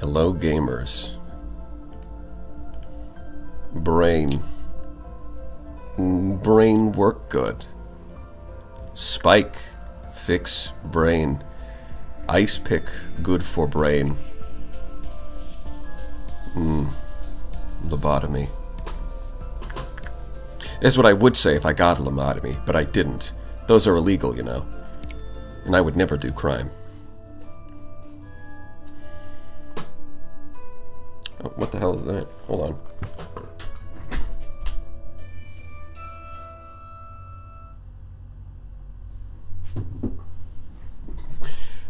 Hello, gamers. Brain. Brain work good. Spike. Fix brain. Ice pick good for brain. Lobotomy. That's what I would say if I got a lobotomy, but I didn't. Those are illegal, you know. And I would never do crime. Oh, what the hell is that? Hold on.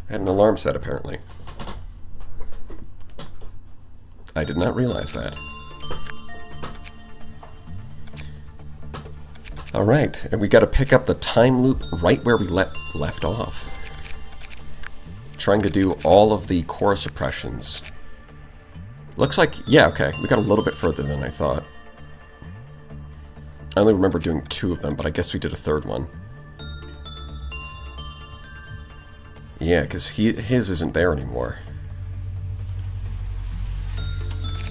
I had an alarm set, apparently. I did not realize that. Alright, and we gotta pick up the time loop right where we left off. Trying to do all of the core suppressions. Looks like, yeah, okay, we got a little bit further than I thought. I only remember doing 2 of them, but I guess we did a 3rd one. Yeah, because his isn't there anymore.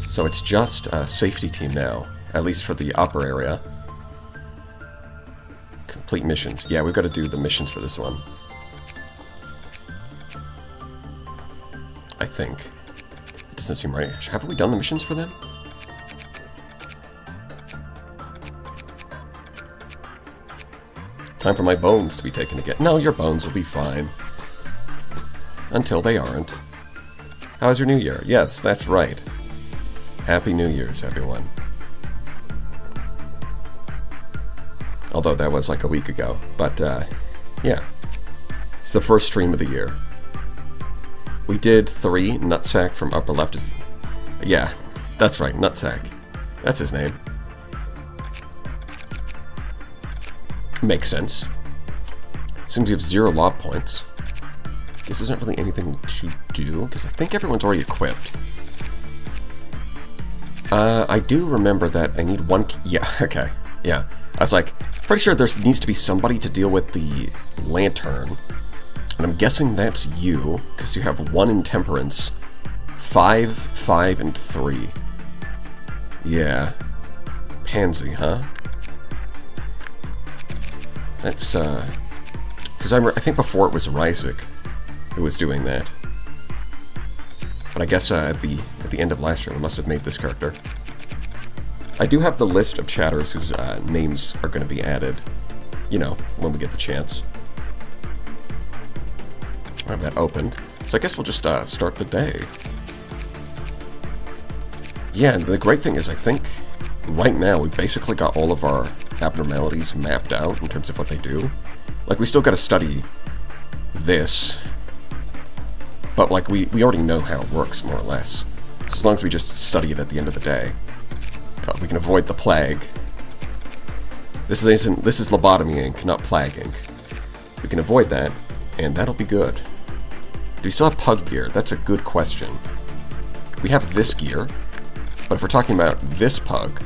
So it's just a safety team now, at least for the upper area. Complete missions. Yeah, we've got to do the missions for this one. I think. It doesn't seem right. Haven't we done the missions for them? Time for my bones to be taken again. No, your bones will be fine. Until they aren't. How was your new year? Yes, that's right. Happy New Year's, everyone. Although that was like a week ago. But, yeah. It's the first stream of the year. We did 3. Nutsack from upper left is... Yeah, that's right, Nutsack. That's his name. Makes sense. Seems we have 0 lob points. Guess there's not really anything to do, because I think everyone's already equipped. I do remember that I need 1... Yeah, okay. Yeah. I was like, pretty sure there needs to be somebody to deal with the lantern. And I'm guessing that's you, because you have 1 in temperance, 5, 5, and 3. Yeah. Pansy, huh? That's, because I think before it was Ryzik who was doing that. But I guess at the end of last year, we must have made this character. I do have the list of chatters whose names are going to be added, you know, when we get the chance. I have that opened. So I guess we'll just start the day. Yeah, the great thing is I think right now we basically got all of our abnormalities mapped out in terms of what they do. Like, we still got to study this, but like we already know how it works, more or less. So as long as we just study it at the end of the day, we can avoid the plague. This is Lobotomy Inc., not Plague Inc. We can avoid that, and that'll be good. Do we still have pug gear? That's a good question. We have this gear, but if we're talking about this pug,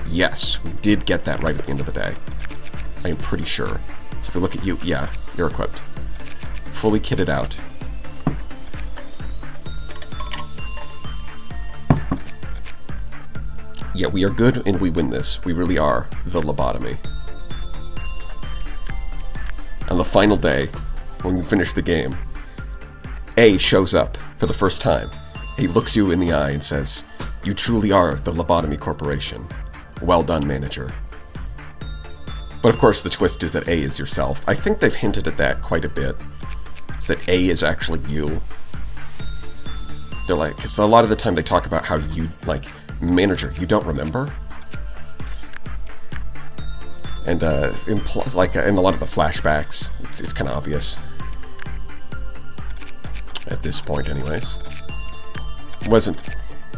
yes, we did get that right at the end of the day. I am pretty sure. So if we look at you, yeah, you're equipped. Fully kitted out. Yeah, we are good and we win this. We really are the Lobotomy. On the final day, when we finish the game, A shows up for the first time. He looks you in the eye and says, "You truly are the Lobotomy Corporation. Well done, manager." But of course the twist is that A is yourself. I think they've hinted at that quite a bit. It's that A is actually you. They're like, because a lot of the time they talk about how you, like, manager, you don't remember? And like in a lot of the flashbacks, it's kind of obvious. At this point, anyways. Wasn't...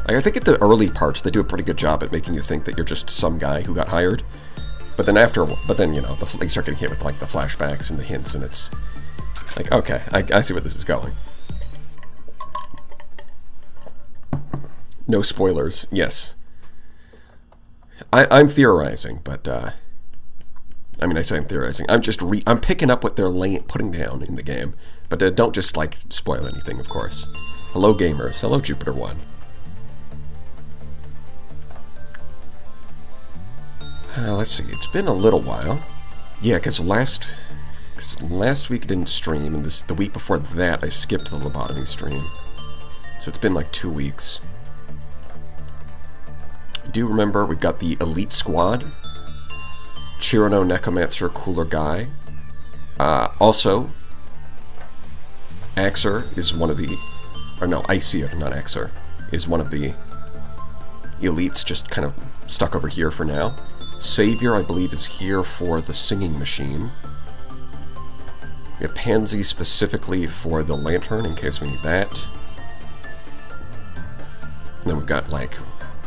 I think at the early parts, they do a pretty good job at making you think that you're just some guy who got hired. But then you know, you start getting hit with, like, the flashbacks and the hints, and it's like, okay, I see where this is going. No spoilers, yes. I'm theorizing, but, I mean, I say I'm theorizing. I'm picking up what they're putting down in the game, but don't just, like, spoil anything, of course. Hello, gamers. Hello, Jupiter 1. Let's see. It's been a little while. Yeah, because last week I didn't stream, and the week before that I skipped the Lobotomy stream. So it's been like 2 weeks. I do remember we've got the Elite Squad. Chirano Necromancer, Cooler Guy. Also, Axer is one of the... Or no, Icer, not Axer, is one of the elites just kind of stuck over here for now. Savior, I believe, is here for the singing machine. We have Pansy specifically for the lantern in case we need that. And then we've got, like,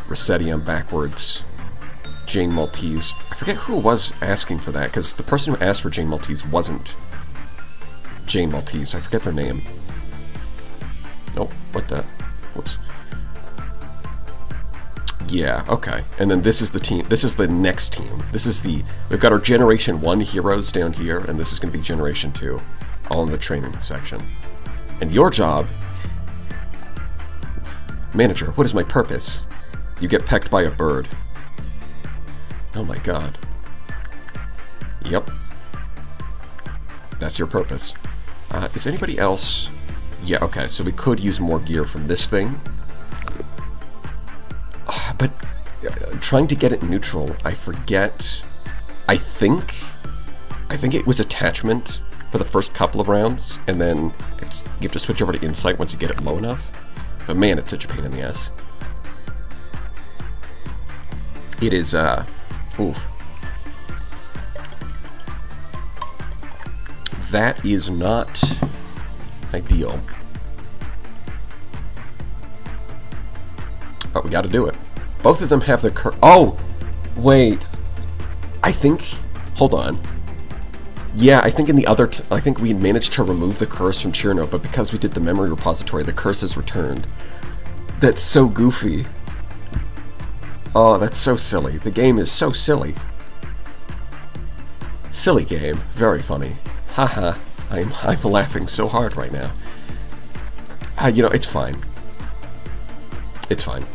Resetti backwards, Jane Maltese. I forget who was asking for that, because the person who asked for Jane Maltese wasn't Jane Maltese. I forget their name. Oh, what the? Whoops. Yeah, okay. And then this is the team. This is the next team. This is the... We've got our Generation 1 heroes down here, and this is going to be Generation 2. All in the training section. And your job... Manager, what is my purpose? You get pecked by a bird. Oh my god. Yep. That's your purpose. Is anybody else... Yeah, okay, so we could use more gear from this thing. But trying to get it neutral, I forget... I think it was attachment for the first couple of rounds, and then you have to switch over to insight once you get it low enough. But man, it's such a pain in the ass. It is, oof. That is not ideal. But we gotta do it. Both of them have the oh! Wait. I think... Hold on. Yeah, I think in the other... I think we managed to remove the curse from Chirano, but because we did the memory repository, the curse is returned. That's so goofy. Oh, that's so silly. The game is so silly. Silly game. Very funny. Haha. I'm laughing so hard right now. You know, it's fine. It's fine.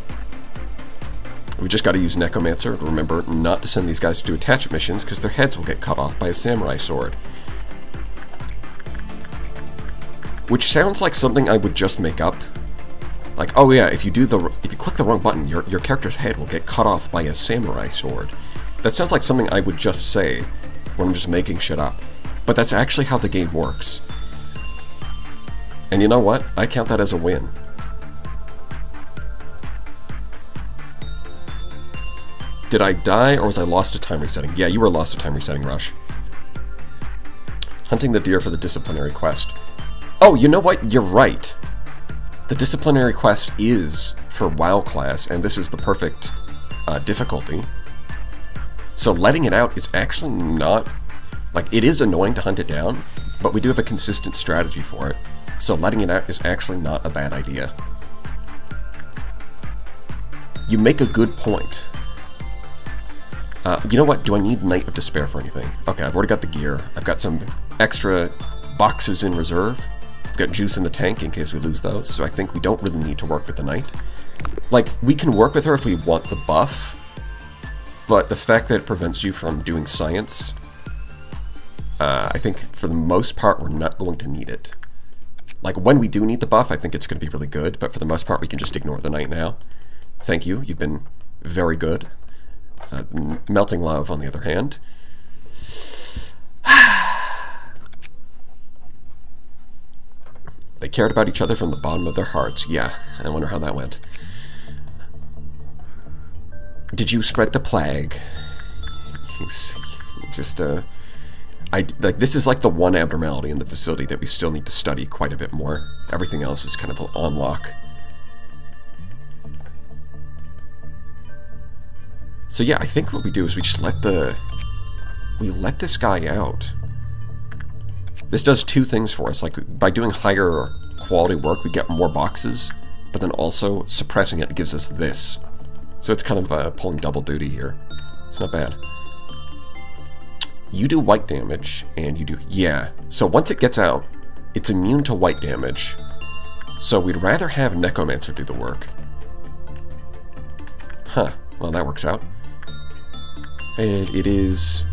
We just got to use Necromancer. Remember not to send these guys to do attachment missions because their heads will get cut off by a samurai sword. Which sounds like something I would just make up. Like, oh yeah, if you click the wrong button, your character's head will get cut off by a samurai sword. That sounds like something I would just say when I'm just making shit up. But that's actually how the game works. And you know what? I count that as a win. Did I die, or was I lost to time resetting? Yeah, you were lost to time resetting, Rush. Hunting the deer for the disciplinary quest. Oh, you know what? You're right. The disciplinary quest is for WoW class, and this is the perfect difficulty. So letting it out is actually not... Like, it is annoying to hunt it down, but we do have a consistent strategy for it. So letting it out is actually not a bad idea. You make a good point. You know what? Do I need Night of Despair for anything? Okay, I've already got the gear. I've got some extra boxes in reserve. I've got juice in the tank in case we lose those, so I think we don't really need to work with the Knight. Like, we can work with her if we want the buff, but the fact that it prevents you from doing science, I think for the most part we're not going to need it. Like, when we do need the buff, I think it's going to be really good, but for the most part we can just ignore the Knight now. Thank you, you've been very good. Melting Love, on the other hand. They cared about each other from the bottom of their hearts. Yeah, I wonder how that went. Did you spread the plague? Just, like, this is like the one abnormality in the facility that we still need to study quite a bit more. Everything else is kind of on lock. So yeah, I think what we do is we just let this guy out. This does two things for us. Like, by doing higher quality work, we get more boxes, but then also suppressing it gives us this. So it's kind of pulling double duty here. It's not bad. You do white damage, and you do... Yeah. So once it gets out, it's immune to white damage. So we'd rather have Necromancer do the work. Huh. Well, that works out. And it is...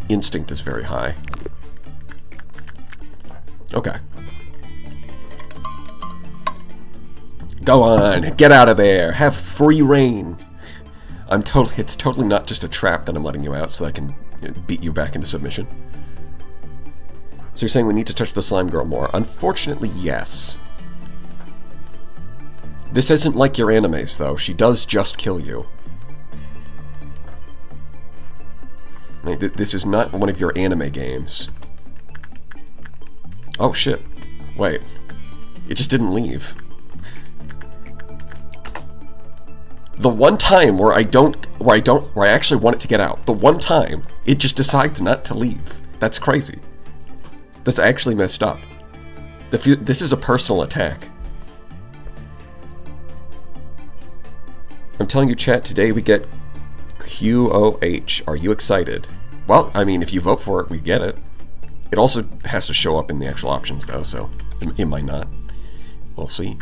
Instinct is very high. Okay. Go on, get out of there, have free reign. It's totally not just a trap that I'm letting you out so I can beat you back into submission. So you're saying we need to touch the slime girl more. Unfortunately, yes. This isn't like your animes, though. She does just kill you. This is not one of your anime games. Oh shit. Wait. It just didn't leave. The one time where I actually want it to get out, the one time, it just decides not to leave. That's crazy. That's actually messed up. This is a personal attack. I'm telling you, chat, today we get QOH. Are you excited? Well, I mean, if you vote for it, we get it. It also has to show up in the actual options, though, so it might not. We'll see.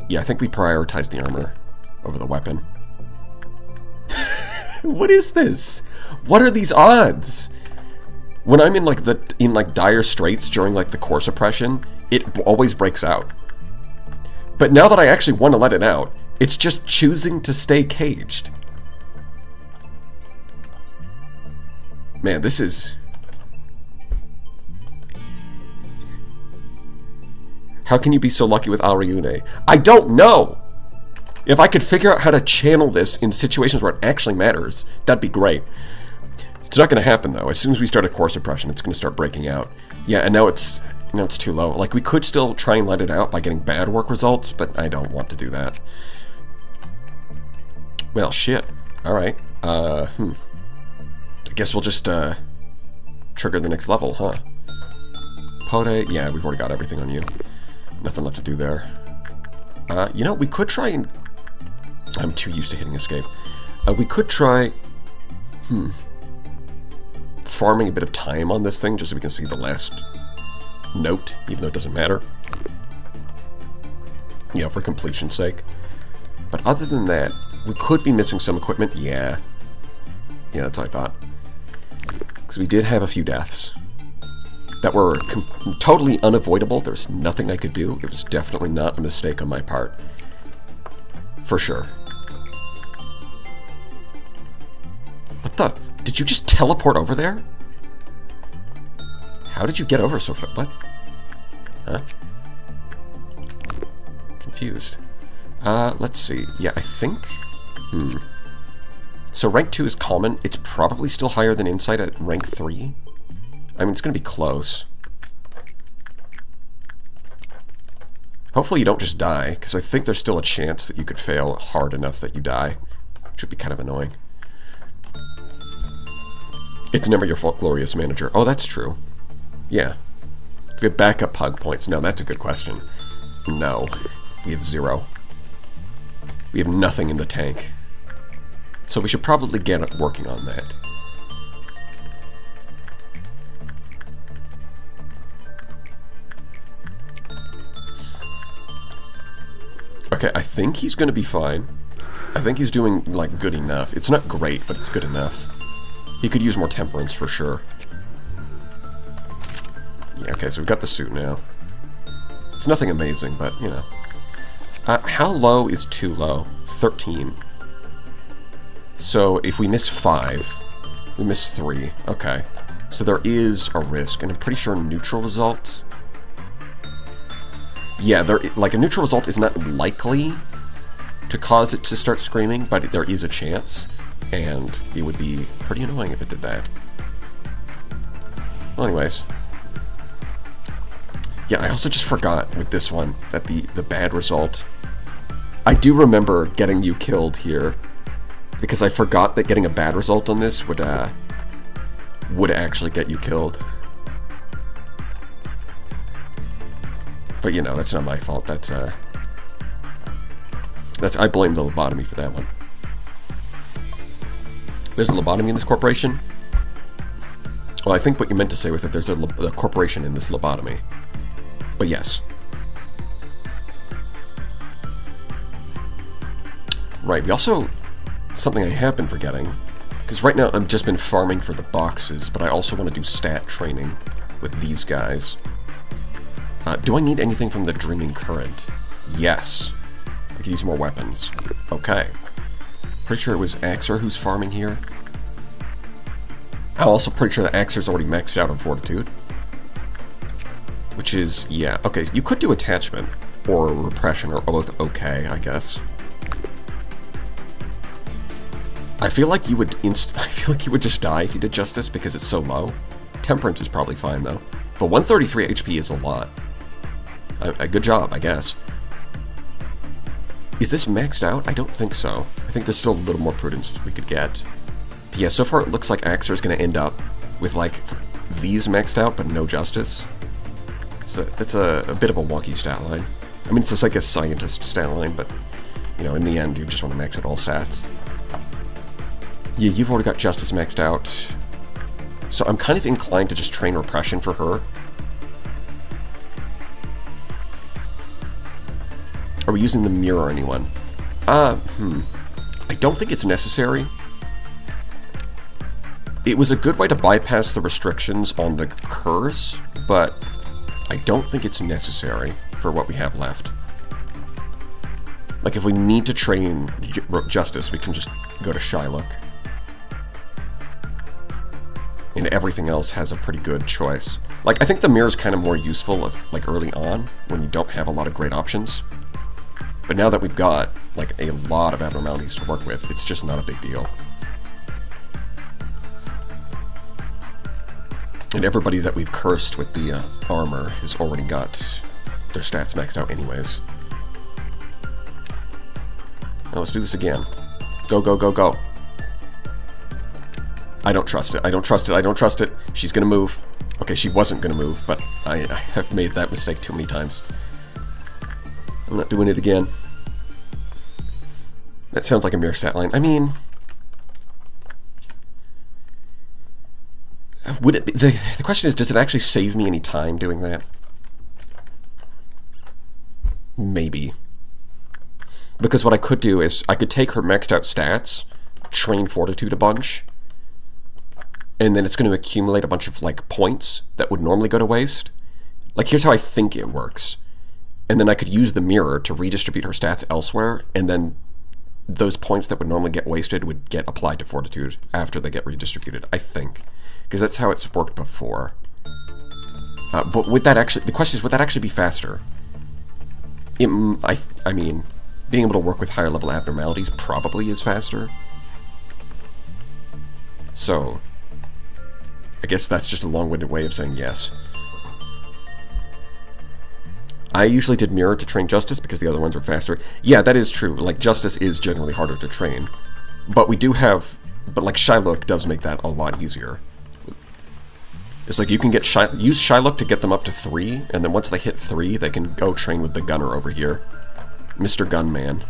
Yeah, I think we prioritize the armor over the weapon. What is this? What are these odds? When I'm in like dire straits during like the core suppression, it always breaks out. But now that I actually want to let it out, it's just choosing to stay caged. Man, this is... How can you be so lucky with Ariune? I don't know! If I could figure out how to channel this in situations where it actually matters, that'd be great. It's not going to happen, though. As soon as we start a core suppression, it's going to start breaking out. Yeah, and now it's too low. Like, we could still try and let it out by getting bad work results, but I don't want to do that. Well, shit. Alright. I guess we'll just, trigger the next level, huh? Pode, yeah, we've already got everything on you. Nothing left to do there. You know, we could try and... I'm too used to hitting escape. We could try... farming a bit of time on this thing, just so we can see the last note, even though it doesn't matter. Yeah, for completion's sake. But other than that, we could be missing some equipment. Yeah. Yeah, that's what I thought. Because we did have a few deaths that were totally unavoidable. There's nothing I could do. It was definitely not a mistake on my part. For sure. What the? Did you just teleport over there? How did you get over so fast? What? Huh? Confused. Let's see. Yeah, I think... So rank 2 is common. It's probably still higher than Insight at rank 3. I mean, it's going to be close. Hopefully you don't just die, because I think there's still a chance that you could fail hard enough that you die. Which would be kind of annoying. It's never your fault, Glorious Manager. Oh, that's true. Yeah. Do we have backup pug points? No, that's a good question. No. We have 0. We have nothing in the tank. So we should probably get working on that. Okay, I think he's going to be fine. I think he's doing, like, good enough. It's not great, but it's good enough. He could use more temperance for sure. Yeah, okay, so we've got the suit now. It's nothing amazing, but, you know. How low is too low? 13. So if we miss 5, we miss 3. Okay. So there is a risk, and I'm pretty sure neutral result... Yeah, like a neutral result is not likely to cause it to start screaming, but there is a chance, and it would be pretty annoying if it did that. Well, anyways. Yeah, I also just forgot with this one that the bad result... I do remember getting you killed here, because I forgot that getting a bad result on this would actually get you killed. But, you know, that's not my fault. That's I blame the lobotomy for that one. There's a lobotomy in this corporation? Well, I think what you meant to say was that there's a corporation in this lobotomy. But yes. Right, we also... Something I have been forgetting, because right now I've just been farming for the boxes, but I also want to do stat training with these guys. Do I need anything from the Dreaming Current? Yes. I can use more weapons. Okay. Pretty sure it was Axer who's farming here. I'm also pretty sure that Axer's already maxed out on Fortitude. Which is, yeah, okay, you could do Attachment, or Repression, or both okay, I guess. I feel like you would just die if you did Justice because it's so low. Temperance is probably fine though. But 133 HP is a lot. A good job, I guess. Is this maxed out? I don't think so. I think there's still a little more prudence we could get. But yeah, so far it looks like Axer's gonna end up with like these maxed out but no Justice. So that's a bit of a wonky stat line. I mean, it's just like a scientist stat line, but you know, in the end you just want to max out all stats. Yeah, you've already got Justice maxed out. So I'm kind of inclined to just train Repression for her. Are we using the mirror, anyone? I don't think it's necessary. It was a good way to bypass the restrictions on the curse, but I don't think it's necessary for what we have left. Like, if we need to train Justice, we can just go to Shylock. And everything else has a pretty good choice. Like, I think the mirror is kind of more useful, like, early on, when you don't have a lot of great options. But now that we've got, like, a lot of abnormalities to work with, it's just not a big deal. And everybody that we've cursed with the armor has already got their stats maxed out anyways. Now let's do this again. Go, go, go, go. I don't trust it. I don't trust it. I don't trust it. She's gonna move. Okay, she wasn't gonna move, but I have made that mistake too many times. I'm not doing it again. That sounds like a mirror stat line. I mean... Would it be... The question is, does it actually save me any time doing that? Maybe. Because what I could do is, I could take her maxed out stats, train Fortitude a bunch, and then it's going to accumulate a bunch of, like, points that would normally go to waste. Like, here's how I think it works. And then I could use the mirror to redistribute her stats elsewhere, and then those points that would normally get wasted would get applied to Fortitude after they get redistributed, I think. Because that's how it's worked before. But would that actually... The question is, would that actually be faster? I mean, being able to work with higher level abnormalities probably is faster. So... I guess that's just a long-winded way of saying yes. I usually did Mirror to train Justice because the other ones are faster. Yeah, that is true. Like, Justice is generally harder to train. But we do have... But, like, Shylock does make that a lot easier. It's like you can get use Shylock to get them up to 3, and then once they hit 3, they can go train with the gunner over here. Mr. Gunman.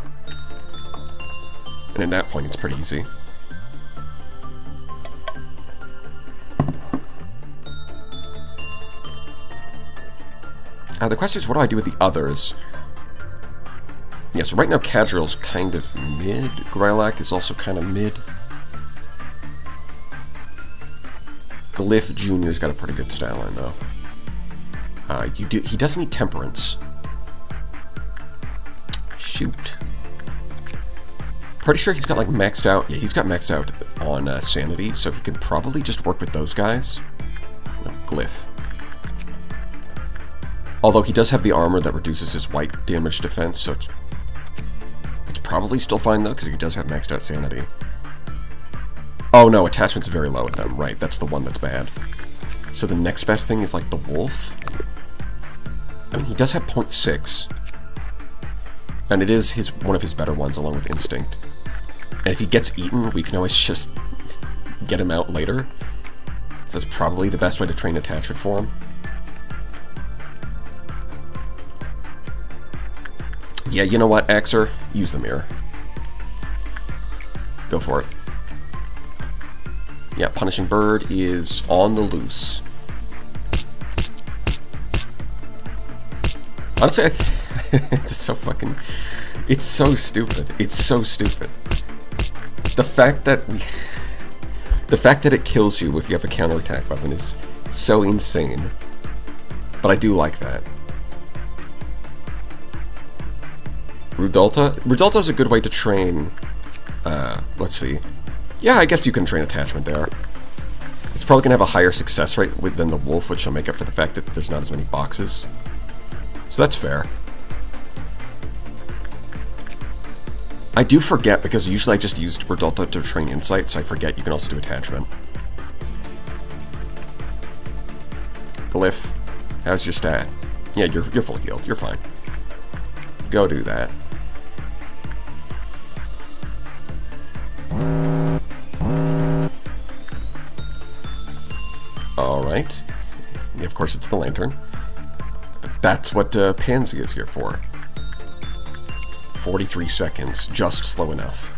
And at that point, it's pretty easy. The question is, what do I do with the others? Yeah, so right now Cadril's kind of mid. Grylak is also kind of mid. Glyph Jr.'s got a pretty good stat line, though. He does need Temperance. Shoot. Pretty sure he's got, like, maxed out... Yeah, he's got maxed out on Sanity, so he can probably just work with those guys. No, Glyph. Although he does have the armor that reduces his white damage defense, so it's probably still fine, though, because he does have maxed out Sanity. Oh no, Attachment's very low with them, right, that's the one that's bad. So the next best thing is, like, the Wolf? I mean, he does have 0.6. And it is one of his better ones, along with Instinct. And if he gets eaten, we can always just get him out later. So that's probably the best way to train Attachment for him. Yeah, you know what, Axer? Use the mirror. Go for it. Yeah, Punishing Bird is on the loose. Honestly, it's so fucking... It's so stupid. It's so stupid. The fact that it kills you if you have a counterattack weapon is so insane. But I do like that. Rudolta's a good way to train... let's see. Yeah, I guess you can train attachment there. It's probably going to have a higher success rate than the wolf, which will make up for the fact that there's not as many boxes. So that's fair. I do forget, because usually I just used Rudolta to train insight, so I forget you can also do attachment. Glyph, how's your stat? Yeah, you're fully healed. You're fine. Go do that. Alright. Yeah, of course it's the lantern. But that's what Pansy is here for. 43 seconds. Just slow enough.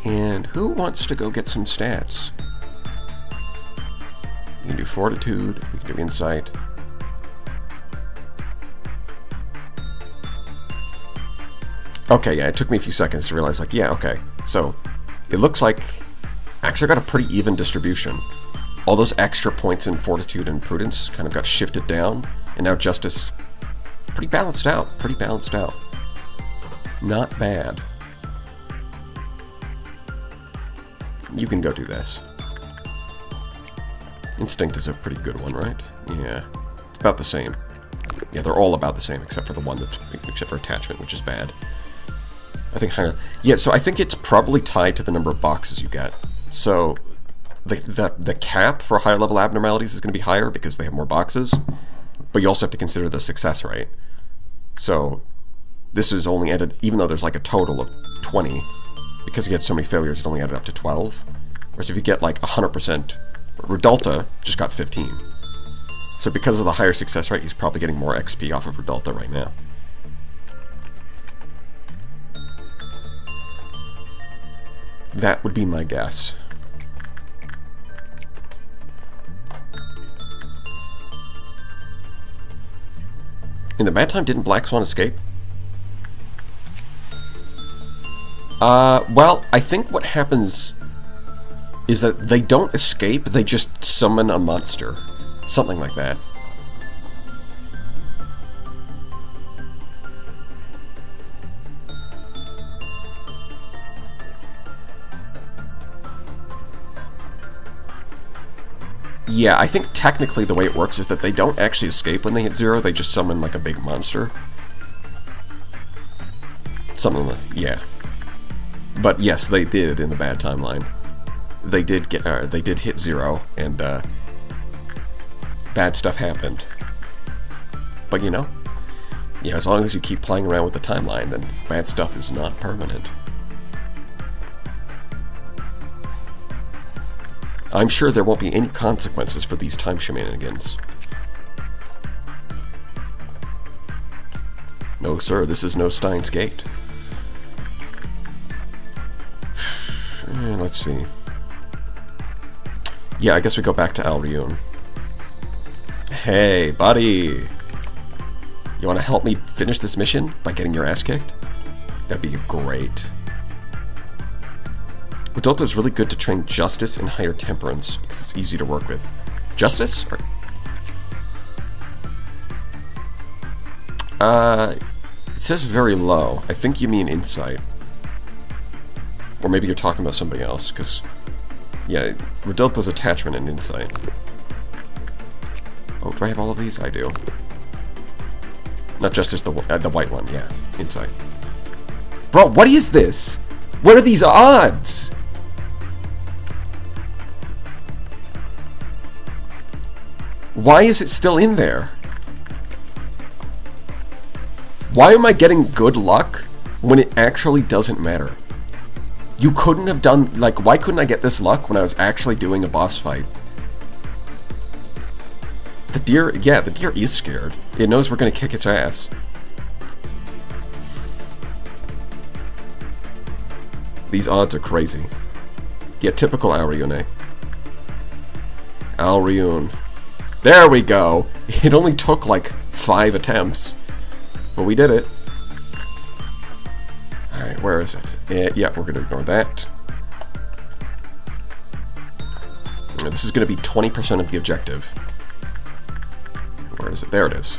And who wants to go get some stats? You can do Fortitude. We can do Insight. Okay, yeah, it took me a few seconds to realize, like, yeah, okay. So, it looks like... Actually, I got a pretty even distribution. All those extra points in Fortitude and Prudence kind of got shifted down, and now Justice... Pretty balanced out. Pretty balanced out. Not bad. You can go do this. Instinct is a pretty good one, right? Yeah. It's about the same. Yeah, they're all about the same, except for the one that's... Except for attachment, which is bad. I think higher... Yeah, so I think it's probably tied to the number of boxes you get. So, the cap for higher level abnormalities is going to be higher because they have more boxes, but you also have to consider the success rate. So, this is only added, even though there's like a total of 20, because you had so many failures, it only added up to 12. Whereas if you get like 100%, Rudolta just got 15. So because of the higher success rate, he's probably getting more XP off of Rudolta right now. That would be my guess. In the bad time, didn't Black Swan escape? Well, I think what happens is that they don't escape, they just summon a monster. Something like that. Yeah, I think technically the way it works is that they don't actually escape when they hit 0, they just summon like a big monster. Something like, yeah. But yes, they did in the bad timeline. They did get, they did hit 0, and bad stuff happened. But you know, yeah, as long as you keep playing around with the timeline, then bad stuff is not permanent. I'm sure there won't be any consequences for these time shenanigans. No, sir, this is no Steins Gate. Let's see. Yeah, I guess we go back to Al Ryun. Hey, buddy! You want to help me finish this mission by getting your ass kicked? That'd be great. Rudolta is really good to train Justice and higher Temperance, because it's easy to work with. Justice? It says very low. I think you mean Insight. Or maybe you're talking about somebody else, because... Yeah, Rudolta's attachment and Insight. Oh, do I have all of these? I do. Not Justice, the white one, yeah. Insight. Bro, what is this? What are these odds? Why is it still in there? Why am I getting good luck when it actually doesn't matter? You couldn't have done, like, why couldn't I get this luck when I was actually doing a boss fight? The deer, yeah, the deer is scared. It knows we're gonna kick its ass. These odds are crazy. Yeah, typical Al Ryun, eh? Al Ryun. There we go. It only took like 5 attempts, but we did it. Alright, where is it? Yeah, we're going to ignore that. This is going to be 20% of the objective. Where is it? There it is.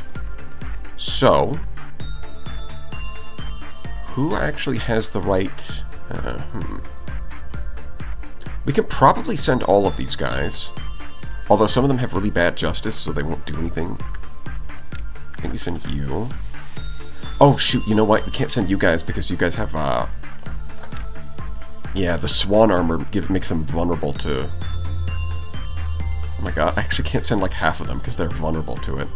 So, who actually has the right... We can probably send all of these guys. Although some of them have really bad justice, so they won't do anything. I think we send you. Oh, shoot, you know what? We can't send you guys because you guys have, yeah, the swan armor makes them vulnerable to... Oh my god, I actually can't send like half of them because they're vulnerable to it.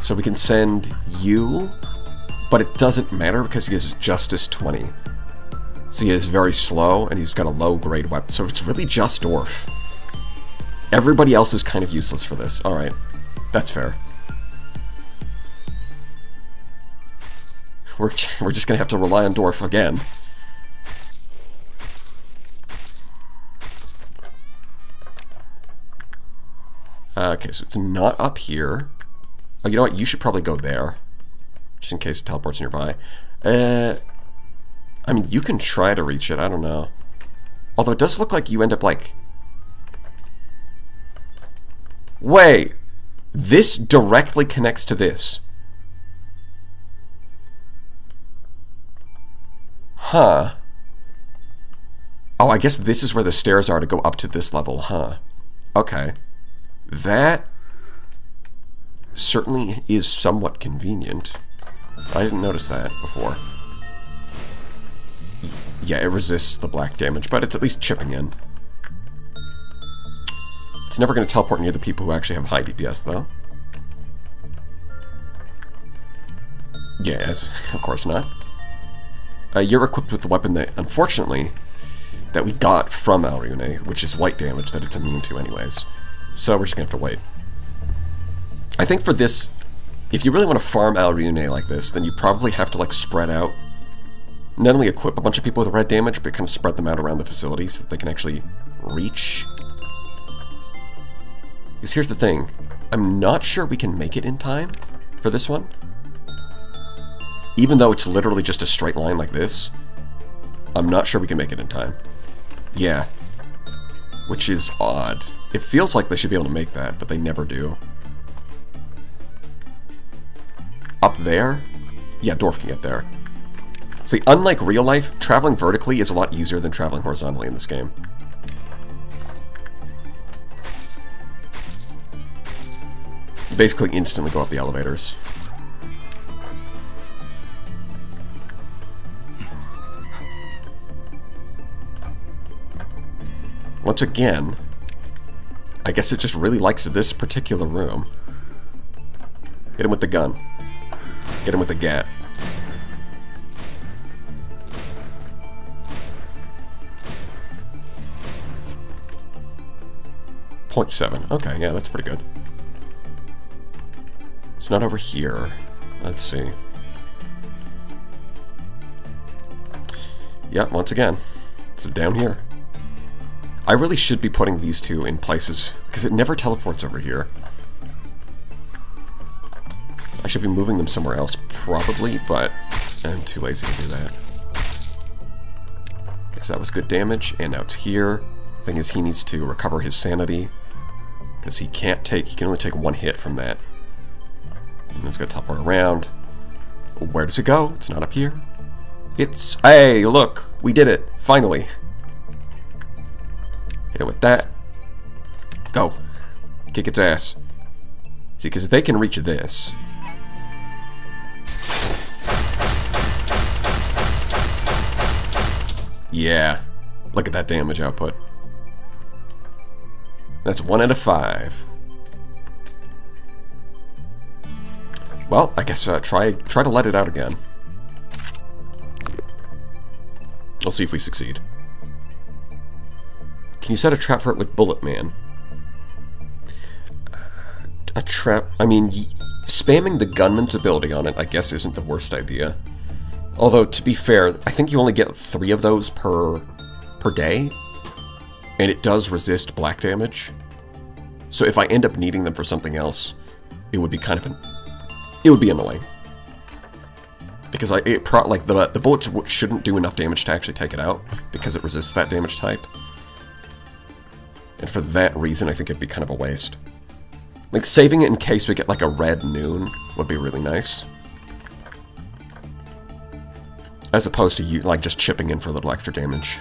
So we can send you, but it doesn't matter because he has Justice 20. So he is very slow, and he's got a low-grade weapon. So it's really just Dwarf. Everybody else is kind of useless for this. Alright, that's fair. We're just gonna have to rely on Dwarf again. Okay, so it's not up here. Oh, you know what? You should probably go there. Just in case it teleports nearby. I mean, you can try to reach it. I don't know. Although it does look like you end up like... Wait! This directly connects to this. Huh. Oh, I guess this is where the stairs are to go up to this level, huh? Okay. That certainly is somewhat convenient. I didn't notice that before. Yeah, it resists the black damage, but it's at least chipping in. It's never going to teleport near the people who actually have high DPS, though. Yes, of course not. You're equipped with the weapon that, unfortunately, that we got from Alriune, which is white damage that it's immune to anyways. So we're just going to have to wait. I think for this, if you really want to farm Alriune like this, then you probably have to like spread out. Not only equip a bunch of people with red damage, but kind of spread them out around the facility so that they can actually reach. Because here's the thing, I'm not sure we can make it in time for this one. Even though it's literally just a straight line like this, I'm not sure we can make it in time. Yeah. Which is odd. It feels like they should be able to make that, but they never do. Up there? Yeah, Dwarf can get there. See, unlike real life, traveling vertically is a lot easier than traveling horizontally in this game. You basically instantly go up the elevators. Once again, I guess it just really likes this particular room. Hit him with the gun. Get him with the gat. .7. Okay, yeah, that's pretty good. It's not over here. Let's see. Yeah, once again. So down here. I really should be putting these two in places, because it never teleports over here. I should be moving them somewhere else, probably, but I'm too lazy to do that. Okay, so that was good damage, and now it's here. Thing is, he needs to recover his sanity, because he can only take one hit from that. And it's going to teleport around. Where does it go? It's not up here. It's... Hey, look! We did it! Finally! Hit it with that. Go! Kick its ass. See, because they can reach this. Yeah. Look at that damage output. That's 1 out of 5. Well, I guess try to let it out again. We'll see if we succeed. Can you set a trap for it with Bullet Man? A trap... I mean, spamming the gunman's ability on it, I guess, isn't the worst idea. Although, to be fair, I think you only get 3 of those per day. And it does resist black damage. So if I end up needing them for something else, it would be it would be annoying. Because like the bullets shouldn't do enough damage to actually take it out, because it resists that damage type. And for that reason, I think it'd be kind of a waste. Like, saving it in case we get like a red noon would be really nice. As opposed to like just chipping in for a little extra damage.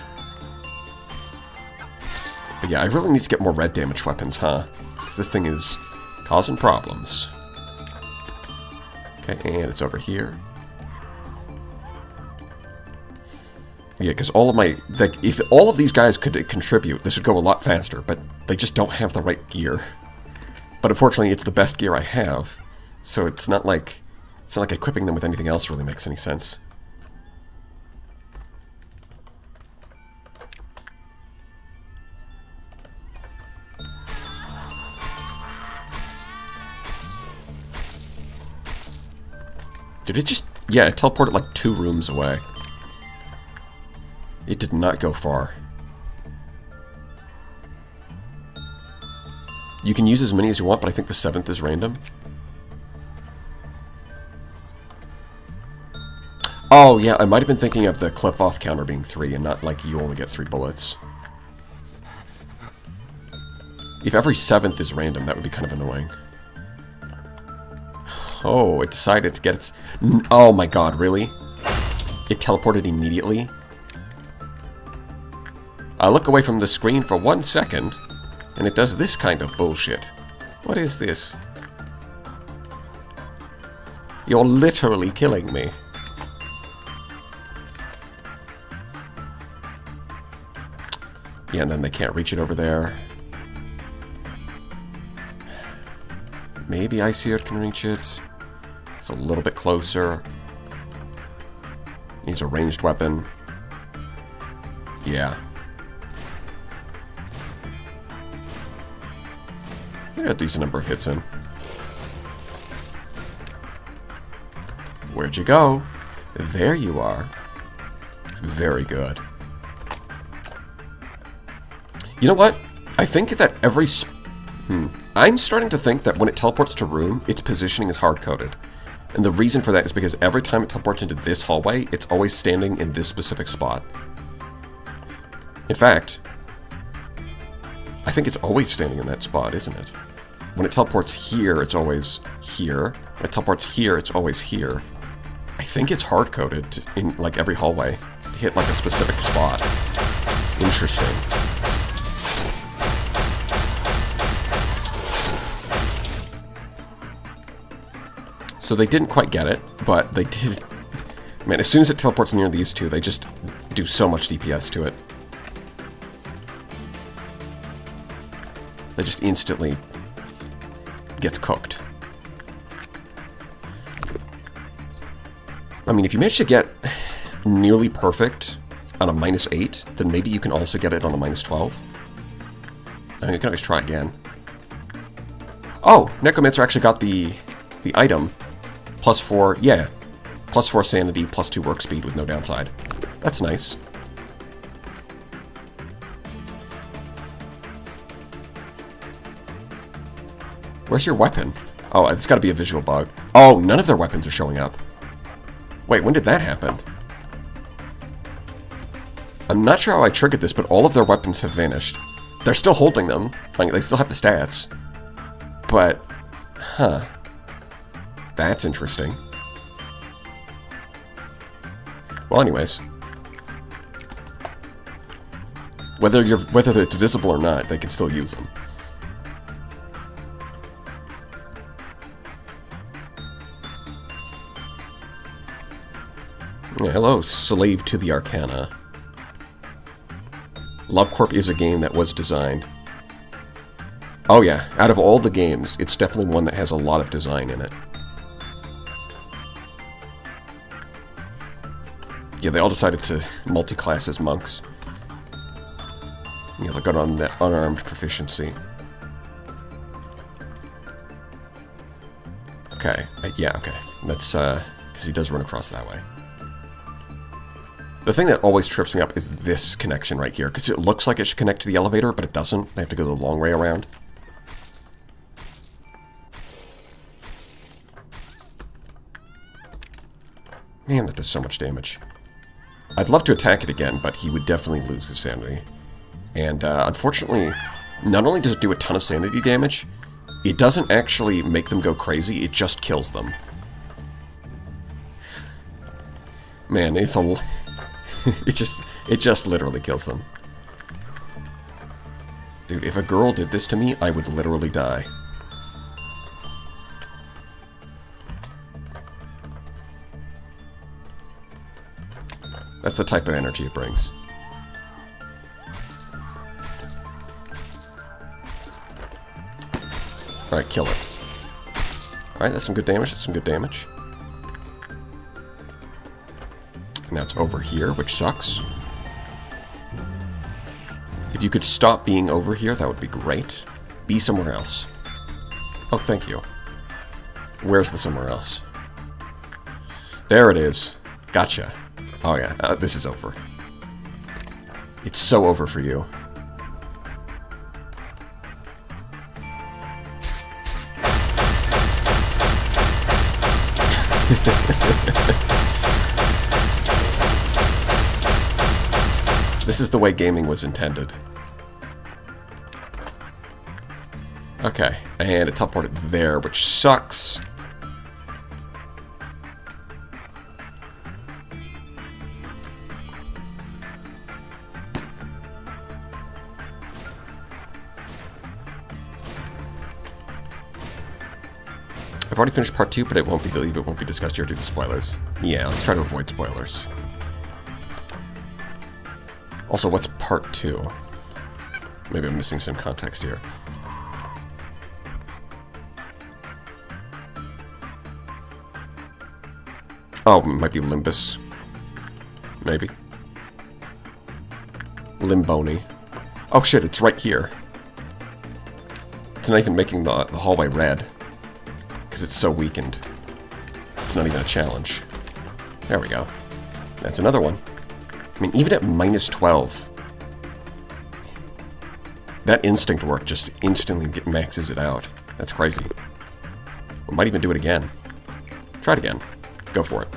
But yeah, I really need to get more red damage weapons, huh? Because this thing is causing problems. Okay, and it's over here. Yeah, because all of my... like, if all of these guys could contribute, this would go a lot faster, but they just don't have the right gear. But unfortunately, it's the best gear I have, so it's not like equipping them with anything else really makes any sense. Did it just... yeah, it teleported like 2 rooms away. It did not go far. You can use as many as you want, but I think the 7th is random. Oh, yeah, I might have been thinking of the clip-off counter being 3 and not like you only get 3 bullets. If every 7th is random, that would be kind of annoying. Oh, it decided to get its... oh my god, really? It teleported immediately? I look away from the screen for 1 second, and it does this kind of bullshit. What is this? You're literally killing me. Yeah, and then they can't reach it over there. Maybe Icy-Earth can reach it. It's a little bit closer. Needs a ranged weapon. Yeah. We got a decent number of hits in. Where'd you go? There you are. Very good. You know what? I think that every... I'm starting to think that when it teleports to room, its positioning is hard-coded. And the reason for that is because every time it teleports into this hallway, it's always standing in this specific spot. In fact, I think it's always standing in that spot, isn't it? When it teleports here, it's always here. When it teleports here, it's always here. I think it's hard-coded in like every hallway to hit like a specific spot. Interesting. So they didn't quite get it, but they did. Man, as soon as it teleports near these two, they just do so much DPS to it. They just instantly gets cooked. I mean, if you manage to get nearly perfect on a -8, then maybe you can also get it on a -12. I mean, you can always try again. Oh, Necromancer actually got the item. +4, yeah. +4 sanity, +2 work speed with no downside. That's nice. Where's your weapon? Oh, it's got to be a visual bug. Oh, none of their weapons are showing up. Wait, when did that happen? I'm not sure how I triggered this, but all of their weapons have vanished. They're still holding them. Like, they still have the stats. But, huh. That's interesting. Well, anyways. Whether it's visible or not, they can still use them. Yeah, hello, Slave to the Arcana. LoveCorp is a game that was designed. Oh yeah, out of all the games, it's definitely one that has a lot of design in it. Yeah, they all decided to multi-class as monks. Yeah, they're good on that unarmed proficiency. Okay, yeah, okay. That's, because he does run across that way. The thing that always trips me up is this connection right here, because it looks like it should connect to the elevator, but it doesn't. They have to go the long way around. Man, that does so much damage. I'd love to attack it again, but he would definitely lose his sanity. And unfortunately, not only does it do a ton of sanity damage, it doesn't actually make them go crazy, it just kills them. Man, if a... it just literally kills them. Dude, if a girl did this to me, I would literally die. That's the type of energy it brings. Alright, kill it. Alright, that's some good damage, that's some good damage. And now it's over here, which sucks. If you could stop being over here, that would be great. Be somewhere else. Oh, thank you. Where's the somewhere else? There it is. Gotcha. Oh yeah, this is over. It's so over for you. This is the way gaming was intended. Okay, and it teleported there, which sucks. I've already finished part 2, but it won't be discussed here due to spoilers. Yeah, let's try to avoid spoilers. Also, what's part 2? Maybe I'm missing some context here. Oh, it might be Limbus. Maybe. Limboni. Oh shit, it's right here. It's not even making the hallway red. Because it's so weakened. It's not even a challenge. There we go. That's another one. I mean, even at minus 12, that instinct work just instantly maxes it out. That's crazy. We might even do it again. Try it again. Go for it.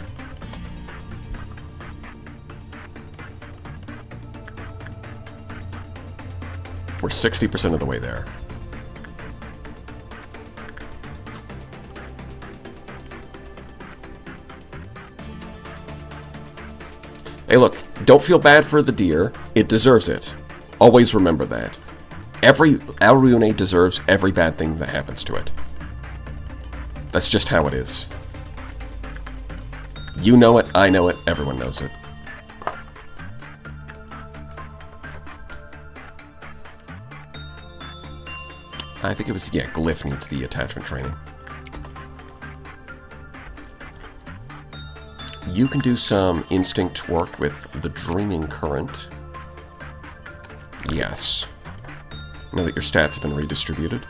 We're 60% of the way there. Hey look, don't feel bad for the deer. It deserves it. Always remember that. Every Alrune deserves every bad thing that happens to it. That's just how it is. You know it, I know it, everyone knows it. I think it was, yeah, Glyph needs the attachment training. You can do some instinct work with the Dreaming Current. Yes. Now that your stats have been redistributed.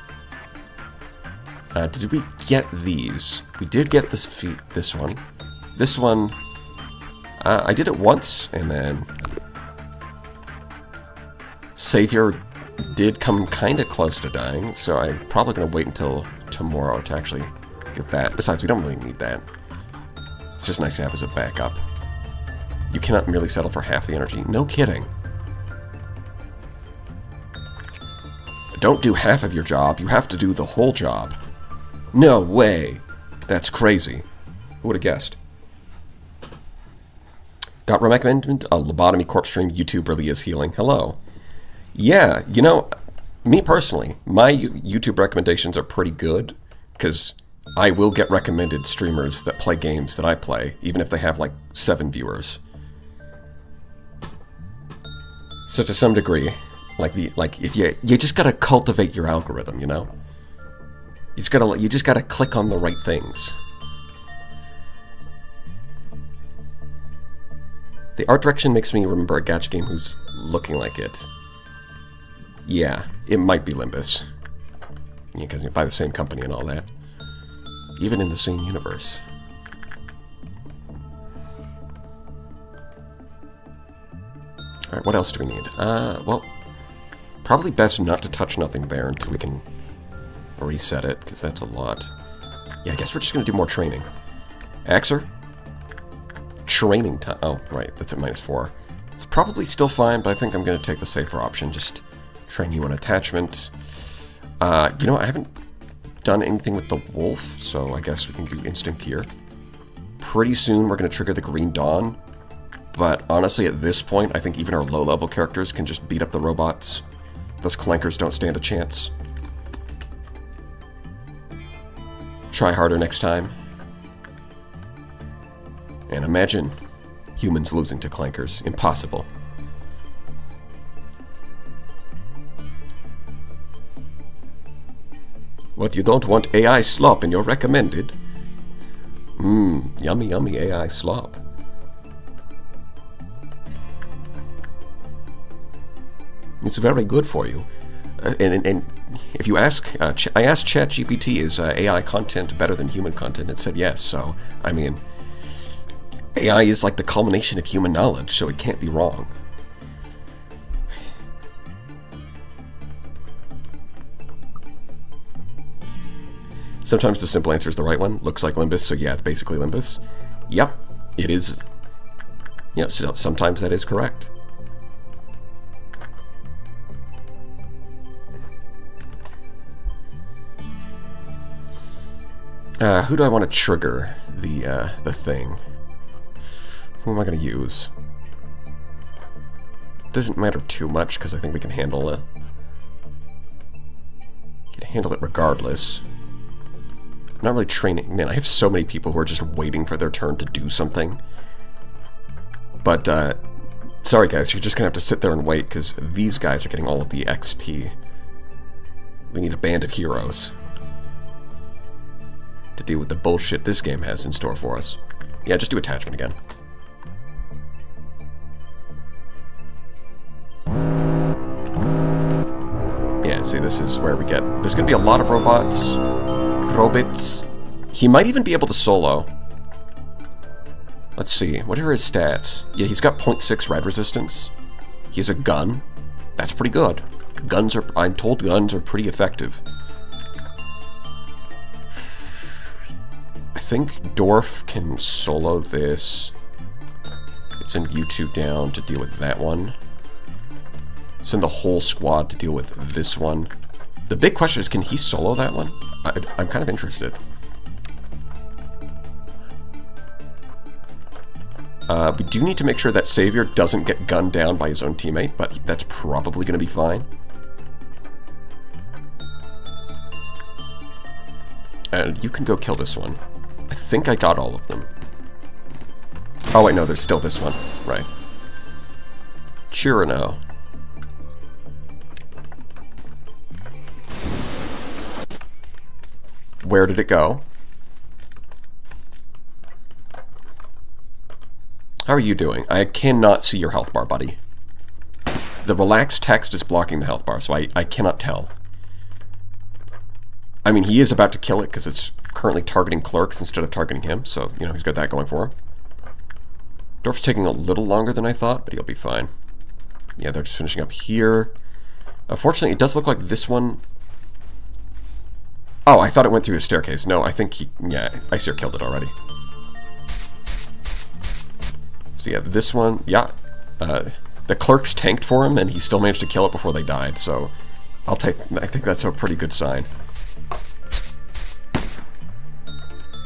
Did we get these? We did get this one. This one, I did it once, and then Savior did come kind of close to dying, so I'm probably going to wait until tomorrow to actually get that. Besides, we don't really need that. It's just nice to have as a backup. You cannot merely settle for half the energy. No kidding. Don't do half of your job, you have to do the whole job. No way! That's crazy. Who would have guessed? Got recommended a lobotomy corpse stream. YouTube really is healing. Hello. Yeah, you know, me personally, my YouTube recommendations are pretty good, because I will get recommended streamers that play games that I play, even if they have like 7 viewers. So to some degree, if you just gotta cultivate your algorithm, you know? You just gotta click on the right things. The art direction makes me remember a gacha game who's looking like it. Yeah, it might be Limbus. Yeah, because you're by the same company and all that. Even in the same universe. Alright, what else do we need? Well, probably best not to touch nothing there until we can reset it, because that's a lot. Yeah, I guess we're just going to do more training. Axer? training time. Oh, right, that's at -4. It's probably still fine, but I think I'm going to take the safer option. Just train you on attachment. You know, I haven't done anything with the wolf, so I guess we can do instinct here. Pretty soon we're going to trigger the Green Dawn, but honestly at this point I think even our low-level characters can just beat up the robots. Those clankers don't stand a chance. Try harder next time. And imagine humans losing to clankers. Impossible. What, you don't want AI slop in your recommended? Yummy, yummy AI slop. It's very good for you. And if you ask, I asked ChatGPT, is AI content better than human content? It said yes, so, I mean, AI is like the culmination of human knowledge, so it can't be wrong. Sometimes the simple answer is the right one. Looks like Limbus, so yeah, it's basically Limbus. Yep, it is. Yeah, so sometimes that is correct. Who do I want to trigger the thing? Who am I going to use? Doesn't matter too much because I think we can handle it. Can handle it regardless. I'm not really training. Man, I have so many people who are just waiting for their turn to do something. But sorry guys, you're just gonna have to sit there and wait because these guys are getting all of the XP. We need a band of heroes to deal with the bullshit this game has in store for us. Yeah, just do attachment again. Yeah, see, this is where we get... There's going to be a lot of robots. Robots. He might even be able to solo. Let's see. What are his stats? Yeah, he's got 0.6 rad resistance. He has a gun. That's pretty good. Guns are... I'm told guns are pretty effective. I think Dorf can solo this. Send you two down to deal with that one. Send the whole squad to deal with this one. The big question is, can he solo that one? I'm kind of interested. We do need to make sure that Savior doesn't get gunned down by his own teammate, but that's probably going to be fine. And you can go kill this one. I think I got all of them. Oh wait, no, there's still this one. Right. Chirano. Where did it go? How are you doing? I cannot see your health bar, buddy. The relaxed text is blocking the health bar, so I cannot tell. I mean, he is about to kill it because it's currently targeting clerks instead of targeting him, so, you know, he's got that going for him. Dorf's taking a little longer than I thought, but he'll be fine. Yeah, they're just finishing up here. Unfortunately, it does look like this one... Oh, I thought it went through the staircase. No, I think he... Yeah, Iceer killed it already. So yeah, this one... Yeah. The clerks tanked for him, and he still managed to kill it before they died, so... I think that's a pretty good sign.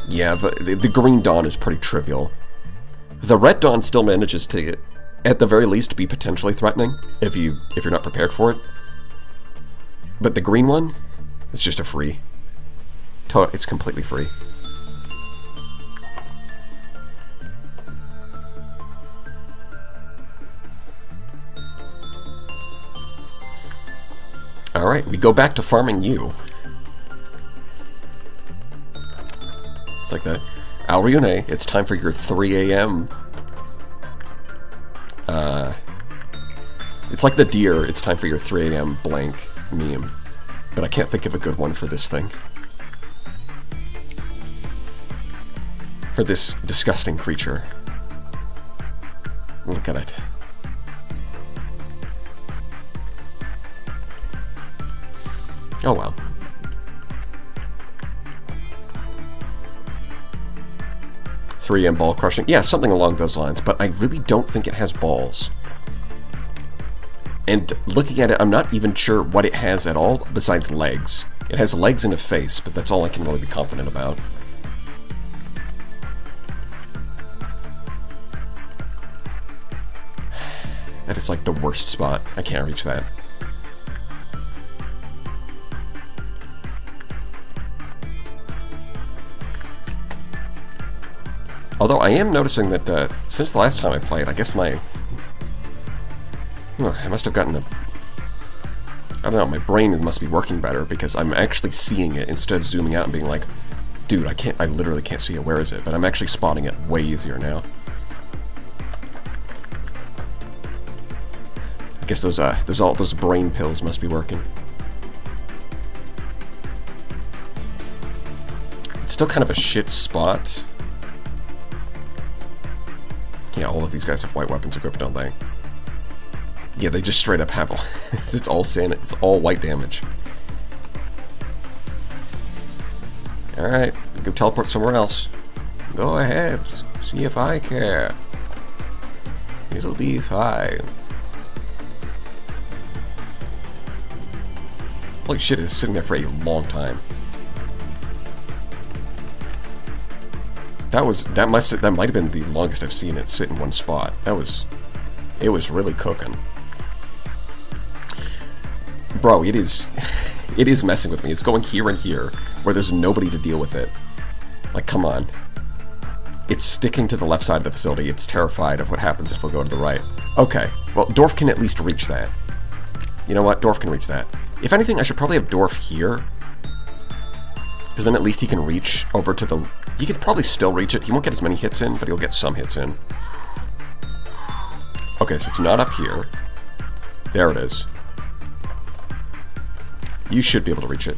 Yeah, the Green Dawn is pretty trivial. The Red Dawn still manages to, at the very least, be potentially threatening if you're not prepared for it. But the green one, it's just a free. It's completely free. Alright, we go back to farming you. It's like the Alriune, it's time for your 3 a.m. It's like the deer, it's time for your 3 a.m. blank meme. But I can't think of a good one for this thing. For this disgusting creature. Look at it. Oh well. 3M ball crushing. Yeah, something along those lines, but I really don't think it has balls. And looking at it, I'm not even sure what it has at all besides legs. It has legs and a face, but that's all I can really be confident about. That is like the worst spot. I can't reach that. Although I am noticing that since the last time I played, I guess I must have gotten a... I don't know, my brain must be working better because I'm actually seeing it instead of zooming out and being like, dude, I literally can't see it, where is it? But I'm actually spotting it way easier now. I guess those brain pills must be working. It's still kind of a shit spot. Yeah, all of these guys have white weapons equipped, don't they? Yeah, they just straight up have it's all sand, it's all white damage. Alright, go teleport somewhere else. Go ahead, see if I care. It'll be fine. Holy shit, it's sitting there for a long time. That might have been the longest I've seen it sit in one spot. It was really cooking. Bro, it is messing with me. It's going here and here where there's nobody to deal with it. Like, come on. It's sticking to the left side of the facility. It's terrified of what happens if we go to the right. Okay, well, Dorf can at least reach that. You know what? Dorf can reach that. If anything, I should probably have Dorf here. Because then at least he can reach over to the... He could probably still reach it. He won't get as many hits in, but he'll get some hits in. Okay, so it's not up here. There it is. You should be able to reach it.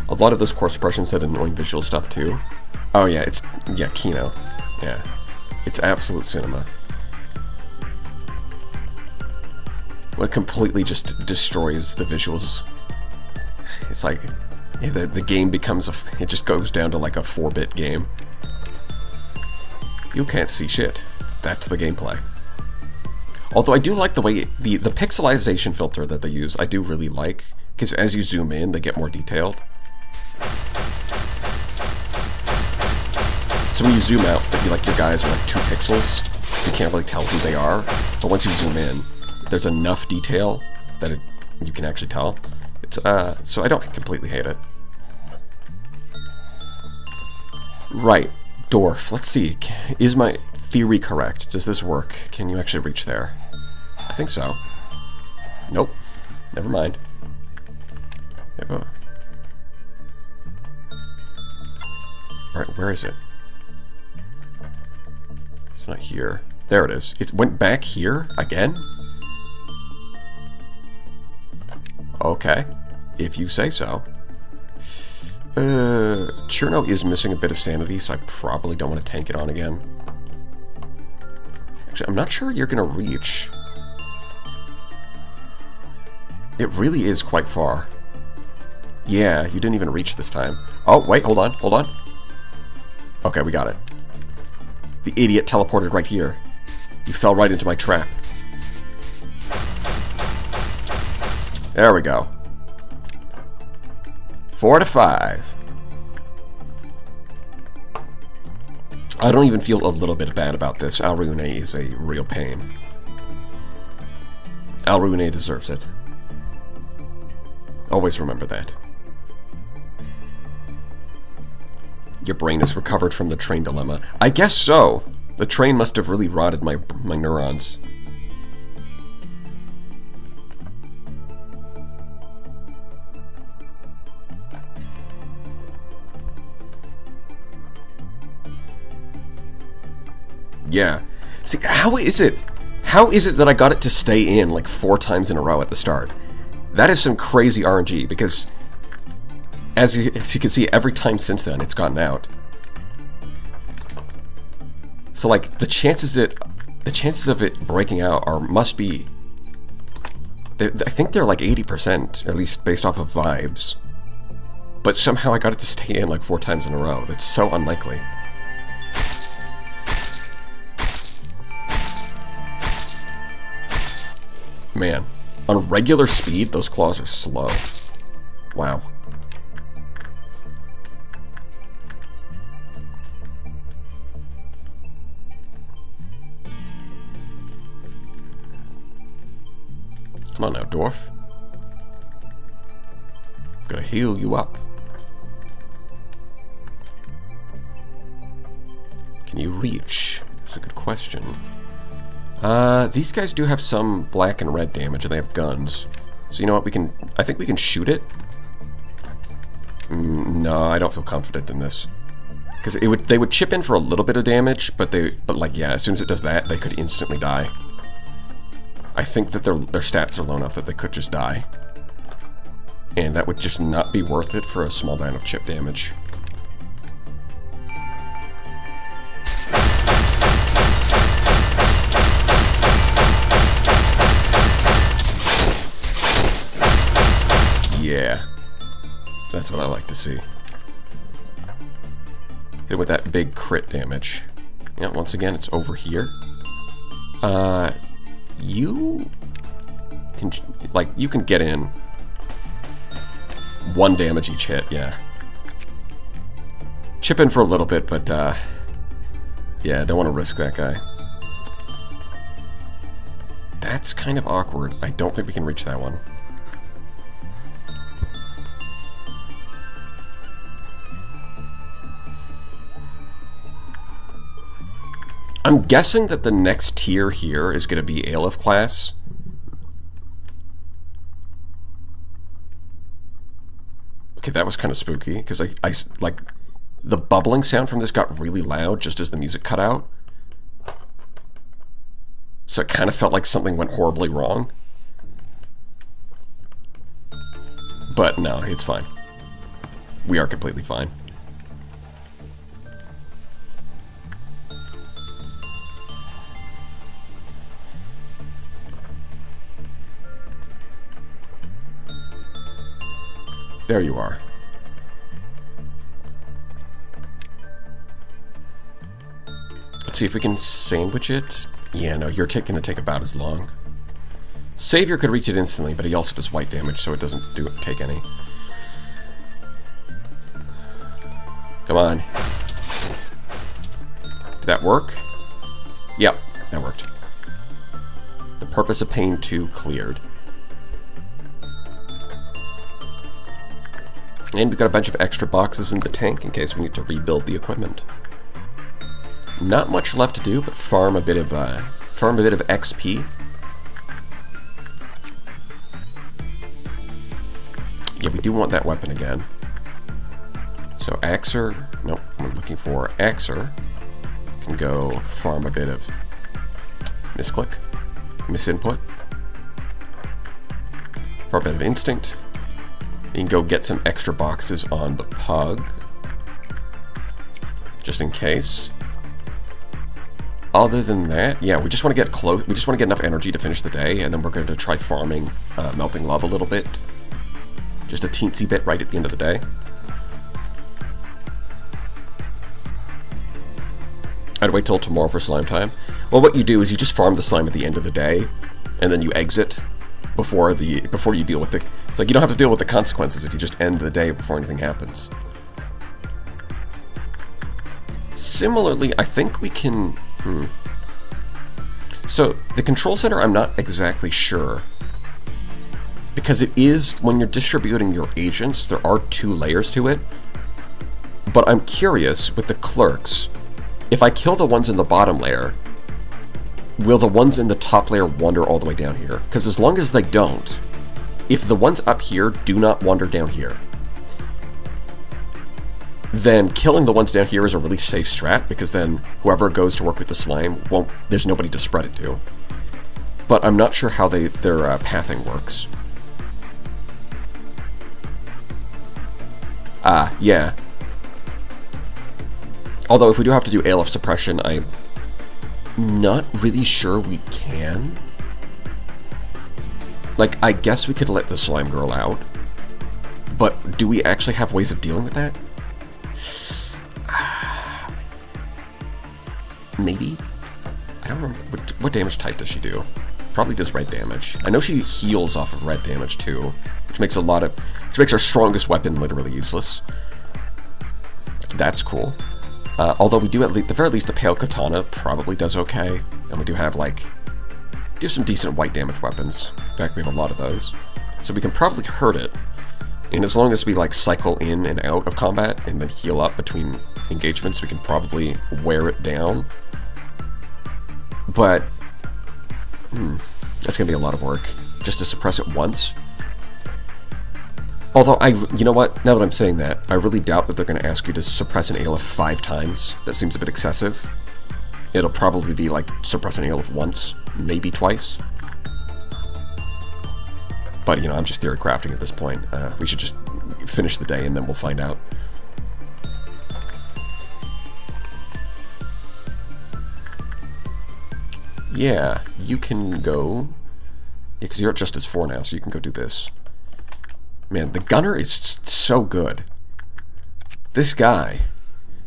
A lot of those core suppressions had annoying visual stuff too. Oh yeah, yeah, Kino. Yeah. It's absolute cinema. When it completely just destroys the visuals. It's like, yeah, the game becomes it just goes down to like a 4-bit game. You can't see shit. That's the gameplay. Although I do like the way the pixelization filter that they use, I do really like, because as you zoom in, they get more detailed. So when you zoom out, like your guys are like 2 pixels, so you can't really tell who they are. But once you zoom in, there's enough detail that you can actually tell. It's so I don't completely hate it. Right, Dorf. Let's see. Is my theory correct? Does this work? Can you actually reach there? I think so. Nope. Never mind. Alright, where is it? It's not here. There it is. It went back here again? Okay. If you say so. Cherno is missing a bit of sanity, so I probably don't want to tank it on again. Actually, I'm not sure you're going to reach. It really is quite far. Yeah, you didn't even reach this time. Oh, wait, hold on. Okay, we got it. The idiot teleported right here. You fell right into my trap. There we go. 4 to 5. I don't even feel a little bit bad about this. Alrune is a real pain. Alrune deserves it. Always remember that. Your brain is recovered from the train dilemma. I guess so. The train must have really rotted my neurons. Yeah. See, how is it that I got it to stay in like 4 times in a row at the start? That is some crazy RNG, because as you can see, every time since then it's gotten out. So like the chances of it breaking out must be, I think they're like 80%, at least based off of vibes. but somehow I got it to stay in like 4 times in a row. That's so unlikely. Man, on regular speed, those claws are slow. Wow. Come on now, dwarf. Gotta heal you up. Can you reach? That's a good question. These guys do have some black and red damage, and they have guns. So you know what, I think we can shoot it. No, I don't feel confident in this. Because they would chip in for a little bit of damage, but like, yeah, as soon as it does that, they could instantly die. I think that their stats are low enough that they could just die. And that would just not be worth it for a small amount of chip damage. Yeah. That's what I like to see. Hit with that big crit damage. Yeah, once again, it's over here. You can get in 1 damage each hit, yeah. Chip in for a little bit, but yeah, don't want to risk that guy. That's kind of awkward. I don't think we can reach that one. I'm guessing that the next tier here is going to be Aleph class. Okay, that was kind of spooky, because I like, the bubbling sound from this got really loud just as the music cut out. So it kind of felt like something went horribly wrong. But no, it's fine. We are completely fine. There you are. Let's see if we can sandwich it. Yeah, no, you're gonna take about as long. Savior could reach it instantly, but he also does white damage, so it doesn't take any. Come on. Did that work? Yep, that worked. The purpose of pain 2 cleared. And we've got a bunch of extra boxes in the tank in case we need to rebuild the equipment. Not much left to do, but farm a bit of XP. Yeah, we do want that weapon again. So Axer, nope, we're looking for Axer. Can go farm a bit of misclick, misinput. Farm a bit of instinct. You can go get some extra boxes on the pug, just in case. Other than that, yeah, we just want to get close. We just want to get enough energy to finish the day, and then we're going to try farming melting lava a little bit, just a teensy bit right at the end of the day. I'd wait till tomorrow for slime time. Well, what you do is you just farm the slime at the end of the day, and then you exit before you deal with the. It's like you don't have to deal with the consequences if you just end the day before anything happens. Similarly, I think we can. So the control center, I'm not exactly sure, because it is, when you're distributing your agents, there are 2 layers to it. But I'm curious with the clerks, if I kill the ones in the bottom layer, will the ones in the top layer wander all the way down here? Because as long as they don't, if the ones up here do not wander down here, then killing the ones down here is a really safe strat, because then whoever goes to work with the slime there's nobody to spread it to. But I'm not sure how their pathing works. Yeah. Although if we do have to do ALF suppression, I'm not really sure we can. Like, I guess we could let the slime girl out, But do we actually have ways of dealing with that? Maybe? I don't remember. What damage type does she do? Probably does red damage. I know she heals off of red damage too, which makes our strongest weapon literally useless. That's cool. Although we do at the very least the Pale Katana probably does okay, and we do have some decent white damage weapons. In fact, we have a lot of those, so we can probably hurt it. And as long as we cycle in and out of combat and then heal up between engagements, we can probably wear it down. But that's gonna be a lot of work just to suppress it once. Although you know what? Now that I'm saying that, I really doubt that they're gonna ask you to suppress an Aleph 5 times. That seems a bit excessive. It'll probably be suppress an Aleph once, maybe twice. But, I'm just theory crafting at this point. We should just finish the day and then we'll find out. Yeah, you can go... Yeah, because you're at Justice 4 now, so you can go do this. Man, the gunner is so good. This guy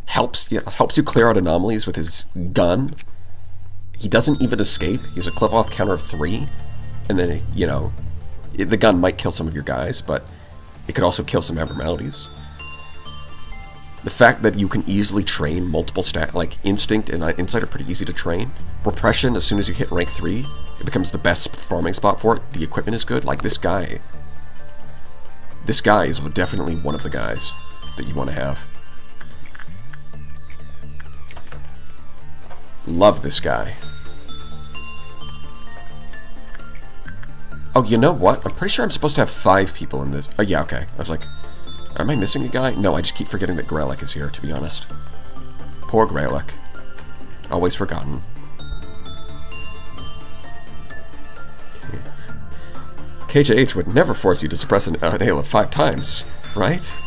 helps you clear out anomalies with his gun. He doesn't even escape. He has a clip-off counter of 3. And then, the gun might kill some of your guys, but it could also kill some abnormalities. The fact that you can easily train multiple Instinct and Insight are pretty easy to train. Repression, as soon as you hit rank 3, it becomes the best farming spot for it. The equipment is good. This guy. This guy is definitely one of the guys that you want to have. Love this guy. Oh, you know what? I'm pretty sure I'm supposed to have 5 people in this. Oh, yeah, okay. I was like, am I missing a guy? No, I just keep forgetting that Grelek is here, to be honest. Poor Grelek. Always forgotten. KJH would never force you to suppress an Aleph 5 times, right?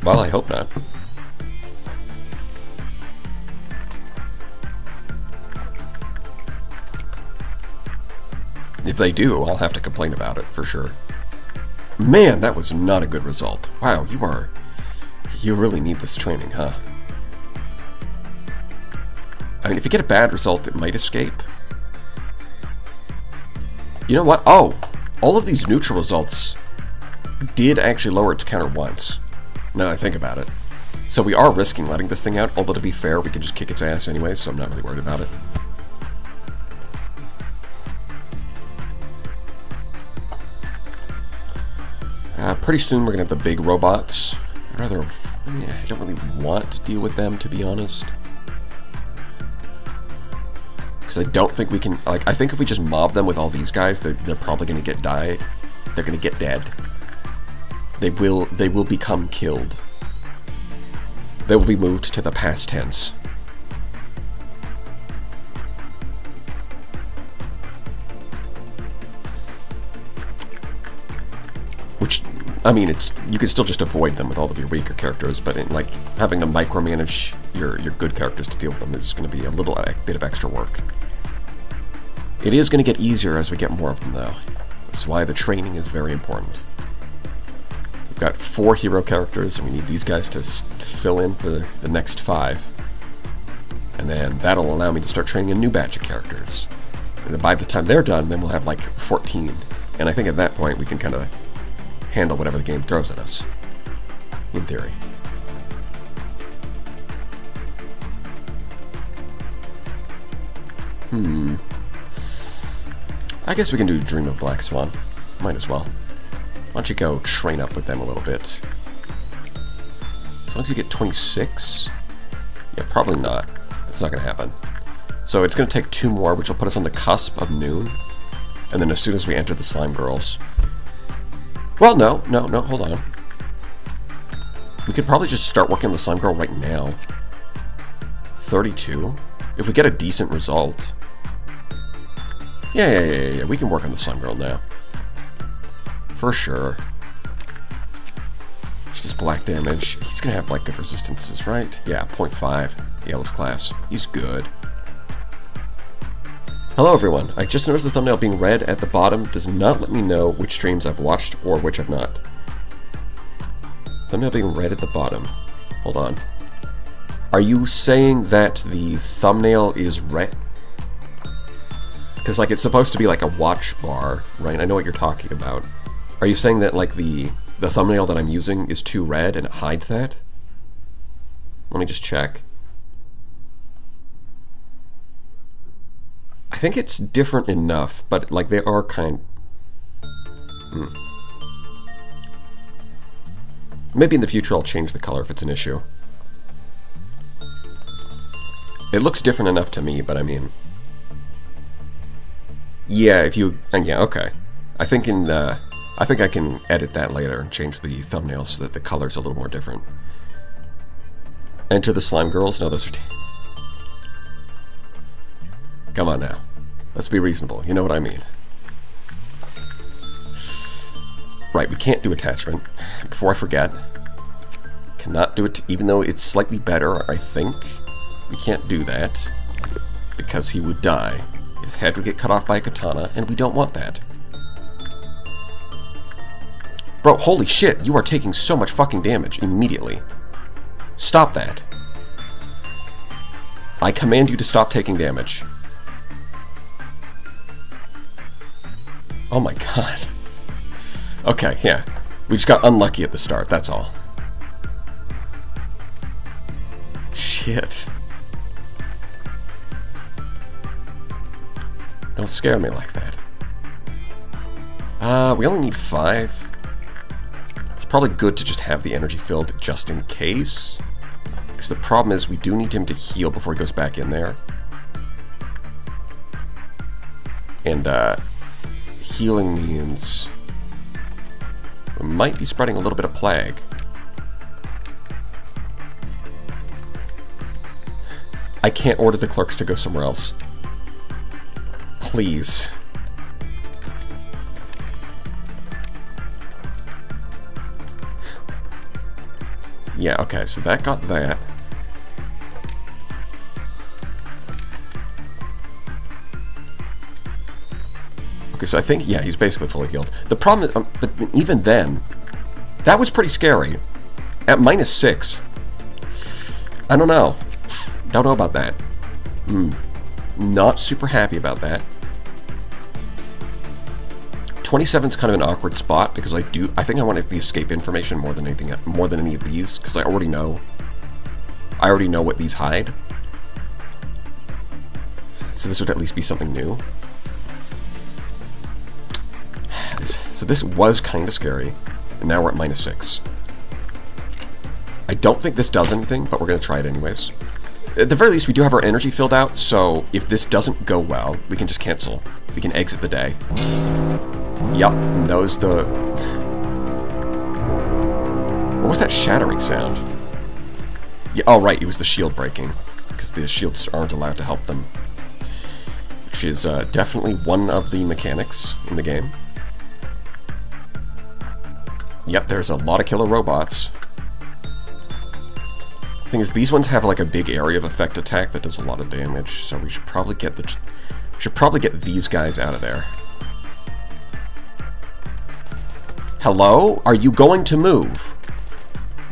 Well, I hope not. If they do, I'll have to complain about it, for sure. Man, that was not a good result. Wow, you really need this training, huh? I mean, if you get a bad result, it might escape. You know what? Oh! All of these neutral results did actually lower its counter once. Now that I think about it. So we are risking letting this thing out, although to be fair, we can just kick its ass anyway, so I'm not really worried about it. Pretty soon we're gonna have the big robots. I don't really want to deal with them, to be honest. Because I don't think we can, I think if we just mob them with all these guys, they're probably gonna get died. They're gonna get dead. They will become killed. They will be moved to the past tense. Which, I mean, you can still just avoid them with all of your weaker characters, but having to micromanage your good characters to deal with them is going to be a little bit of extra work. It is going to get easier as we get more of them, though. That's why the training is very important. We've got 4 hero characters, and we need these guys to fill in for the next 5. And then that'll allow me to start training a new batch of characters. And then by the time they're done, then we'll have 14. And I think at that point we can kind of handle whatever the game throws at us. In theory. I guess we can do Dream of Black Swan. Might as well. Why don't you go train up with them a little bit? As long as you get 26? Yeah, probably not. It's not going to happen. So it's going to take 2 more, which will put us on the cusp of noon. And then as soon as we enter the Slime Girls... Well, no, hold on. We could probably just start working on the Slime Girl right now. 32? If we get a decent result... Yeah, we can work on the Slime Girl now. For sure. She does black damage. He's gonna have good resistances, right? Yeah, 0.5. The Aleph class. He's good. Hello everyone, I just noticed the thumbnail being red at the bottom does not let me know which streams I've watched or which I've not. Thumbnail being red at the bottom. Hold on. Are you saying that the thumbnail is red? Because like it's supposed to be like a watch bar, right? I know what you're talking about. Are you saying that like the thumbnail that I'm using is too red and it hides that? Let me just check. I think it's different enough, but like they are kind... Maybe in the future I'll change the color if it's an issue. It looks different enough to me, but I mean... Yeah, if you... yeah, okay. I think I can edit that later and change the thumbnail so that the color's a little more different. Enter the slime girls? No, those are... Come on now. Let's be reasonable. You know what I mean. Right, we can't do attachment. Before I forget. Cannot do it, even though it's slightly better, I think. We can't do that. Because he would die. His head would get cut off by a katana, and we don't want that. Bro, holy shit, you are taking so much fucking damage immediately. Stop that. I command you to stop taking damage. Oh my god. Okay, yeah. We just got unlucky at the start, that's all. Shit. Don't scare me like that. We only need 5. It's probably good to just have the energy filled just in case. Because the problem is we do need him to heal before he goes back in there. And, healing means we might be spreading a little bit of plague. I can't order the clerks to go somewhere else. Please. Yeah, okay, so that got that. Okay, so I think, yeah, he's basically fully healed. The problem is, but even then, that was pretty scary. At -6. I don't know. Don't know about that. Not super happy about that. 27's kind of an awkward spot because I think I want the escape information more than anything, more than any of these, because I already know what these hide. So this would at least be something new. So this was kind of scary, and now we're at -6. I don't think this does anything, but we're going to try it anyways. At the very least, we do have our energy filled out, so if this doesn't go well, we can just cancel. We can exit the day. Yup, those the... What was that shattering sound? Yeah, oh right, it was the shield breaking, because the shields aren't allowed to help them. Which is definitely one of the mechanics in the game. Yep, there's a lot of killer robots. The thing is, these ones have like a big area of effect attack that does a lot of damage, so we should probably get these guys out of there. Hello? Are you going to move?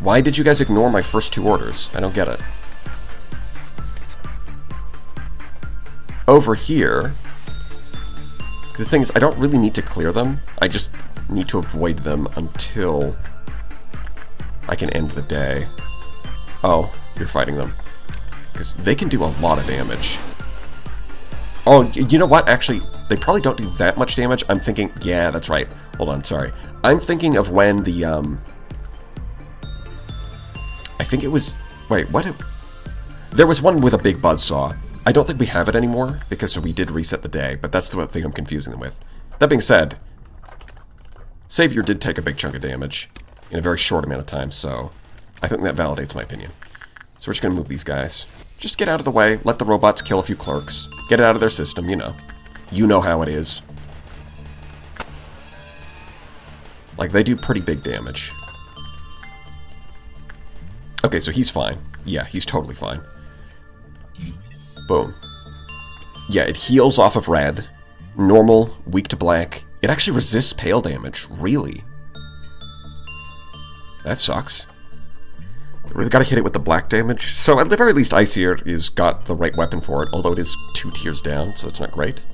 Why did you guys ignore my first 2 orders? I don't get it. Over here, because the thing is, I don't really need to clear them. I just need to avoid them until I can end the day. Oh, you're fighting them. Because they can do a lot of damage. Oh, you know what? Actually, they probably don't do that much damage. I'm thinking... Yeah, that's right. Hold on, sorry. I'm thinking of when the, I think it was... Wait, what? There was one with a big buzzsaw. I don't think we have it anymore, because we did reset the day, but that's the thing I'm confusing them with. That being said, Savior did take a big chunk of damage in a very short amount of time, so I think that validates my opinion. So we're just going to move these guys. Just get out of the way, let the robots kill a few clerks, get it out of their system, you know. You know how it is. Like, they do pretty big damage. Okay, so he's fine. Yeah, he's totally fine. Boom. Yeah, it heals off of red. Normal, weak to black. It actually resists pale damage. Really? That sucks. Really gotta hit it with the black damage. So at the very least, Icier is got the right weapon for it, although it is 2 tiers down, so it's not great.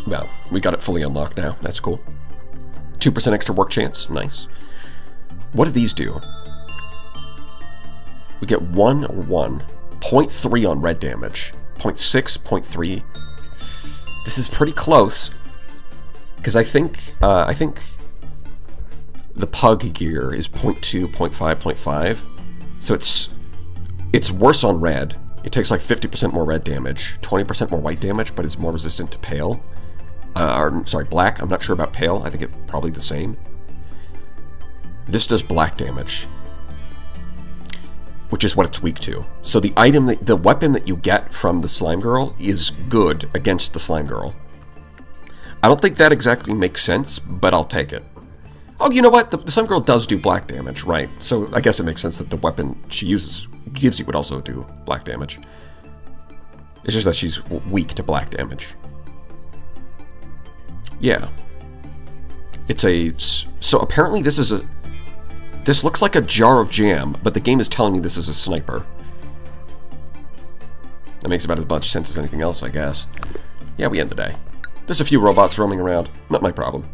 Well, we got it fully unlocked now. That's cool. 2% extra work chance. Nice. What do these do? We get 1 or 1. 0.3 on red damage. 0.6, 0.3. This is pretty close. Because I think the pug gear is 0.2, 0.5, 0.5. So it's worse on red. It takes like 50% more red damage, 20% more white damage, but it's more resistant to pale. Sorry, black. I'm not sure about pale. I think it's probably the same. This does black damage, which is what it's weak to. So the weapon that you get from the slime girl is good against the slime girl. I don't think that exactly makes sense, but I'll take it. Oh, you know what? The slime girl does do black damage, right? So I guess it makes sense that the weapon she gives you would also do black damage. It's just that she's weak to black damage. Yeah. So apparently this looks like a jar of jam, but the game is telling me this is a sniper. That makes about as much sense as anything else, I guess. Yeah, we end the day. There's a few robots roaming around. Not my problem.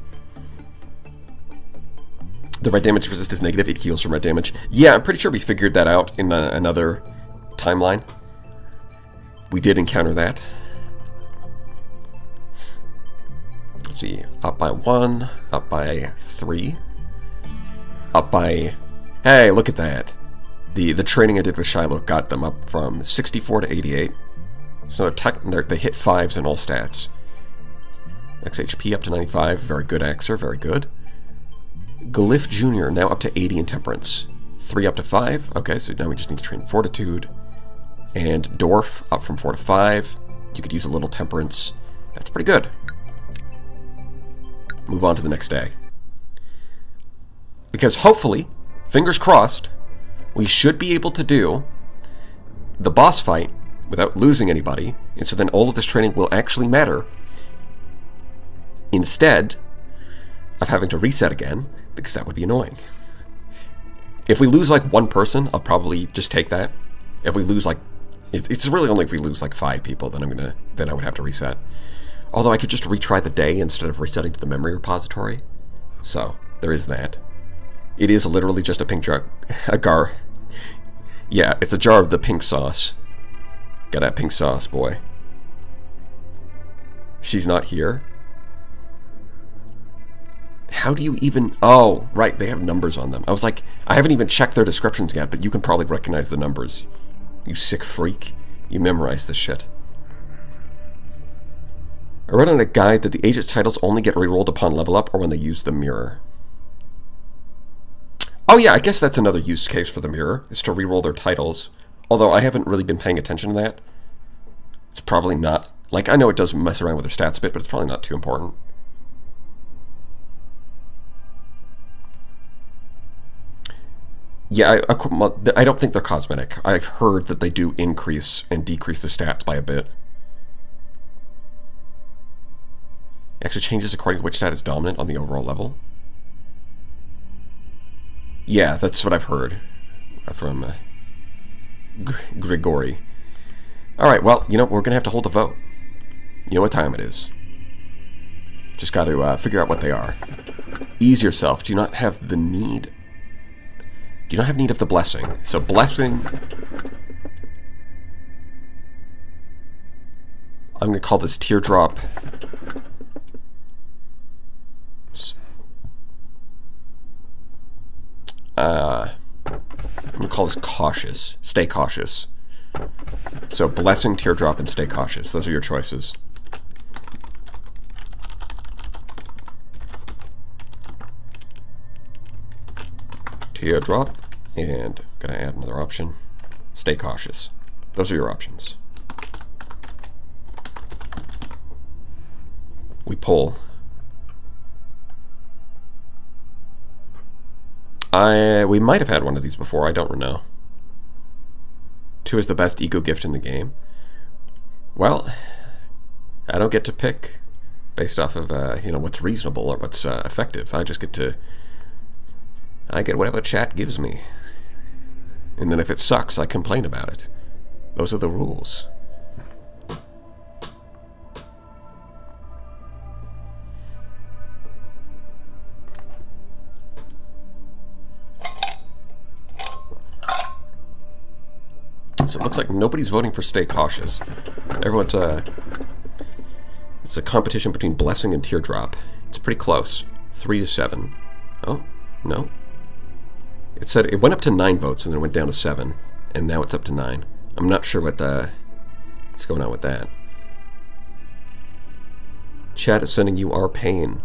The red damage resist is negative. It heals from red damage. Yeah, I'm pretty sure we figured that out in another timeline. We did encounter that. Let's see. Up by 1. Up by 3. Up by... Hey, look at that. The training I did with Shiloh got them up from 64 to 88. So they hit 5s in all stats. XHP up to 95. Very good, Axer. Very good. Glyph Jr. now up to 80 in Temperance. 3 up to 5. Okay, so now we just need to train Fortitude. And Dwarf up from 4 to 5. You could use a little Temperance. That's pretty good. Move on to the next day. Because hopefully, fingers crossed, we should be able to do the boss fight without losing anybody, and so then all of this training will actually matter instead of having to reset again, because that would be annoying. If we lose like 1 person, I'll probably just take that. If we lose like... It's really only if we lose like 5 people, then I would have to reset. Although I could just retry the day instead of resetting to the memory repository. So, there is that. It is literally just a pink jar. Yeah, it's a jar of the pink sauce. Got that pink sauce, boy. She's not here. How do you even... Oh, right, they have numbers on them. I was like, I haven't even checked their descriptions yet, but you can probably recognize the numbers. You sick freak. You memorize this shit. I read on a guide that the agent's titles only get rerolled upon level up or when they use the mirror. Oh yeah, I guess that's another use case for the mirror, is to reroll their titles. Although I haven't really been paying attention to that. It's probably not... Like, I know it does mess around with their stats a bit, but it's probably not too important. Yeah, I don't think they're cosmetic. I've heard that they do increase and decrease their stats by a bit. It actually changes according to which stat is dominant on the overall level. Yeah, that's what I've heard from Grigori. Alright, well, you know, we're going to have to hold a vote. You know what time it is. Just got to figure out what they are. Ease yourself. Do not have the need... Do not have need of the blessing. So blessing... I'm going to call this teardrop... I'm going to call this cautious. Stay cautious. So blessing, teardrop, and stay cautious. Those are your choices. Teardrop, and I'm going to add another option. Stay cautious. Those are your options. We pull. We might have had one of these before, I don't know. Who is the best eco gift in the game? Well, I don't get to pick based off of, what's reasonable or what's effective. I just I get whatever chat gives me. And then if it sucks, I complain about it. Those are the rules. So it looks like nobody's voting for stay cautious. Everyone's, it's a competition between blessing and teardrop. It's pretty close. 3-7. Oh, no. It said it went up to 9 votes and then it went down to 7. And now it's up to 9. I'm not sure what's going on with that. Chat is sending you our pain.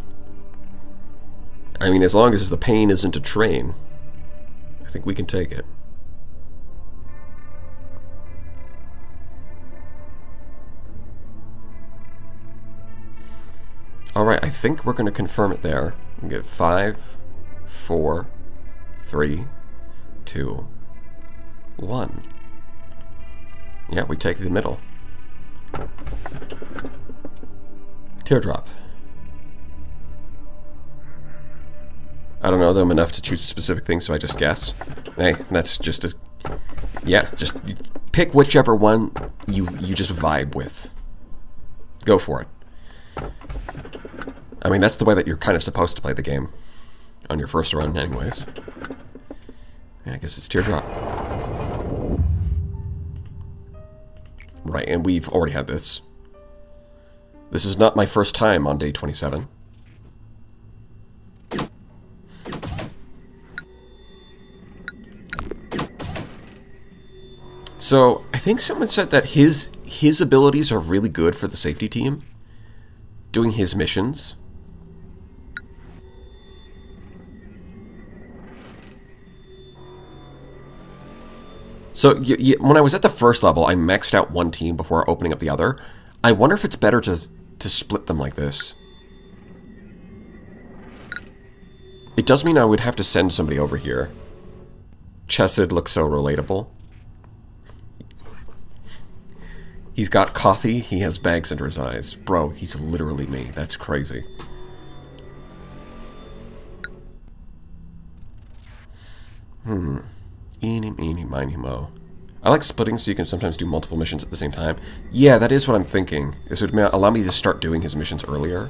I mean, as long as the pain isn't a train, I think we can take it. Alright, I think we're going to confirm it there. We get 5, 4, 3, 2, 1. Yeah, we take the middle. Teardrop. I don't know them enough to choose specific things, so I just guess. Hey, that's just as... Yeah, just pick whichever one you just vibe with. Go for it. I mean, that's the way that you're kind of supposed to play the game. On your first run, anyways. Yeah, I guess it's teardrop. Right, and we've already had this. This is not my first time on day 27. So, I think someone said that his abilities are really good for the safety team. Doing his missions. So, when I was at the first level, I maxed out one team before opening up the other. I wonder if it's better to split them like this. It does mean I would have to send somebody over here. Chesed looks so relatable. He's got coffee, he has bags under his eyes. Bro, he's literally me. That's crazy. Eeny, meeny, miny, mo. I like splitting so you can sometimes do multiple missions at the same time. Yeah, that is what I'm thinking. This would allow me to start doing his missions earlier.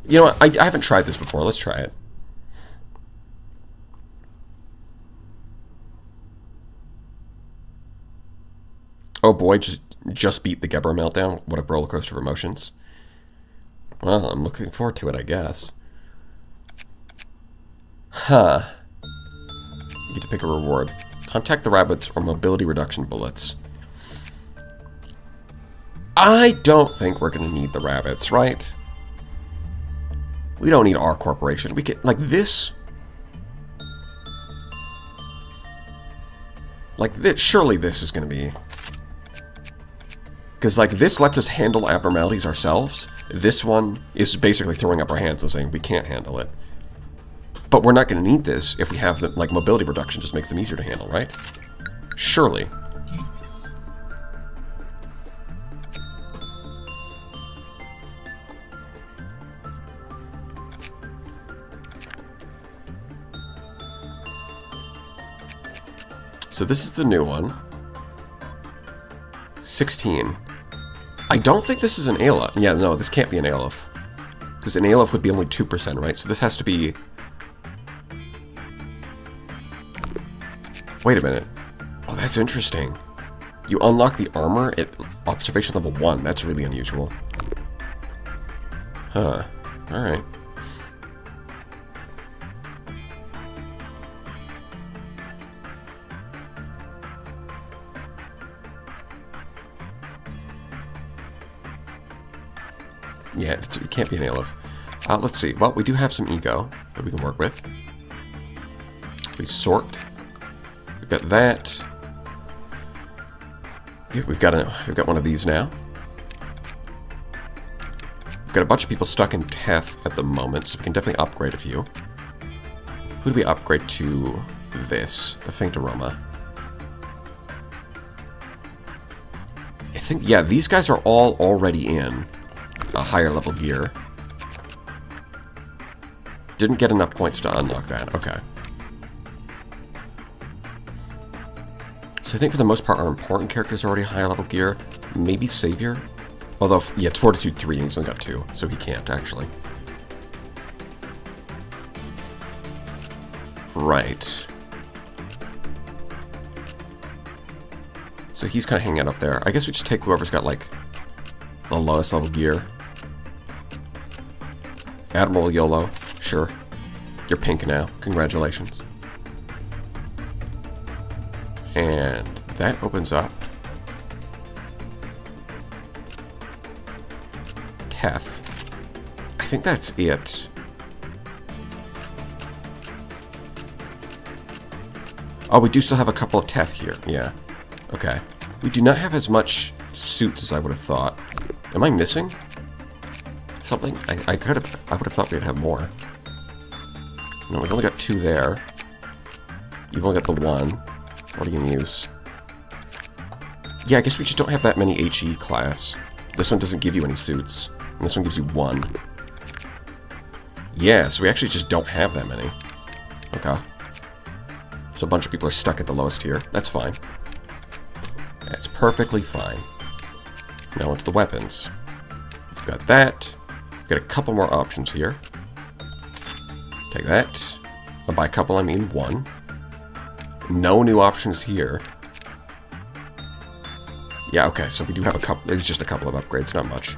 You know what? I haven't tried this before. Let's try it. Oh boy, just beat the Gebra meltdown. What a roller coaster of emotions. Well, I'm looking forward to it, I guess. Huh. You get to pick a reward. Contact the rabbits or mobility reduction bullets. I don't think we're going to need the rabbits, right? We don't need our corporation. We get, like, this. Like, this. Surely this is going to be... Because, like, this lets us handle abnormalities ourselves. This one is basically throwing up our hands and saying we can't handle it. But we're not going to need this if we have the, like, mobility reduction just makes them easier to handle, right? Surely. So this is the new one. 16. I don't think this is an Aleph. Yeah, no, this can't be an Aleph. Because an Aleph would be only 2%, right? So this has to be... Wait a minute. Oh, that's interesting. You unlock the armor at observation level 1. That's really unusual. Huh. Alright. Yeah, it can't be an Aleph. Let's see. Well, we do have some ego that we can work with. We sort. We've got that. Yeah, we've got one of these now. We've got a bunch of people stuck in Teth at the moment, so we can definitely upgrade a few. Who do we upgrade to this? The faint aroma. think, yeah, these guys are all already in a higher level gear. Didn't get enough points to unlock that. Okay. So I think for the most part, our important characters are already higher level gear. Maybe Savior? Although, yeah, it's Fortitude 3 and he's only got 2, so he can't, actually. Right. So he's kind of hanging out up there. I guess we just take whoever's got, like, the lowest level gear. Admiral YOLO. Sure. You're pink now. Congratulations. And that opens up Teth. I think that's it. Oh, we do still have a couple of Teth here. Yeah. Okay. We do not have as much suits as I would have thought. Am I missing something? I would have thought we'd have more. No, we've only got 2 there. You've only got the 1. What are you gonna use? Yeah, I guess we just don't have that many HE class. This one doesn't give you any suits. And this one gives you 1. Yeah, so we actually just don't have that many. Okay. So a bunch of people are stuck at the lowest tier. That's fine. That's perfectly fine. Now onto the weapons. We've got that. We've got a couple more options here. Take that. And by a couple, I mean 1. No new options here. Yeah, okay, so we do have a couple. There's just a couple of upgrades, not much.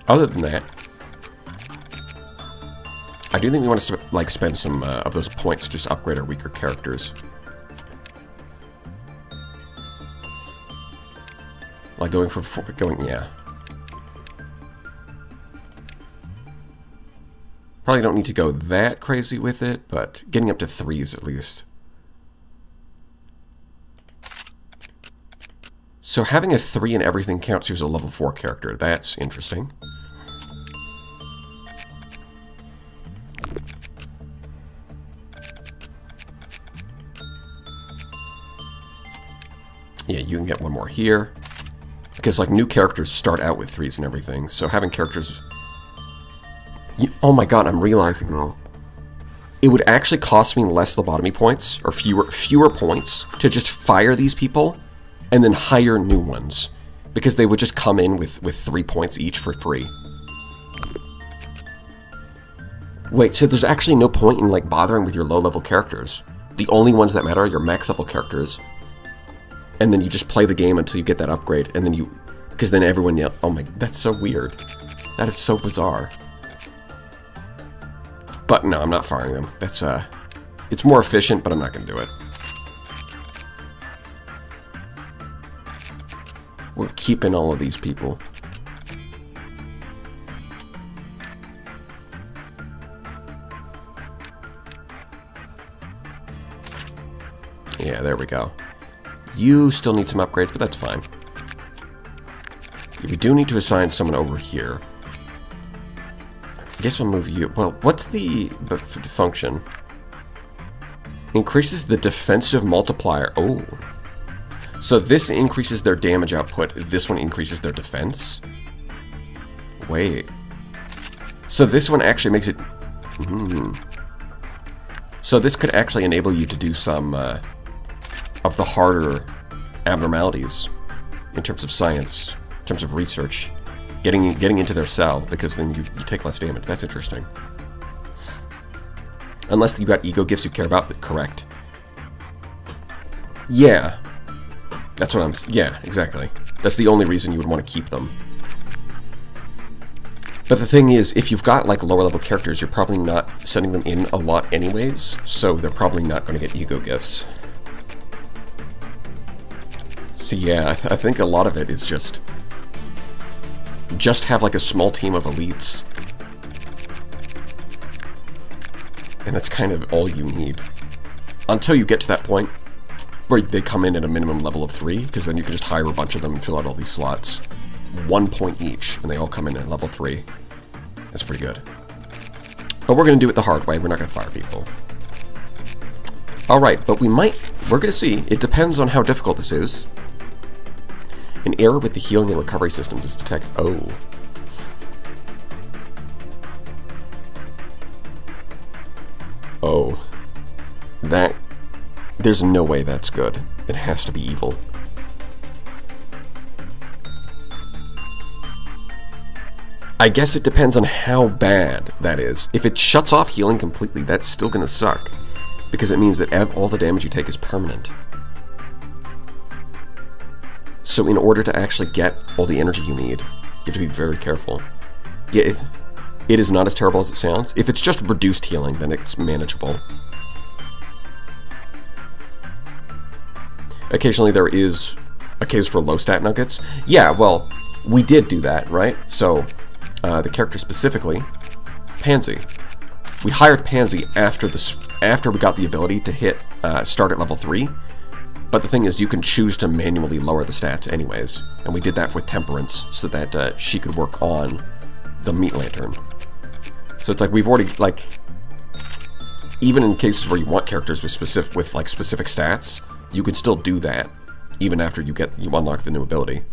Other than that, I do think we want to like spend some of those points to just upgrade our weaker characters. Like yeah. Probably don't need to go that crazy with it, but getting up to 3s at least. So having a 3 in everything counts you as a level 4 character. That's interesting. Yeah, you can get 1 more here. Because, like, new characters start out with 3s and everything. So having characters... Oh my god, I'm realizing now. It would actually cost me less lobotomy points, or fewer points, to just fire these people and then hire new ones. Because they would just come in with 3 points each for free. Wait, so there's actually no point in, like, bothering with your low-level characters. The only ones that matter are your max-level characters. And then you just play the game until you get that upgrade, and then you... Because then everyone yells... Oh my... That's so weird. That is so bizarre. But no, I'm not firing them. That's, it's more efficient, but I'm not going to do it. We're keeping all of these people. Yeah, there we go. You still need some upgrades, but that's fine. If you do need to assign someone over here, I guess we'll move you. Well, what's the function? Increases the defensive multiplier. Oh. So this increases their damage output. This one increases their defense. Wait. So this one actually makes it... So this could actually enable you to do some of the harder abnormalities in terms of science, in terms of research. Getting into their cell, because then you take less damage. That's interesting. Unless you got ego gifts you care about, but correct. Yeah. That's what I'm... Yeah, exactly. That's the only reason you would want to keep them. But the thing is, if you've got, like, lower level characters, you're probably not sending them in a lot anyways, so they're probably not going to get ego gifts. So yeah, I think a lot of it is just have like a small team of elites. And that's kind of all you need. Until you get to that point where they come in at a minimum level of 3, because then you can just hire a bunch of them and fill out all these slots. 1 point each, and they all come in at level 3. That's pretty good. But we're going to do it the hard way. We're not going to fire people. Alright, but we're going to see. It depends on how difficult this is. An error with the healing and recovery systems is detected. Oh. Oh. That... There's no way that's good. It has to be evil. I guess it depends on how bad that is. If it shuts off healing completely, that's still gonna suck. Because it means that all the damage you take is permanent. So in order to actually get all the energy you need, you have to be very careful. Yeah, it is not as terrible as it sounds. If it's just reduced healing, then it's manageable. Occasionally there is a case for low stat nuggets. Yeah, well, we did do that, right? So, the character specifically, Pansy. We hired Pansy after we got the ability to hit start at level 3. But the thing is, you can choose to manually lower the stats anyways. And we did that with Temperance so that she could work on the meat lantern. So it's like we've already, like, even in cases where you want characters with specific stats, you can still do that even after you unlock the new ability.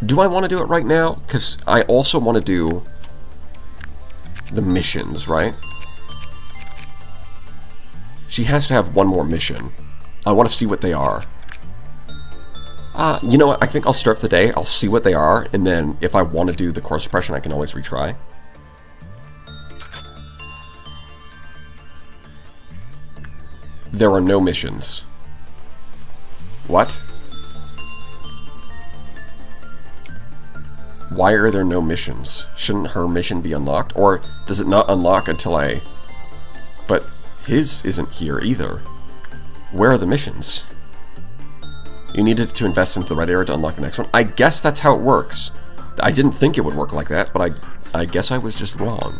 Do I want to do it right now? Because I also want to do the missions, right? She has to have one more mission. I want to see what they are. You know what? I think I'll start the day. I'll see what they are, and then if I want to do the core suppression, I can always retry. There are no missions. What? Why are there no missions? Shouldn't her mission be unlocked? Or does it not unlock until I... But his isn't here either. Where are the missions? You needed to invest into the right area to unlock the next one? I guess that's how it works. I didn't think it would work like that, but I guess I was just wrong.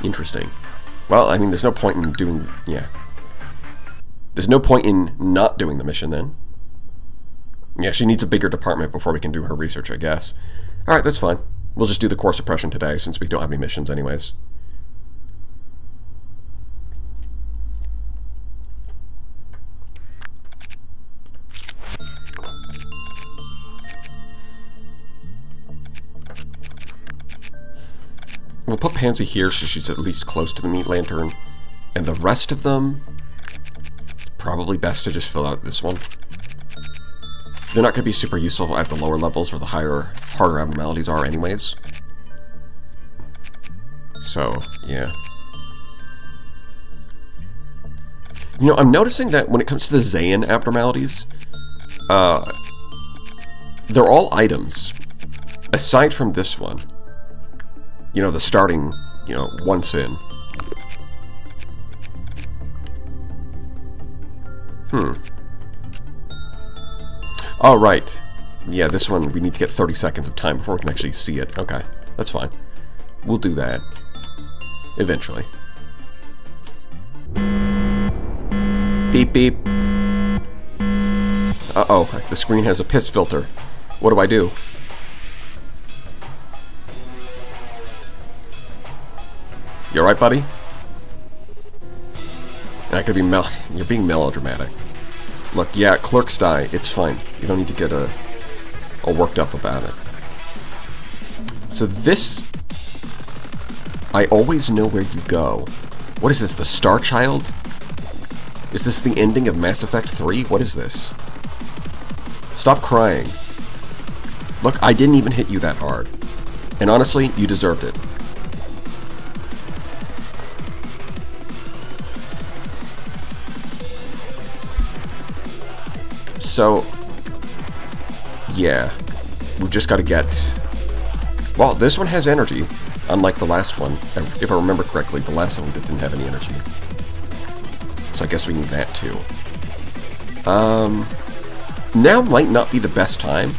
Interesting. Well, I mean, there's no point in doing... Yeah. There's no point in not doing the mission then. Yeah, she needs a bigger department before we can do her research, I guess. Alright, that's fine. We'll just do the core suppression today, since we don't have any missions anyways. We'll put Pansy here so she's at least close to the meat lantern. And the rest of them... It's probably best to just fill out this one. They're not going to be super useful at the lower levels where the harder abnormalities are anyways. So, yeah. You know, I'm noticing that when it comes to the Zayn abnormalities, they're all items. Aside from this one. You know, the starting, you know, one sin. Oh, right. Yeah, this one, we need to get 30 seconds of time before we can actually see it. Okay, that's fine. We'll do that. Eventually. Beep, beep. Uh-oh, the screen has a piss filter. What do I do? You alright, buddy? That could be you're being melodramatic. Look, yeah, clerks die. It's fine. You don't need to get all worked up about it. So this... I always know where you go. What is this, the Star Child? Is this the ending of Mass Effect 3? What is this? Stop crying. Look, I didn't even hit you that hard. And honestly, you deserved it. So, yeah, we've just got to get... Well, this one has energy, unlike the last one. If I remember correctly, the last one didn't have any energy. So I guess we need that too. Now might not be the best time.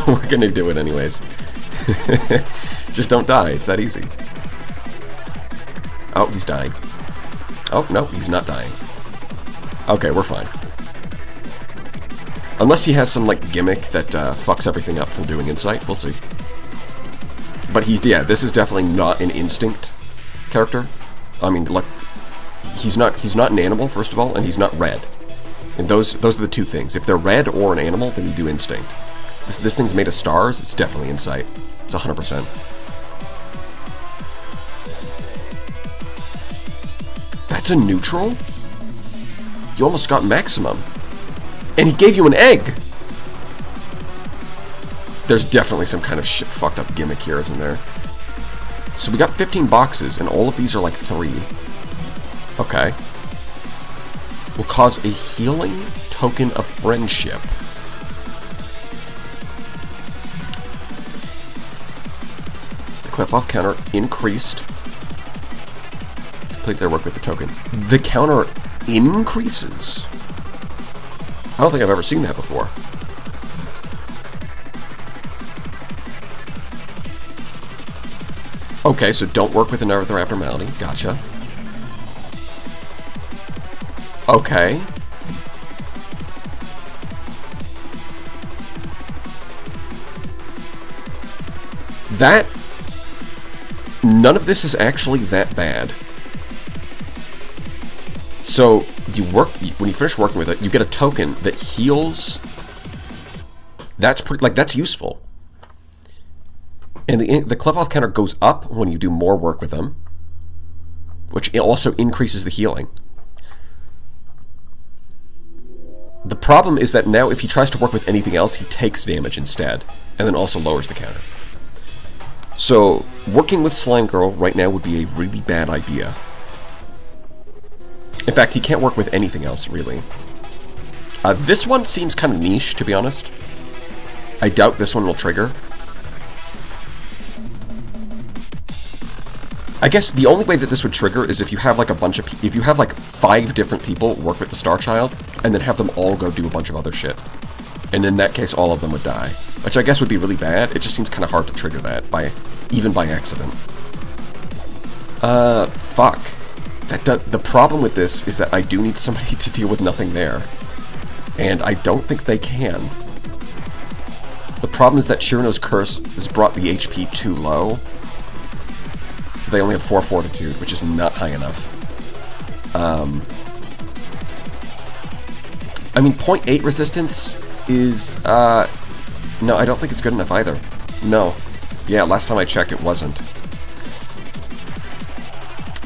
We're gonna do it anyways. Just don't die, it's that easy. Oh, he's dying. Oh, no, he's not dying. Okay, we're fine. Unless he has some, like, gimmick that fucks everything up from doing Insight. We'll see. But he's, yeah, this is definitely not an instinct character. I mean, like, he's not an animal, first of all, and he's not red. And those are the two things. If they're red or an animal, then you do instinct. This thing's made of stars, it's definitely Insight. It's 100%. That's a neutral? You almost got maximum. And he gave you an egg! There's definitely some kind of shit fucked up gimmick here, isn't there? So we got 15 boxes, and all of these are like 3. Okay. Will cause a healing token of friendship. The cliff-off counter increased. Complete their work with the token. The counter increases? I don't think I've ever seen that before. Okay, so don't work with another abnormality. Gotcha. Okay. That... None of this is actually that bad. So, when you finish working with it, you get a token that heals. That's pretty, like, that's useful. And the Clevoth counter goes up when you do more work with them, which also increases the healing. The problem is that now if he tries to work with anything else, he takes damage instead, and then also lowers the counter. So, working with Slime Girl right now would be a really bad idea. In fact, he can't work with anything else, really. This one seems kind of niche, to be honest. I doubt this one will trigger. I guess the only way that this would trigger is if you have like if you have like 5 different people work with the Star Child, and then have them all go do a bunch of other shit. And in that case, all of them would die. Which I guess would be really bad. It just seems kind of hard to trigger that, even by accident. Fuck. The problem with this is that I do need somebody to deal with nothing there. And I don't think they can. The problem is that Shirano's Curse has brought the HP too low. So they only have 4 Fortitude, which is not high enough. I mean, 0.8 resistance is, no, I don't think it's good enough either. No. Yeah, last time I checked, it wasn't.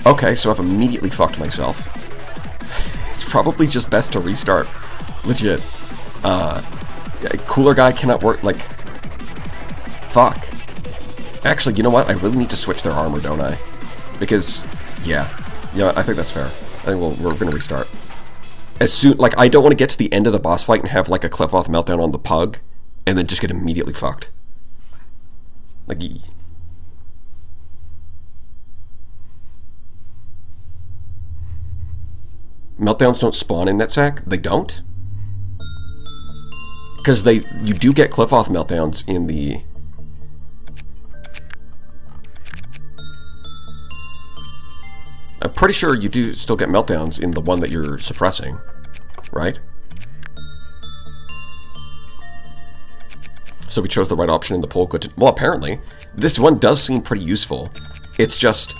Okay, so I've immediately fucked myself. It's probably just best to restart. Legit. Cooler guy cannot work, like... Fuck. Actually, you know what? I really need to switch their armor, don't I? Because, yeah. Yeah, I think that's fair. I think we're gonna restart. As soon, like, I don't want to get to the end of the boss fight and have, like, a Clevoth meltdown on the pug, and then just get immediately fucked. Like, meltdowns don't spawn in NetSack? They don't? Because you do get Cliff-Off meltdowns in the... I'm pretty sure you do still get meltdowns in the one that you're suppressing, right? So we chose the right option in the poll. Good to, well, apparently, this one does seem pretty useful. It's just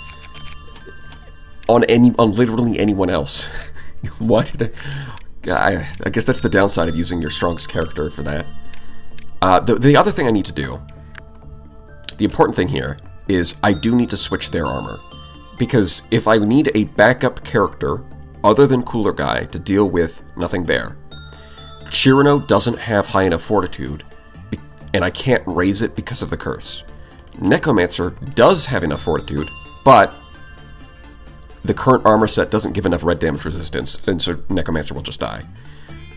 on literally anyone else. Why did I guess that's the downside of using your strongest character for that. The other thing I need to do, the important thing here, is I do need to switch their armor. Because if I need a backup character, other than Cooler Guy, to deal with nothing there, Chirano doesn't have high enough fortitude, and I can't raise it because of the curse. Necromancer does have enough fortitude, but the current armor set doesn't give enough red damage resistance, and so Necromancer will just die.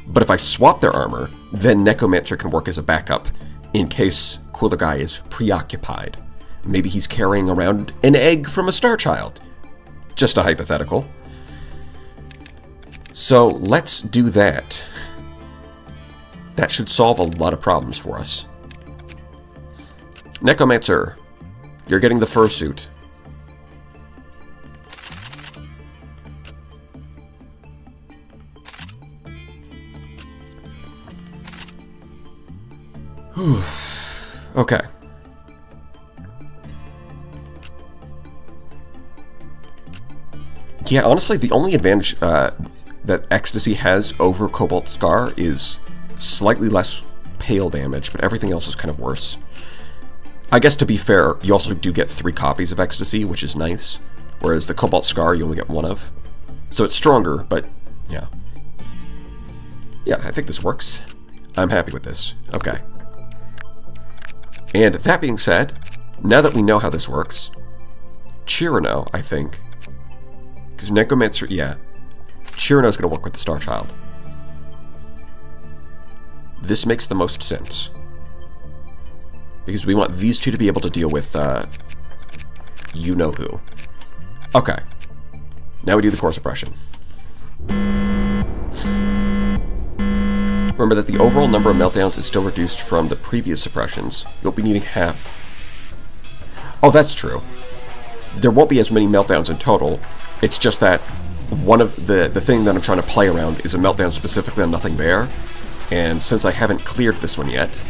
But if I swap their armor, then Necromancer can work as a backup in case Cooler Guy is preoccupied. Maybe he's carrying around an egg from a Star Child. Just a hypothetical. So let's do that. That should solve a lot of problems for us. Necromancer, you're getting the fursuit. Okay. Yeah, honestly, the only advantage that Ecstasy has over Cobalt Scar is slightly less pale damage, but everything else is kind of worse. I guess to be fair, you also do get 3 copies of Ecstasy, which is nice, whereas the Cobalt Scar you only get 1 of. So it's stronger, but yeah. Yeah, I think this works. I'm happy with this. Okay. And that being said, now that we know how this works, Chirano, I think, because Necromancer, yeah, Chirano's going to work with the Star Child. This makes the most sense. Because we want these two to be able to deal with, you-know-who. Okay. Now we do the core suppression. Remember that the overall number of meltdowns is still reduced from the previous suppressions. You'll be needing half. Oh, that's true. There won't be as many meltdowns in total. It's just that one of the thing that I'm trying to play around is a meltdown specifically on Nothing There. And since I haven't cleared this one yet,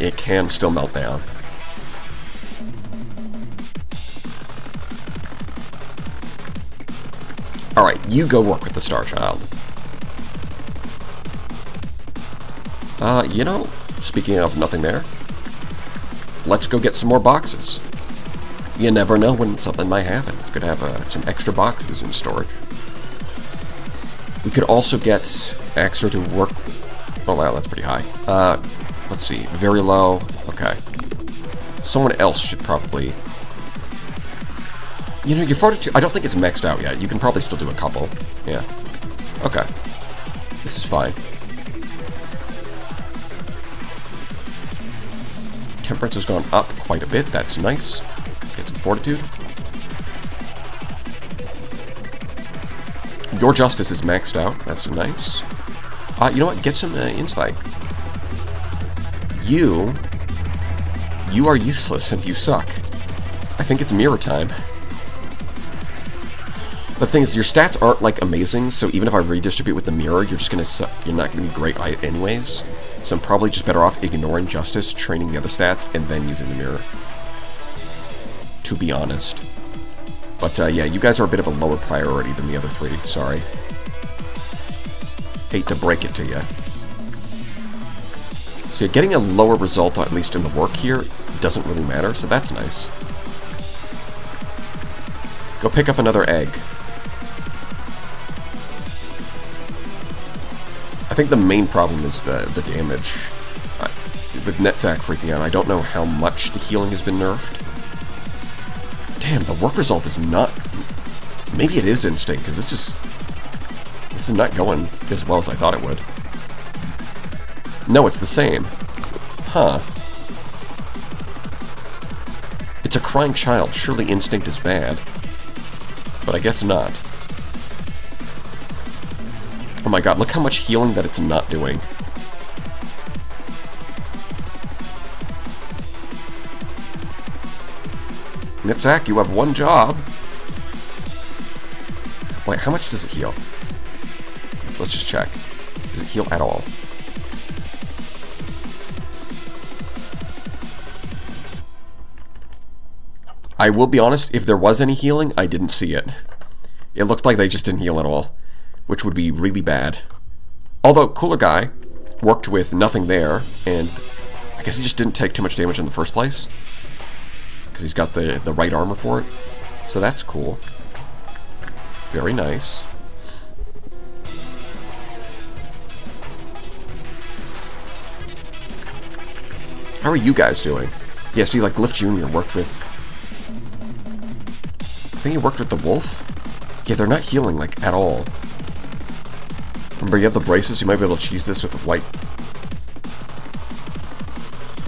it can still melt down. Alright, you go work with the Star Child. You know, speaking of Nothing There, let's go get some more boxes. You never know when something might happen. It's good to have some extra boxes in storage. We could also get extra to work... Oh wow, that's pretty high. Let's see, very low. Okay. Someone else should probably... You know, your fortitude... I don't think it's maxed out yet. You can probably still do a couple. Yeah. Okay. This is fine. Temperance has gone up quite a bit. That's nice. Get some fortitude. Your justice is maxed out. That's nice. You know what? Get some insight. You are useless and you suck. I think it's mirror time. The thing is, your stats aren't like amazing, so even if I redistribute with the mirror, you're just gonna suck. You're not gonna be great anyways. So I'm probably just better off ignoring justice, training the other stats, and then using the mirror. To be honest. But yeah, you guys are a bit of a lower priority than the other 3. Sorry. Hate to break it to you. So yeah, getting a lower result, at least in the work here, doesn't really matter, so that's nice. Go pick up another egg. I think the main problem is the damage. With Netzach freaking out, I don't know how much the healing has been nerfed. Damn, the work result is not... Maybe it is instinct, because this is not going as well as I thought it would. No, it's the same. Huh. It's a crying child. Surely instinct is bad. But I guess not. Oh my god, look how much healing that it's not doing. Nitzak, you have one job. Wait, how much does it heal? Let's just check. Does it heal at all? I will be honest, if there was any healing, I didn't see it. It looked like they just didn't heal at all, which would be really bad. Although, Cooler Guy worked with Nothing There, and I guess he just didn't take too much damage in the first place. Because he's got the right armor for it. So that's cool. Very nice. How are you guys doing? Yeah, see, like, Glyph Jr. worked with... I think he worked with the wolf? Yeah, they're not healing, like, at all. Remember, you have the braces, you might be able to cheese this with the white...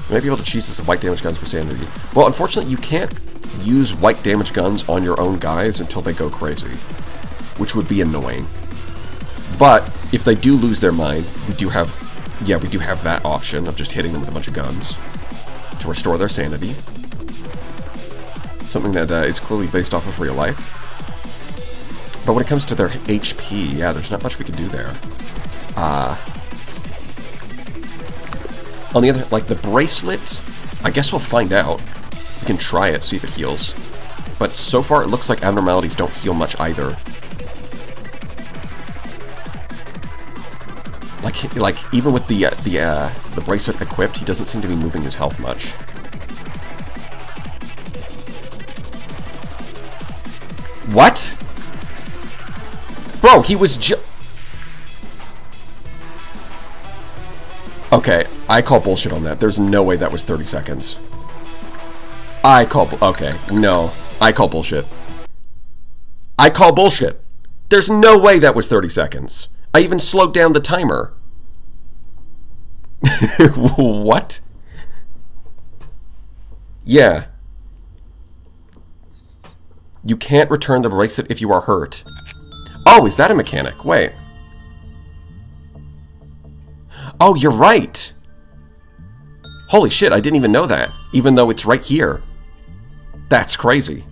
You might be able to cheese this with white damage guns for sanity. Well, unfortunately, you can't use white damage guns on your own guys until they go crazy. Which would be annoying. But, if they do lose their mind, we do have... Yeah, we do have that option of just hitting them with a bunch of guns to restore their sanity. Something that is clearly based off of real life. But when it comes to their HP, yeah, there's not much we can do there. On the other, like the bracelet, I guess we'll find out. We can try it, see if it heals. But so far, it looks like abnormalities don't heal much either. Like even with the bracelet equipped, he doesn't seem to be moving his health much. What? Bro, he was Okay, I call bullshit on that. There's no way that was 30 seconds. Okay, no. I call bullshit. I call bullshit. There's no way that was 30 seconds. I even slowed down the timer. What? Yeah. You can't return the bracelet if you are hurt. Oh, is that a mechanic? Wait. Oh, you're right. Holy shit, I didn't even know that. Even though it's right here. That's crazy.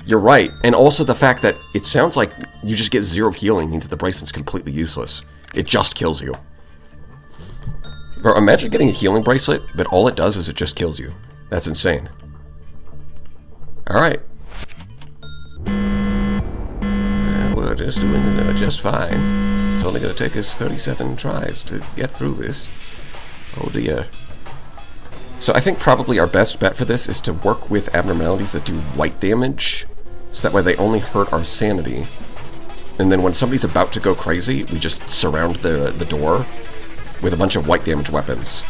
You're right. And also the fact that it sounds like you just get 0 healing means that the bracelet's completely useless. It just kills you. Or imagine getting a healing bracelet, but all it does is it just kills you. That's insane. Alright. We're just doing just fine. It's only going to take us 37 tries to get through this. Oh dear. So I think probably our best bet for this is to work with abnormalities that do white damage, so that way they only hurt our sanity. And then when somebody's about to go crazy, we just surround the door with a bunch of white damage weapons.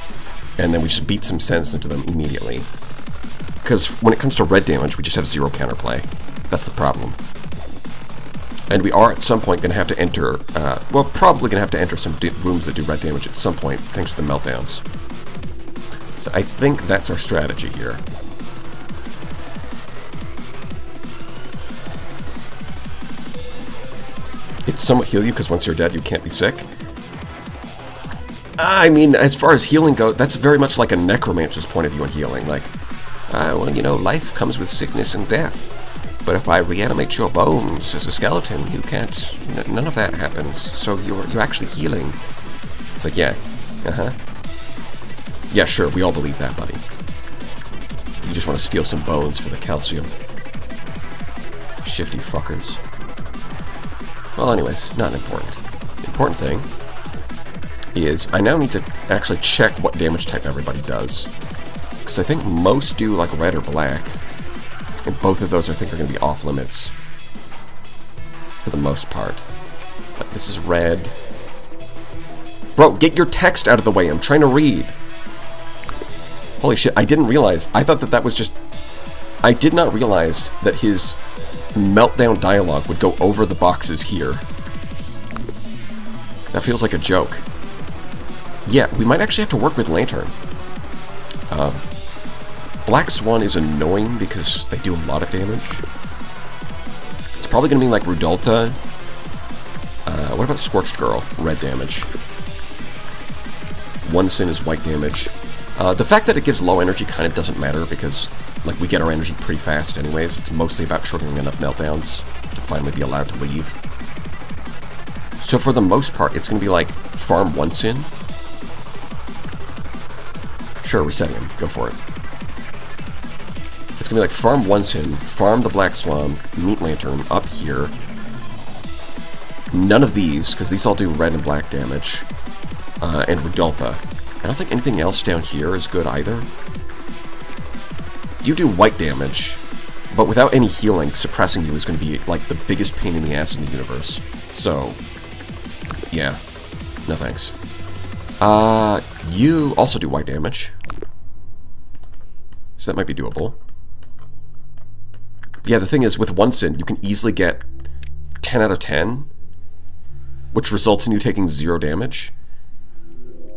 And then we just beat some sense into them immediately. Because when it comes to red damage, we just have 0 counterplay. That's the problem. And we are at some point going to have to enter, well, probably going to have to enter some rooms that do red damage at some point, thanks to the meltdowns. So I think that's our strategy here. It somewhat heal you, because once you're dead, you can't be sick. I mean, as far as healing goes, that's very much like a necromancer's point of view on healing. Like, well, you know, life comes with sickness and death. But if I reanimate your bones as a skeleton, you can't... none of that happens. So you're actually healing. It's like, yeah. Uh-huh. Yeah, sure, we all believe that, buddy. You just want to steal some bones for the calcium. Shifty fuckers. Well, anyways, not important. The important thing is I now need to actually check what damage type everybody does. Because I think most do like red or black. And both of those I think are going to be off limits. For the most part. But this is red. Bro, get your text out of the way. I'm trying to read. Holy shit, I didn't realize. I thought that was just... I did not realize that his meltdown dialogue would go over the boxes here. That feels like a joke. Yeah, we might actually have to work with Lantern. Black Swan is annoying because they do a lot of damage. It's probably going to be like Rudolta. What about Scorched Girl? Red damage. One Sin is white damage. The fact that it gives low energy kind of doesn't matter because like we get our energy pretty fast anyways. It's mostly about triggering enough meltdowns to finally be allowed to leave. So for the most part, it's going to be like farm one Sin. Sure, resetting him. Go for it. It's going to be like farm one Sin, farm the Black Swan, meet Lantern up here. None of these, because these all do red and black damage. And Rudolta. I don't think anything else down here is good either. You do white damage, but without any healing, suppressing you is going to be like the biggest pain in the ass in the universe. So, yeah. No thanks. You also do white damage. So that might be doable. Yeah, the thing is, with one Sin, you can easily get 10 out of 10, which results in you taking 0 damage.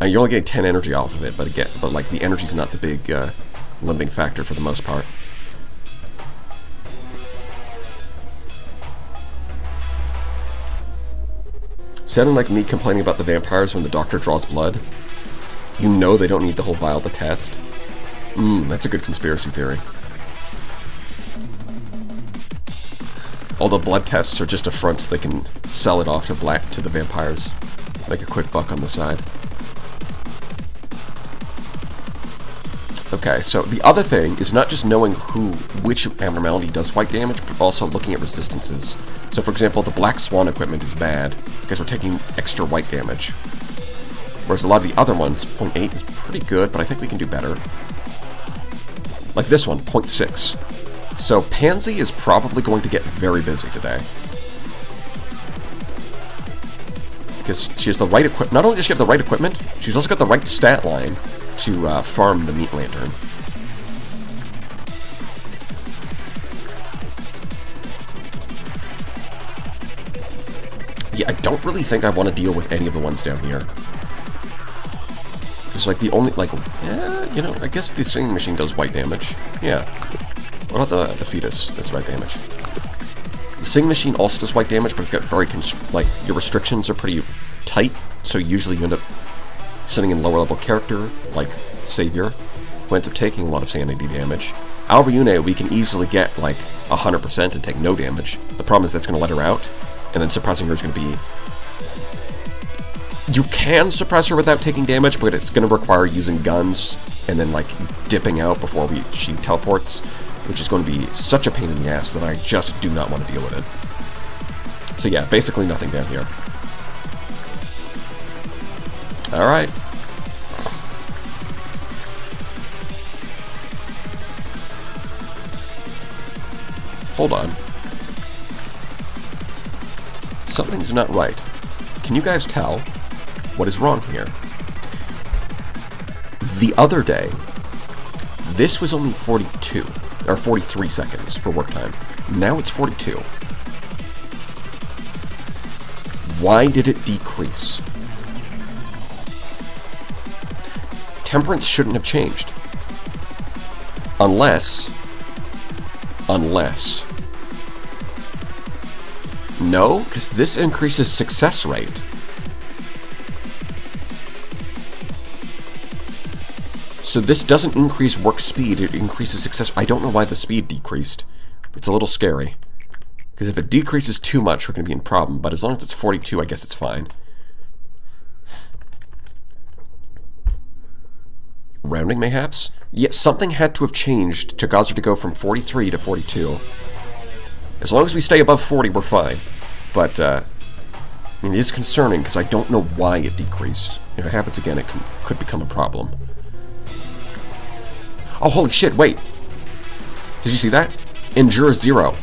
You're only getting 10 energy off of it, but like the energy's not the big limiting factor for the most part. Sounding like me complaining about the vampires when the doctor draws blood. You know they don't need the whole vial to test. That's a good conspiracy theory. All the blood tests are just a front so they can sell it off to the vampires. Make a quick buck on the side. Okay, so the other thing is not just knowing which abnormality does white damage, but also looking at resistances. So for example, the Black Swan equipment is bad because we're taking extra white damage. Whereas a lot of the other ones, 0.8 is pretty good, but I think we can do better. Like this one, 0.6. So Pansy is probably going to get very busy today. Because she has the right equipment. Not only does she have the right equipment, she's also got the right stat line to farm the meat lantern. Yeah, I don't really think I want to deal with any of the ones down here. Because, like, the only, like, yeah, you know, I guess the singing machine does white damage. Yeah. What about the fetus? That's white damage. The singing machine also does white damage, but it's got very, like, your restrictions are pretty tight, so usually you end up sending in lower level character, like Savior, who ends up taking a lot of sanity damage. Albiune, we can easily get, like, 100% and take no damage. The problem is that's going to let her out, and then suppressing her is going to be... You can suppress her without taking damage, but it's going to require using guns and then, like, dipping out before she teleports, which is going to be such a pain in the ass that I just do not want to deal with it. So yeah, basically nothing down here. Alright. Hold on. Something's not right. Can you guys tell what is wrong here? The other day, this was only 42, or 43 seconds for work time. Now it's 42. Why did it decrease? Temperance shouldn't have changed. Unless... No, because this increases success rate. So this doesn't increase work speed, it increases success. I don't know why the speed decreased. It's a little scary. Because if it decreases too much, we're going to be in problem. But as long as it's 42, I guess it's fine. Rounding, mayhaps? Yes, something had to have changed to cause her to go from 43 to 42. As long as we stay above 40, we're fine. But, I mean, it is concerning, because I don't know why it decreased. If it happens again, it could become a problem. Oh, holy shit, wait! Did you see that? Endure 0.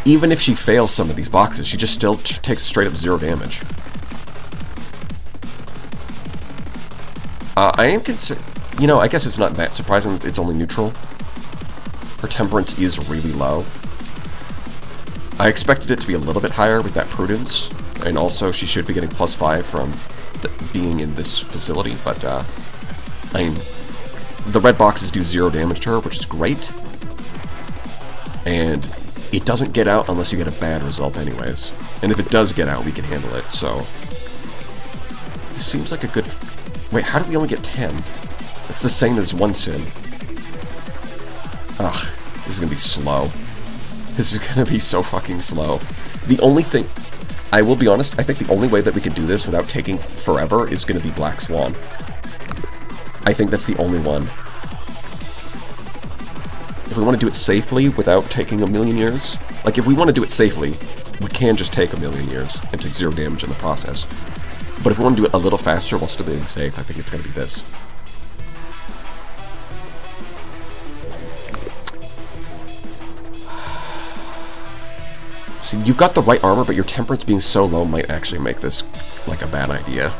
Even if she fails some of these boxes, she just still takes straight up 0 damage. I am concerned... You know, I guess it's not that surprising that it's only neutral. Her temperance is really low. I expected it to be a little bit higher with that prudence, and also she should be getting +5 from being in this facility, but, I mean, the red boxes do 0 damage to her, which is great, and it doesn't get out unless you get a bad result anyways, and if it does get out, we can handle it, so... This seems like a good... Wait, how did we only get 10? It's the same as 1 sin. Ugh, this is gonna be slow. This is gonna be so fucking slow. The only thing... I will be honest, I think the only way that we can do this without taking forever is gonna be Black Swan. I think that's the only one. If we want to do it safely without taking a million years... Like, if we want to do it safely, we can just take a million years and take 0 damage in the process. But if we want to do it a little faster while still being safe, I think it's gonna be this. See, you've got the right armor, but your temperance being so low might actually make this, like, a bad idea.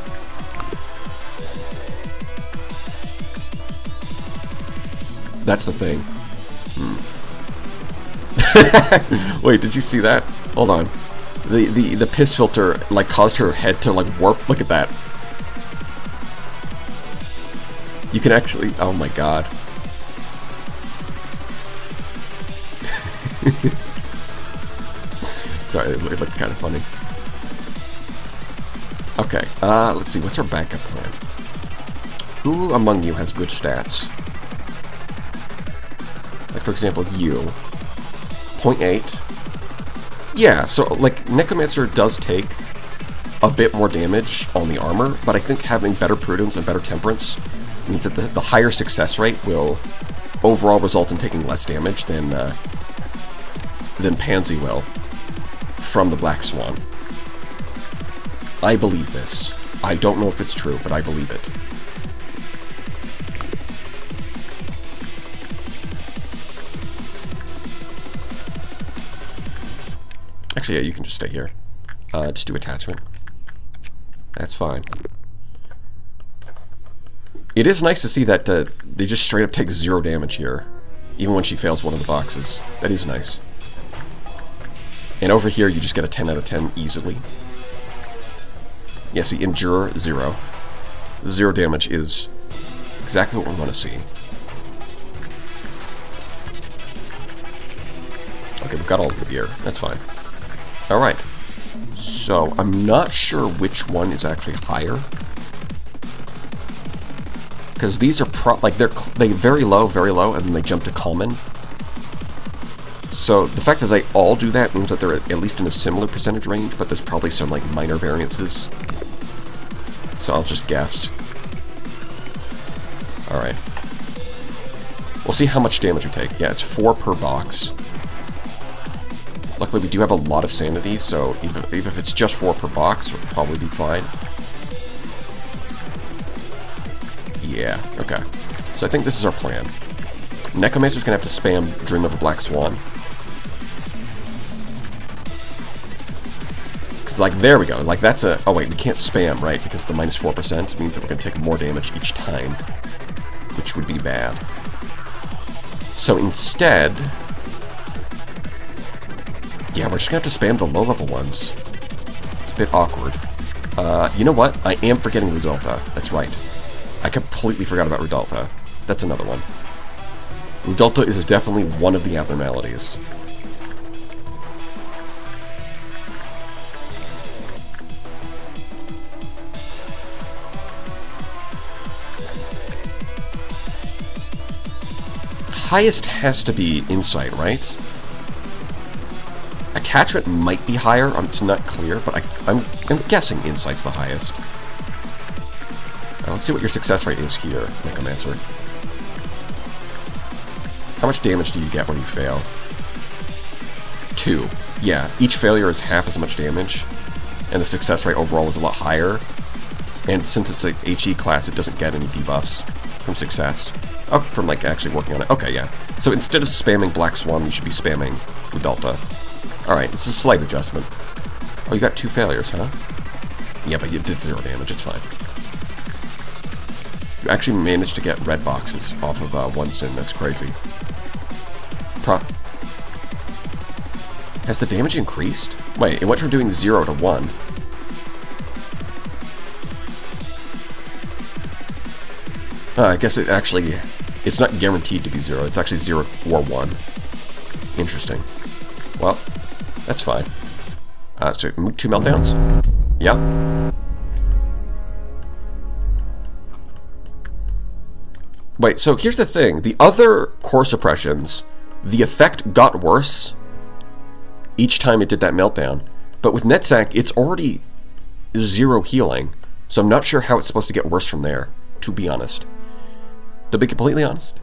That's the thing. Wait, did you see that? Hold on. The piss filter, like, caused her head to, like, warp. Look at that. You can actually... Oh my god. Sorry, it looked kind of funny. Okay, let's see, what's our backup plan? Who among you has good stats? Like, for example, you. 0.8. Yeah, so, like, Necromancer does take a bit more damage on the armor, but I think having better prudence and better temperance It means that the higher success rate will overall result in taking less damage than Pansy will from the Black Swan. I believe this. I don't know if it's true, but I believe it. Actually, yeah, you can just stay here. Just do attachment. That's fine. It is nice to see that they just straight up take 0 damage here, even when she fails one of the boxes. That is nice. And over here, you just get a 10 out of 10 easily. Yeah, see, Endure, 0. 0 damage is exactly what we want to see. Okay, we've got all of the gear. That's fine. Alright. So, I'm not sure which one is actually higher. Because these are they very low, and then they jump to common. So the fact that they all do that means that they're at least in a similar percentage range, but there's probably some like minor variances. So I'll just guess. Alright. We'll see how much damage we take. Yeah, it's 4 per box. Luckily we do have a lot of sanity, so even if it's just 4 per box, we'll probably be fine. Yeah, okay. So I think this is our plan. Necromancer's gonna have to spam Dream of a Black Swan. Because, like, there we go. Like, that's a... Oh, wait, we can't spam, right? Because the minus 4% means that we're gonna take more damage each time. Which would be bad. So instead... Yeah, we're just gonna have to spam the low-level ones. It's a bit awkward. You know what? I am forgetting Rudolta. That's right. I completely forgot about Rudolta. That's another one. Rudolta is definitely one of the abnormalities. Highest has to be Insight, right? Attachment might be higher. It's not clear, but I'm guessing Insight's the highest. Let's see what your success rate is here, Necromancer. How much damage do you get when you fail? 2. Yeah, each failure is half as much damage, and the success rate overall is a lot higher. And since it's a HE class, it doesn't get any debuffs from success. Oh, from like actually working on it. Okay, yeah. So instead of spamming Black Swan, you should be spamming Rudolta. Alright, this is a slight adjustment. Oh, you got 2 failures, huh? Yeah, but you did 0 damage, it's fine. You actually managed to get red boxes off of 1 sin. That's crazy. Has the damage increased? Wait, it went from doing 0 to 1. I guess it actually... It's not guaranteed to be 0. It's actually 0 or 1. Interesting. Well, that's fine. So 2 meltdowns? Yeah. Wait, so here's the thing. The other core suppressions, the effect got worse each time it did that meltdown. But with Netsack, it's already 0 healing. So I'm not sure how it's supposed to get worse from there, to be honest. To be completely honest,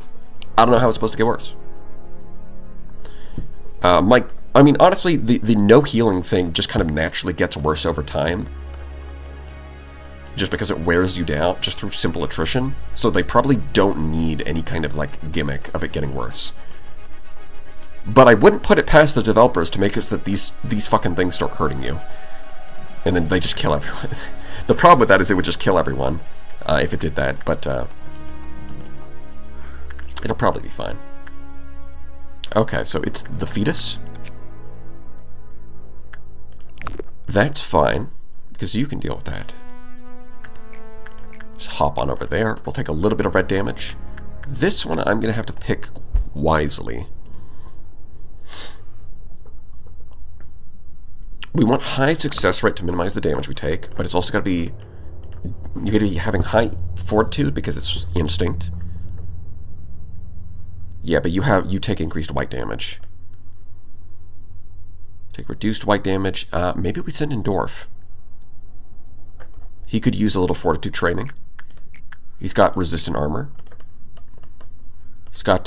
I don't know how it's supposed to get worse. I mean, honestly, the no healing thing just kind of naturally gets worse over time. Just because it wears you down, just through simple attrition. So they probably don't need any kind of, like, gimmick of it getting worse. But I wouldn't put it past the developers to make it so that these fucking things start hurting you. And then they just kill everyone. The problem with that is it would just kill everyone if it did that, but it'll probably be fine. Okay, so it's the fetus. That's fine, because you can deal with that. Just hop on over there. We'll take a little bit of red damage. This one I'm going to have to pick wisely. We want high success rate to minimize the damage we take, but it's also got to be... You got to be having high fortitude because it's instinct. Yeah, but you take increased white damage. Take reduced white damage. Maybe we send in Dorf. He could use a little fortitude training. He's got resistant armor. He's got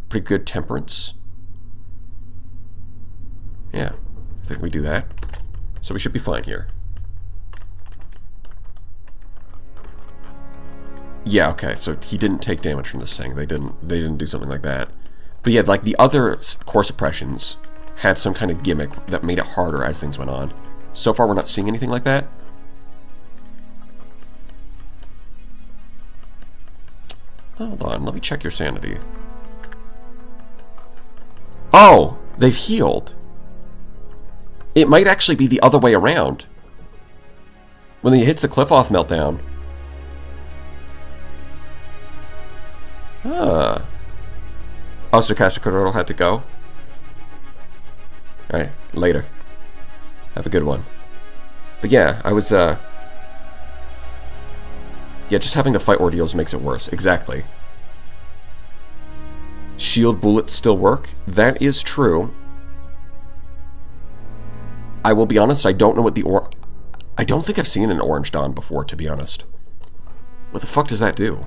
pretty good temperance. Yeah, I think we do that. So we should be fine here. Yeah, okay, so he didn't take damage from this thing. They didn't do something like that. But yeah, like the other core suppressions had some kind of gimmick that made it harder as things went on. So far, we're not seeing anything like that. Hold on, let me check your sanity. Oh, they've healed. It might actually be the other way around. When he hits the cliff-off meltdown. Oh, Sarcastic Turtle had to go. Alright, later. Have a good one. But yeah, I was, yeah, just having to fight ordeals makes it worse. Exactly. Shield bullets still work. That is true. I will be honest, I don't know what I don't think I've seen an Orange Dawn before, to be honest. What the fuck does that do?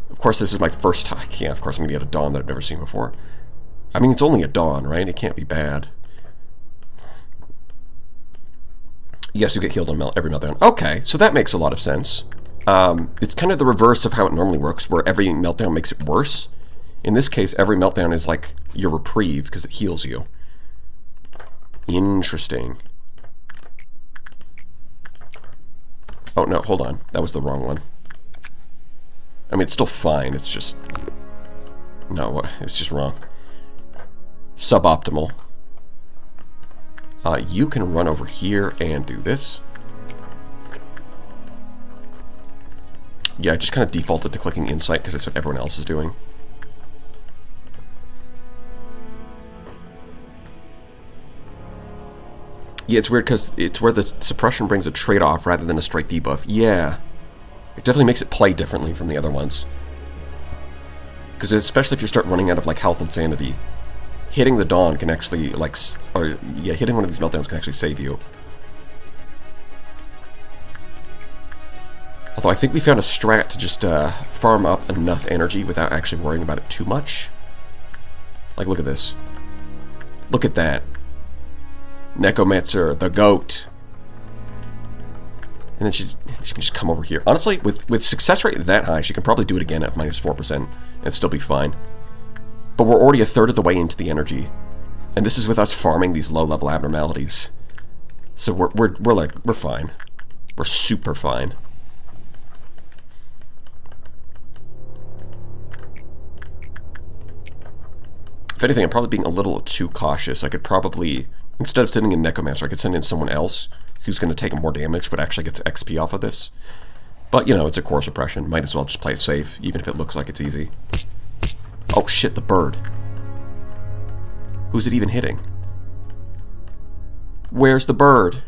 Of course, this is my first time. Yeah, of course I'm going to get a Dawn that I've never seen before. I mean, it's only a Dawn, right? It can't be bad. Yes, you get healed on every meltdown. Okay, so that makes a lot of sense. It's kind of the reverse of how it normally works, where every meltdown makes it worse. In this case, every meltdown is like your reprieve, because it heals you. Interesting. Oh, no, hold on. That was the wrong one. I mean, it's still fine. It's just... No, it's just wrong. Suboptimal. You can run over here and do this. Yeah, I just kind of defaulted to clicking Insight because that's what everyone else is doing. Yeah, it's weird because it's where the suppression brings a trade-off rather than a straight debuff. Yeah. It definitely makes it play differently from the other ones. Because especially if you start running out of like health and sanity, hitting the Dawn can actually like, hitting one of these meltdowns can actually save you. Although I think we found a strat to just farm up enough energy without actually worrying about it too much. Like, look at this. Look at that. Necromancer, the goat. And then she can just come over here. Honestly, with success rate that high, she can probably do it again at minus 4% and still be fine. But we're already a third of the way into the energy. And this is with us farming these low-level abnormalities. So we're fine. We're super fine. If anything, I'm probably being a little too cautious. I could probably, instead of sending in Necromancer, I could send in someone else who's going to take more damage, but actually gets XP off of this. But, you know, it's a core suppression. Might as well just play it safe, even if it looks like it's easy. Oh, shit, the bird. Who's it even hitting? Where's the bird?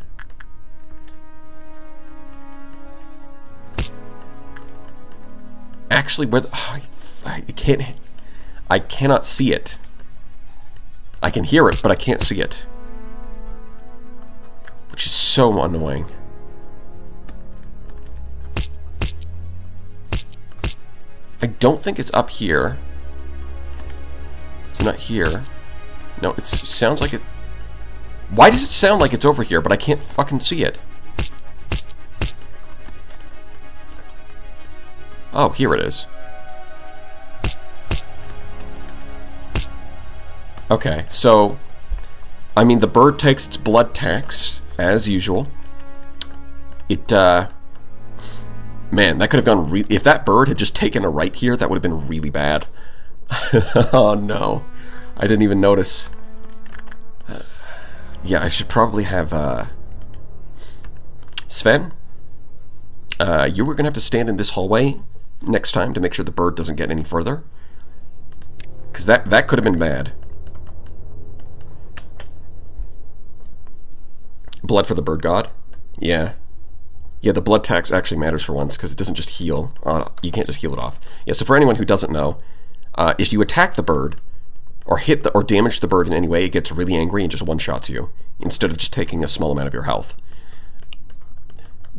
Actually, where the... I cannot see it. I can hear it, but I can't see it. Which is so annoying. I don't think it's up here. It's not here. No, it sounds like it... Why does it sound like it's over here, but I can't fucking see it? Oh, here it is. Okay, so... I mean, the bird takes its blood tax, as usual. It, man, that could have gone if that bird had just taken a right here, that would have been really bad. Oh, no. I didn't even notice. Yeah, I should probably have, Sven? You were gonna have to stand in this hallway next time to make sure the bird doesn't get any further. Because that could have been bad. Blood for the bird god? Yeah. Yeah, the blood tax actually matters for once, because it doesn't just heal. You can't just heal it off. Yeah, so for anyone who doesn't know, if you attack the bird, or or damage the bird in any way, it gets really angry and just one-shots you, instead of just taking a small amount of your health.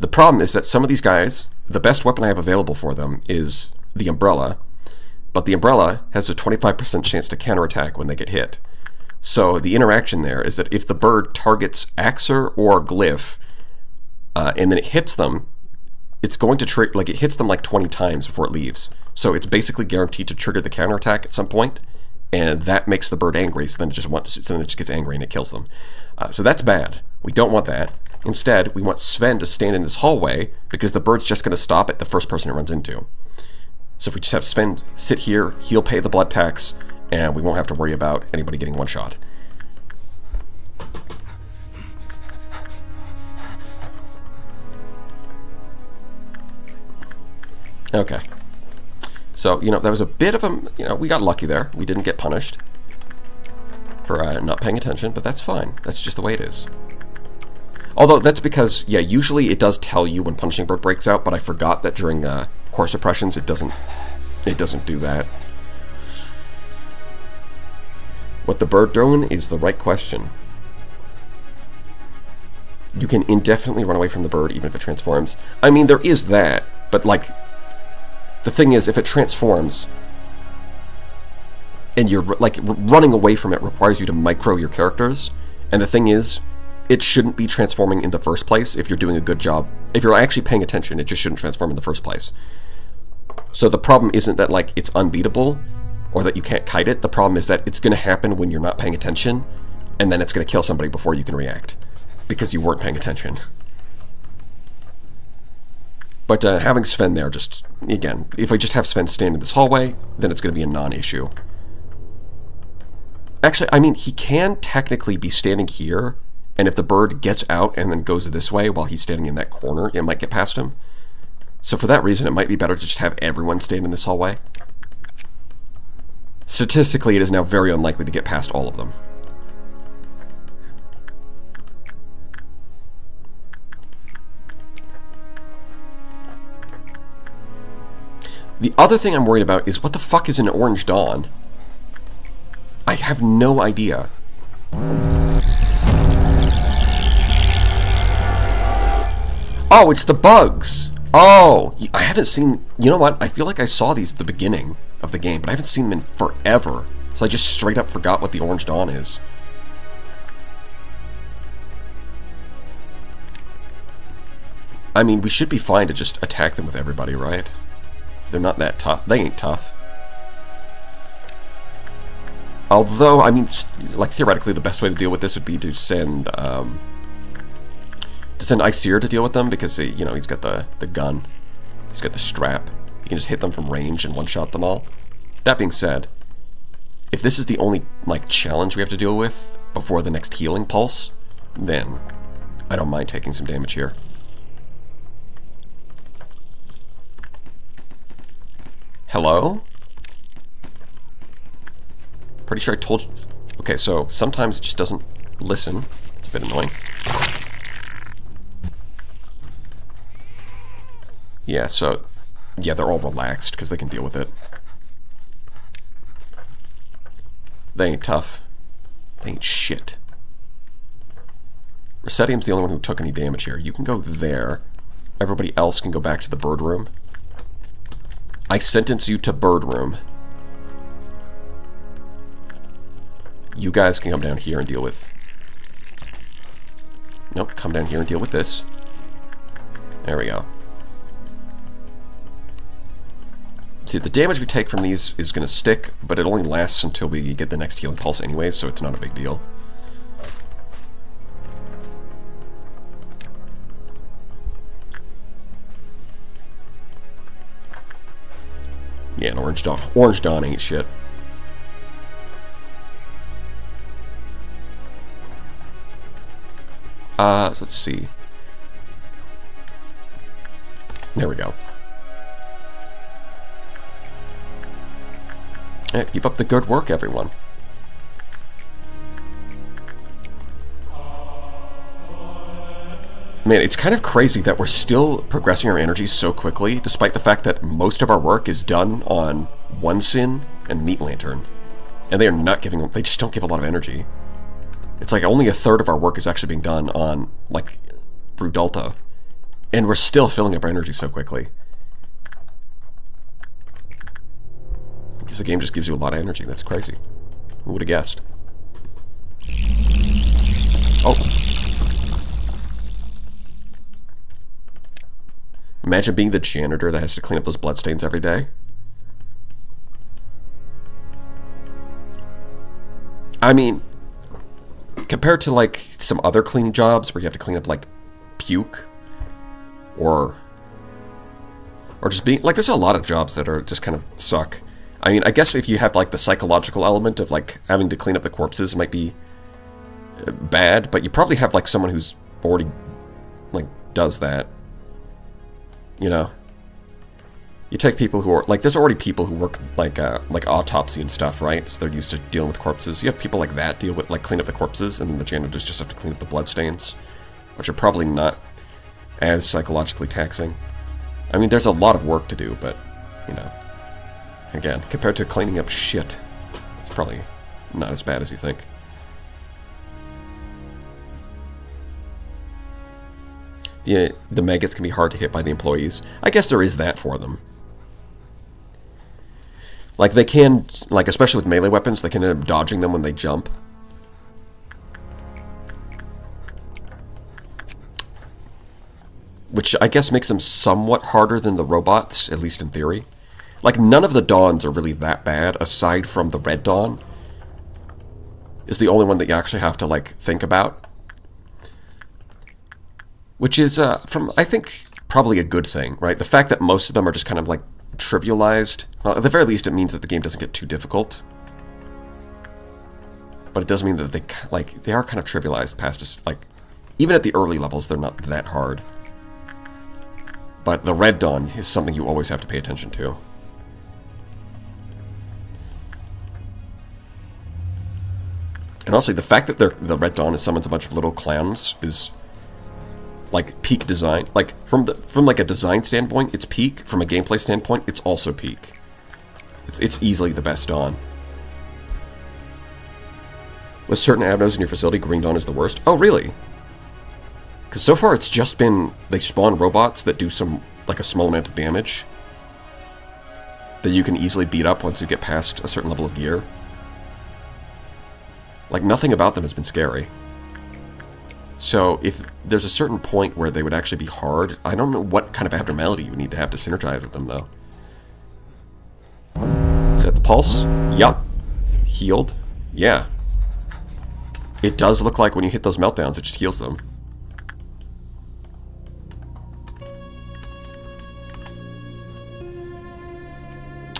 The problem is that some of these guys, the best weapon I have available for them is the umbrella, but the umbrella has a 25% chance to counterattack when they get hit. So the interaction there is that if the bird targets Axer or Glyph, and then it hits them, it's going to it hits them like 20 times before it leaves. So it's basically guaranteed to trigger the counterattack at some point, and that makes the bird angry. So then it just gets angry and it kills them. So that's bad. We don't want that. Instead, we want Sven to stand in this hallway because the bird's just going to stop at the first person it runs into. So if we just have Sven sit here, he'll pay the blood tax, and we won't have to worry about anybody getting one shot. Okay. So, that was a bit of a, we got lucky there. We didn't get punished for not paying attention, but that's fine. That's just the way it is. Although, that's because, usually it does tell you when Punishing Bird breaks out, but I forgot that during core suppressions it doesn't do that. What the bird doing is the right question. You can indefinitely run away from the bird even if it transforms. I mean, there is that, but the thing is, if it transforms and you're running away from it requires you to micro your characters, and the thing is, it shouldn't be transforming in the first place if you're doing a good job. If you're actually paying attention, it just shouldn't transform in the first place. So the problem isn't that it's unbeatable or that you can't kite it. The problem is that it's going to happen when you're not paying attention, and then it's going to kill somebody before you can react because you weren't paying attention. But having Sven there, just, again, if I just have Sven stand in this hallway, then it's going to be a non-issue. Actually, I mean, he can technically be standing here, and if the bird gets out and then goes this way while he's standing in that corner, it might get past him. So for that reason, it might be better to just have everyone stand in this hallway. Statistically, it is now very unlikely to get past all of them. The other thing I'm worried about is what the fuck is an Orange Dawn? I have no idea. Oh, it's the bugs. Oh, I haven't seen... You know what? I feel like I saw these at the beginning of the game, but I haven't seen them in forever. So I just straight up forgot what the Orange Dawn is. I mean, we should be fine to just attack them with everybody, right? They're not that tough. They ain't tough. Although, I mean, theoretically, the best way to deal with this would be to send Aesir to deal with them, because, he's got the gun. He's got the strap. You can just hit them from range and one-shot them all. That being said, if this is the only, challenge we have to deal with before the next healing pulse, then I don't mind taking some damage here. Hello? Pretty sure I told you. Okay, so sometimes it just doesn't listen. It's a bit annoying. Yeah, so... Yeah, they're all relaxed because they can deal with it. They ain't tough. They ain't shit. Resetium's the only one who took any damage here. You can go there. Everybody else can go back to the bird room. I sentence you to bird room. You guys can come down here and deal with... Nope, come down here and deal with this. There we go. See, the damage we take from these is going to stick, but it only lasts until we get the next healing pulse anyway, so it's not a big deal. Yeah, an Orange Dawn. Orange Dawn ain't shit. So let's see. There we go. Yeah, keep up the good work, everyone. Man, it's kind of crazy that we're still progressing our energy so quickly, despite the fact that most of our work is done on One Sin and Meat Lantern. And they are not giving... They just don't give a lot of energy. It's like only a third of our work is actually being done on, Brudalta. And we're still filling up our energy so quickly. Because the game just gives you a lot of energy. That's crazy. Who would have guessed? Oh. Imagine being the janitor that has to clean up those bloodstains every day. I mean, compared to like some other cleaning jobs where you have to clean up like puke or just being like, there's a lot of jobs that are just kind of suck. I mean, I guess if you have like the psychological element of like having to clean up the corpses might be bad, but you probably have like someone who's already like does that. You know, you take people who are like, there's already people who work like autopsy and stuff, right? So they're used to dealing with corpses. You have people like that deal with like clean up the corpses, and then the janitors just have to clean up the bloodstains, which are probably not as psychologically taxing. I mean, there's a lot of work to do, but you know, again, compared to cleaning up shit, it's probably not as bad as you think. Yeah, the maggots can be hard to hit by the employees. I guess there is that for them. Like, they can, like, especially with melee weapons, they can end up dodging them when they jump. Which I guess makes them somewhat harder than the robots, at least in theory. Like, none of the Dawns are really that bad, aside from the Red Dawn. Is the only one that you actually have to, like, think about. Which is, I think, probably a good thing, right? The fact that most of them are just kind of, like, trivialized. Well, at the very least, it means that the game doesn't get too difficult. But it does mean that they are kind of trivialized past us. Like, even at the early levels, they're not that hard. But the Red Dawn is something you always have to pay attention to. And also, the fact that the Red Dawn summons a bunch of little clowns is like peak design. Like from like a design standpoint, it's peak. From a gameplay standpoint, it's also peak. It's easily the best Dawn. With certain avenues in your facility, Green Dawn is the worst. Oh, really? Because so far it's just been they spawn robots that do a small amount of damage that you can easily beat up once you get past a certain level of gear. Like, nothing about them has been scary. So, if there's a certain point where they would actually be hard, I don't know what kind of abnormality you would need to have to synergize with them, though. Is that the pulse? Yup. Healed? Yeah. It does look like when you hit those meltdowns, it just heals them.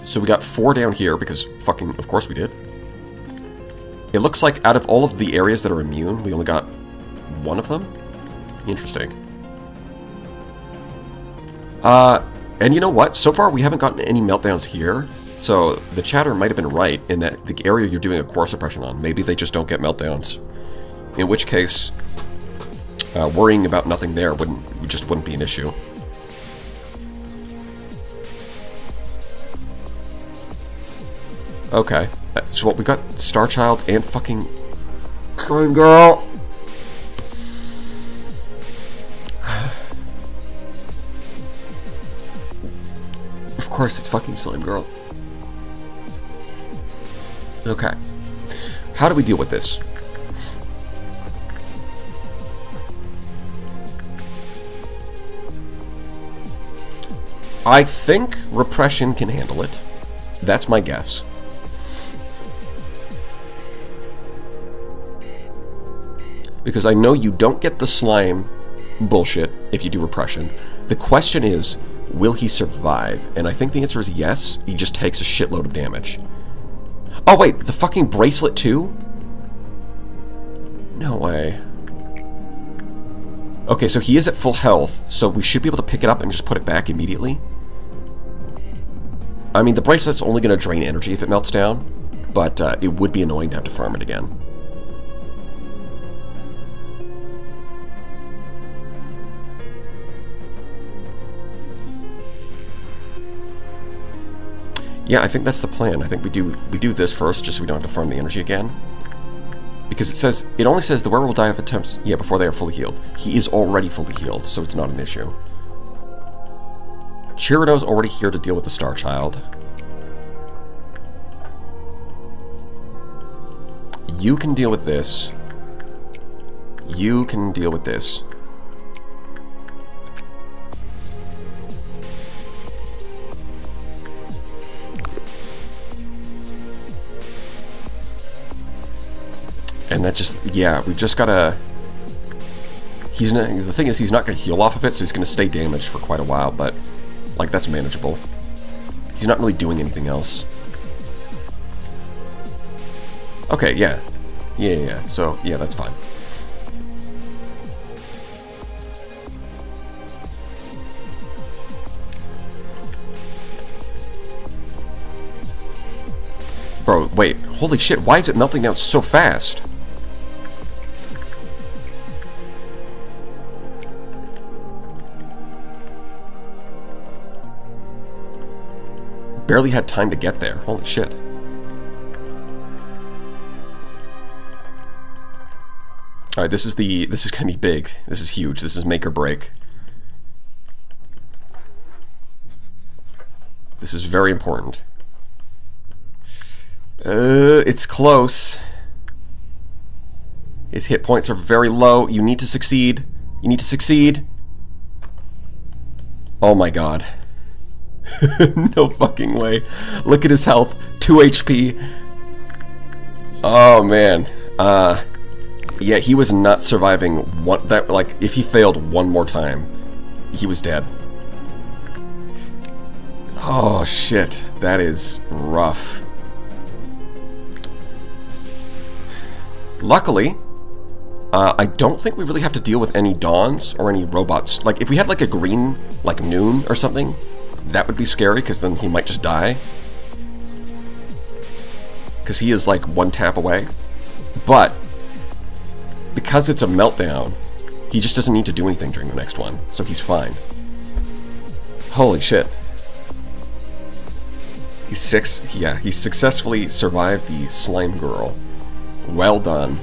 So we got 4 down here, because fucking, of course we did. It looks like out of all of the areas that are immune, we only got 1 of them? Interesting. And you know what? So far we haven't gotten any meltdowns here, so the chatter might have been right in that the area you're doing a core suppression on, maybe they just don't get meltdowns. In which case, worrying about nothing there just wouldn't be an issue. Okay, so what we got? Starchild and fucking Slime Girl. Of course, it's fucking Slime Girl. Okay, how do we deal with this? I think repression can handle it. That's my guess. Because I know you don't get the slime bullshit if you do repression. The question is, will he survive? And I think the answer is yes. He just takes a shitload of damage. Oh wait, the fucking bracelet too? No way. Okay, so he is at full health, so we should be able to pick it up and just put it back immediately. I mean, the bracelet's only going to drain energy if it melts down, but it would be annoying to have to farm it again. Yeah, I think that's the plan. I think we do this first, just so we don't have to farm the energy again. Because it only says the wearer will die of attempts, before they are fully healed. He is already fully healed, so it's not an issue. Chirido's already here to deal with the Star Child. You can deal with this. You can deal with this. And that just, yeah, we just gotta... He's not, the thing is, he's not gonna heal off of it, so he's gonna stay damaged for quite a while, but, like, that's manageable. He's not really doing anything else. Okay, yeah. Yeah. So, yeah, that's fine. Bro, wait. Holy shit, why is it melting down so fast? Barely had time to get there. Holy shit. Alright, this is gonna be big. This is huge. This is make or break. This is very important. It's close. His hit points are very low. You need to succeed. You need to succeed. Oh my god. No fucking way. Look at his health. 2 HP. Oh man. Yeah, he was not surviving one that, like, if he failed one more time, he was dead. Oh shit. That is rough. Luckily, I don't think we really have to deal with any Dawns or any robots. Like, if we had like a green, like Noon or something, that would be scary, because then he might just die. Because he is like one tap away. But, because it's a meltdown, he just doesn't need to do anything during the next one. So he's fine. Holy shit. He successfully survived the slime girl. Well done.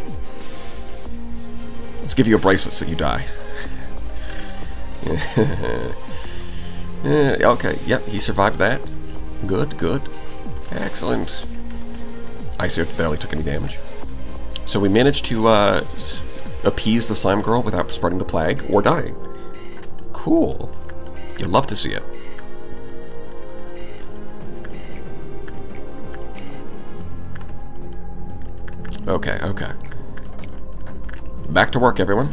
Let's give you a bracelet so you die. Okay, yep, he survived that. Good, good. Excellent. Iceout barely took any damage. So we managed to appease the slime girl without spreading the plague or dying. Cool. You'll love to see it. Okay, okay. Back to work, everyone.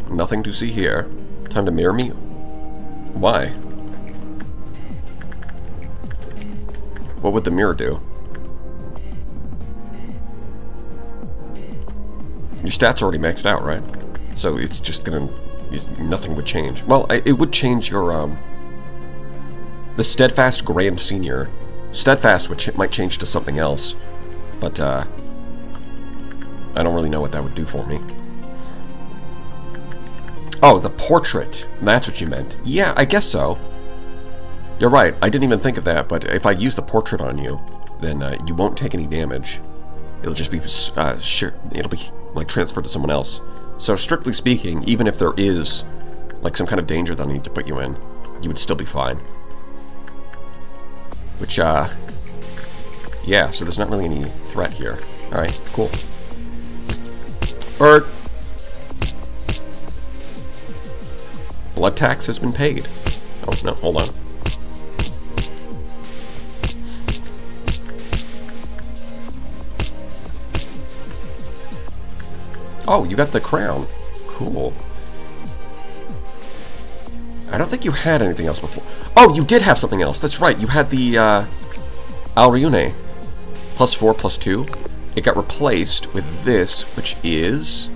Nothing to see here. Time to mirror me? Why? What would the mirror do? Your stats are already maxed out, right? So it's just gonna... nothing would change. Well, it would change your, the Steadfast Grand Senior. Steadfast might change to something else. But, I don't really know what that would do for me. Oh, the portrait. That's what you meant. Yeah, I guess so. You're right. I didn't even think of that, but if I use the portrait on you, then you won't take any damage. It'll just be, sure, it'll be, like, transferred to someone else. So, strictly speaking, even if there is, like, some kind of danger that I need to put you in, you would still be fine. Which, yeah, so there's not really any threat here. Alright, cool. Bird! Blood tax has been paid. Oh, no, hold on. Oh, you got the crown. Cool. I don't think you had anything else before. Oh, you did have something else. That's right. You had the Al Ryune. +4, +2. It got replaced with this, which is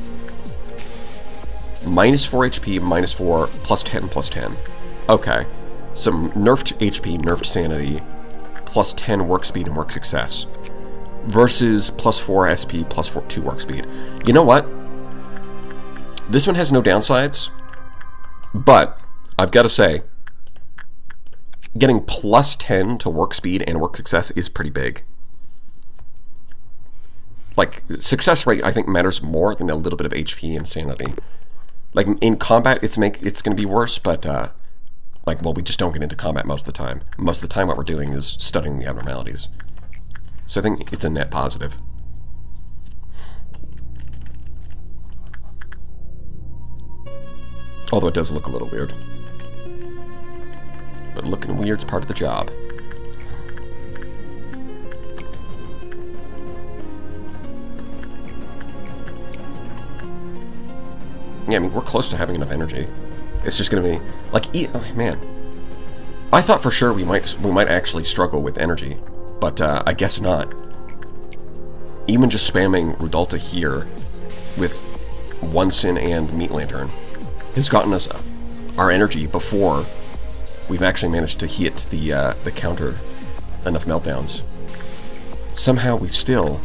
-4 HP, -4, +10, +10. Okay. Some nerfed HP, nerfed sanity, +10 work speed and work success. Versus +4 SP, +2 work speed. You know what? This one has no downsides, but I've got to say, getting +10 to work speed and work success is pretty big. Like, success rate, I think, matters more than a little bit of HP and sanity. Like, in combat, it's going to be worse, but Like, well, we just don't get into combat most of the time. Most of the time what we're doing is studying the abnormalities. So I think it's a net positive. Although it does look a little weird. But looking weird's part of the job. Yeah, I mean, we're close to having enough energy. It's just gonna be like, oh, man. I thought for sure we might actually struggle with energy, but I guess not. Even just spamming Rudalta here with One Sin and Meat Lantern has gotten us our energy before we've actually managed to hit the counter enough meltdowns. Somehow we still.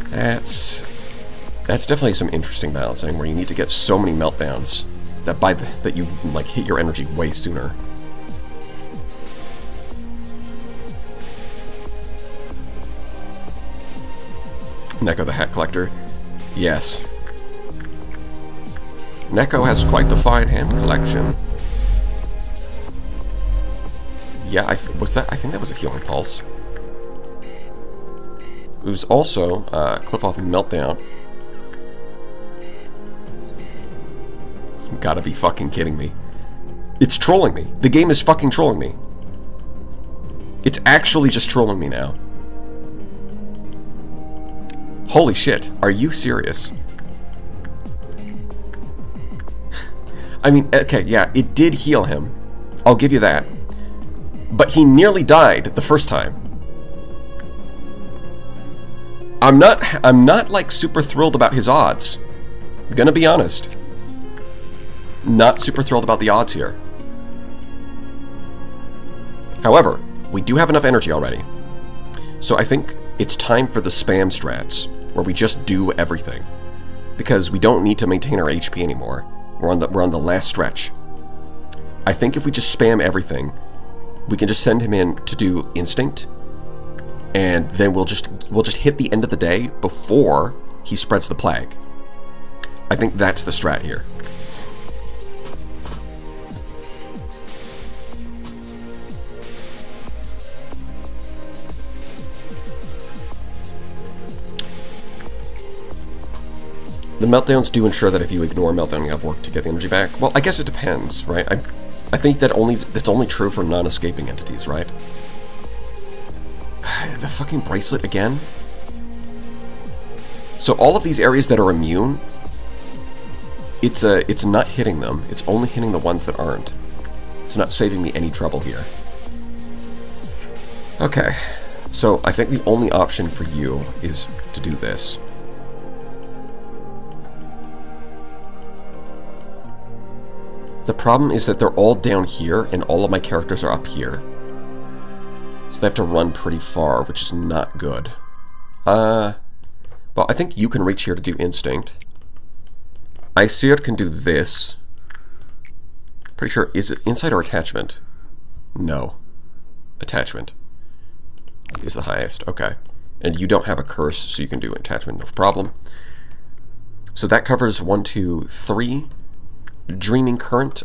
That's definitely some interesting balancing where you need to get so many meltdowns that that you like hit your energy way sooner. Neko the Hat Collector. Yes. Neko has quite the fine hand collection. Yeah, what's that? I think that was a Healing Pulse. It was also Cliff-Off Meltdown. You gotta be fucking kidding me. It's trolling me. The game is fucking trolling me. It's actually just trolling me now. Holy shit, are you serious? I mean, okay, yeah, it did heal him. I'll give you that. But he nearly died the first time. I'm not like super thrilled about his odds. I'm gonna be honest. Not super thrilled about the odds here. However, we do have enough energy already. So I think it's time for the spam strats, where we just do everything. Because we don't need to maintain our HP anymore. We're on the last stretch. I think if we just spam everything, we can just send him in to do Instinct, and then we'll just hit the end of the day before he spreads the plague. I think that's the strat here. The meltdowns do ensure that if you ignore a meltdown, you have work to get the energy back. Well, I guess it depends, right? I think that's only true for non-escaping entities, right? The fucking bracelet again? So all of these areas that are immune, it's not hitting them. It's only hitting the ones that aren't. It's not saving me any trouble here. Okay, so I think the only option for you is to do this. The problem is that they're all down here, and all of my characters are up here. So they have to run pretty far, which is not good. Well, I think you can reach here to do Instinct. Aesir can do this. Pretty sure, is it Insight or Attachment? No. Attachment is the highest, okay. And you don't have a curse, so you can do Attachment, no problem. So that covers 1, 2, 3. Dreaming Current,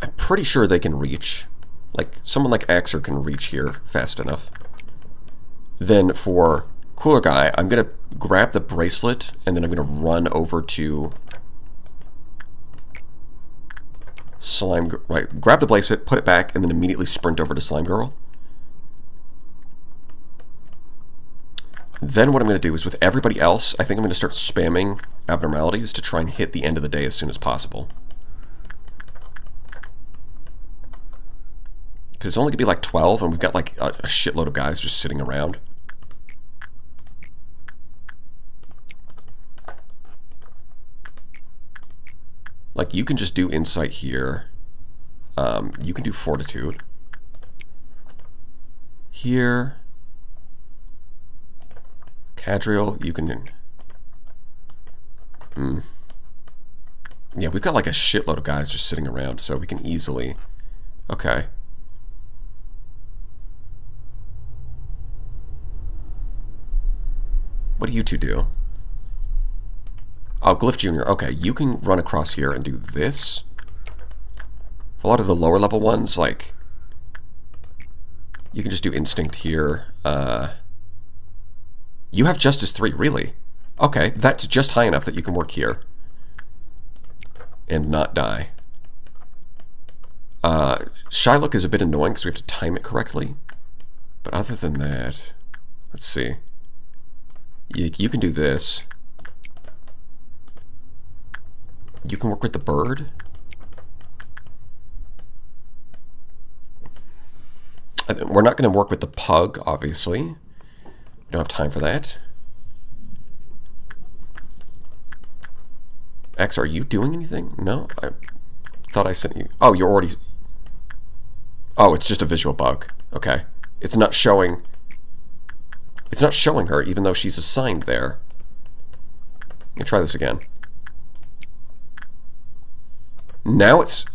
I'm pretty sure they can reach. Like, someone like Axer can reach here fast enough. Then for Cooler Guy, I'm going to grab the bracelet, and then I'm going to run over to Slime Girl. Right, grab the bracelet, put it back, and then immediately sprint over to Slime Girl. Then what I'm going to do is with everybody else, I think I'm going to start spamming abnormalities to try and hit the end of the day as soon as possible. Because it's only going to be like 12, and we've got like a shitload of guys just sitting around. Like, you can just do Insight here. You can do Fortitude. Here. Cadriel, you can... Yeah, we've got like a shitload of guys just sitting around, so we can easily... Okay. What do you two do? Oh, Glyph Jr. Okay, you can run across here and do this. For a lot of the lower level ones, like, you can just do instinct here. You have Justice 3, really? Okay, that's just high enough that you can work here. And not die. Shy look is a bit annoying because we have to time it correctly. But other than that, let's see. You can do this. You can work with the bird. We're not going to work with the pug, obviously. We don't have time for that. X, are you doing anything? No? I thought I sent you... Oh, you're already... Oh, it's just a visual bug. Okay. It's not showing... It's not showing her, even though she's assigned there. Let me try this again. Now it's...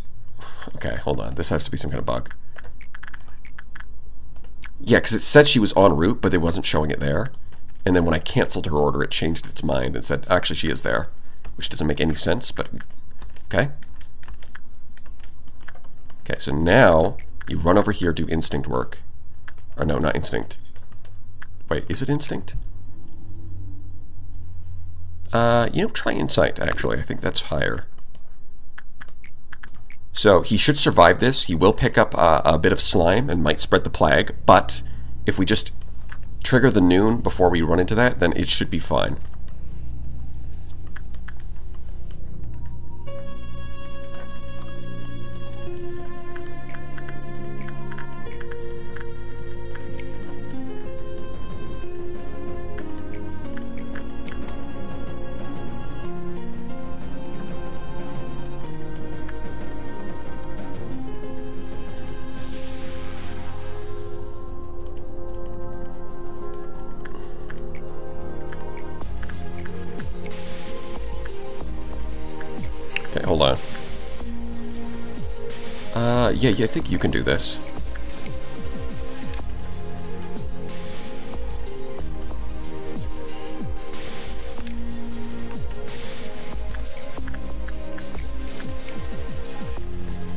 Okay, hold on. This has to be some kind of bug. Yeah, because it said she was en route, but it wasn't showing it there. And then when I canceled her order, it changed its mind and said, actually, she is there. Which doesn't make any sense, but... Okay. Okay, so now you run over here, do instinct work. Or no, not instinct. Wait, is it instinct? Try insight, actually. I think that's higher. So he should survive this. He will pick up a bit of slime and might spread the plague, but if we just trigger the noon before we run into that, then it should be fine. Okay, hold on. Yeah, I think you can do this.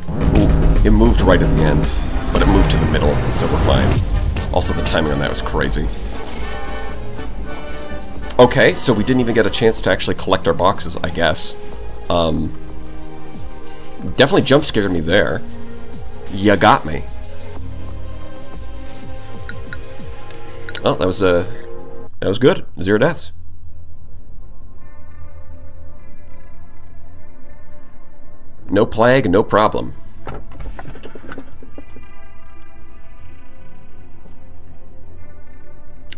Ooh, it moved right at the end, but it moved to the middle, so we're fine. Also, the timing on that was crazy. Okay, so we didn't even get a chance to actually collect our boxes, I guess. Definitely jump scared me there. You got me. Well, that was good. 0 deaths. No plague, no problem.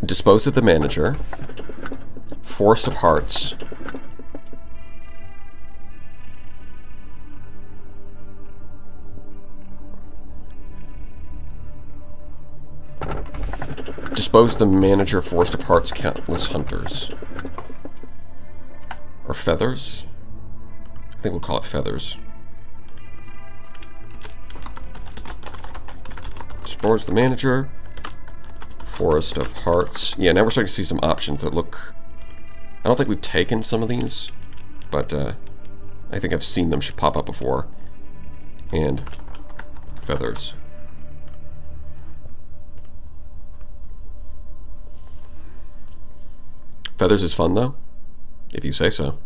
Dispose of the manager. Forest of Hearts. Dispose the manager, Forest of Hearts, countless hunters. Or feathers? I think we'll call it feathers. Dispose the manager, Forest of Hearts. Yeah, now we're starting to see some options that look... I don't think we've taken some of these, but I think I've seen them pop up before. And feathers. Feathers is fun, though, if you say so.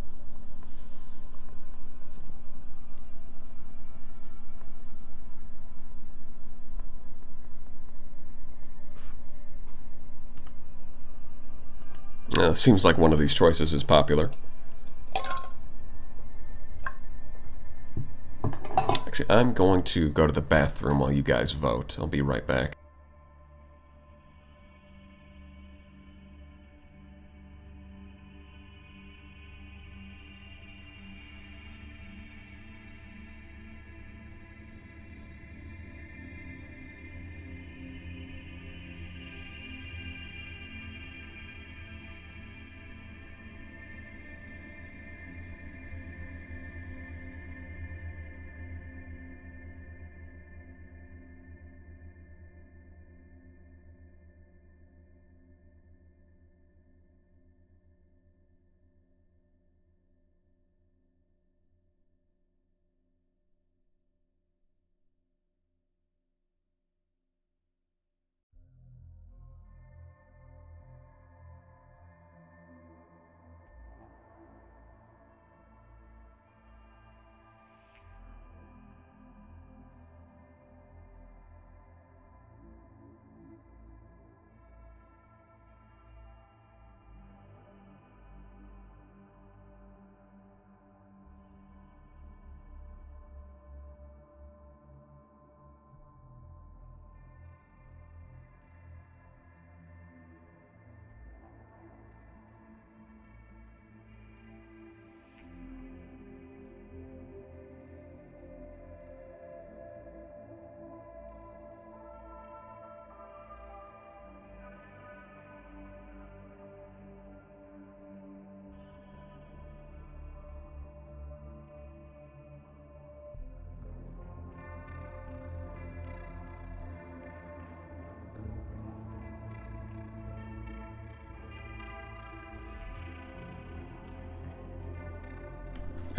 Seems like one of these choices is popular. Actually, I'm going to go to the bathroom while you guys vote. I'll be right back.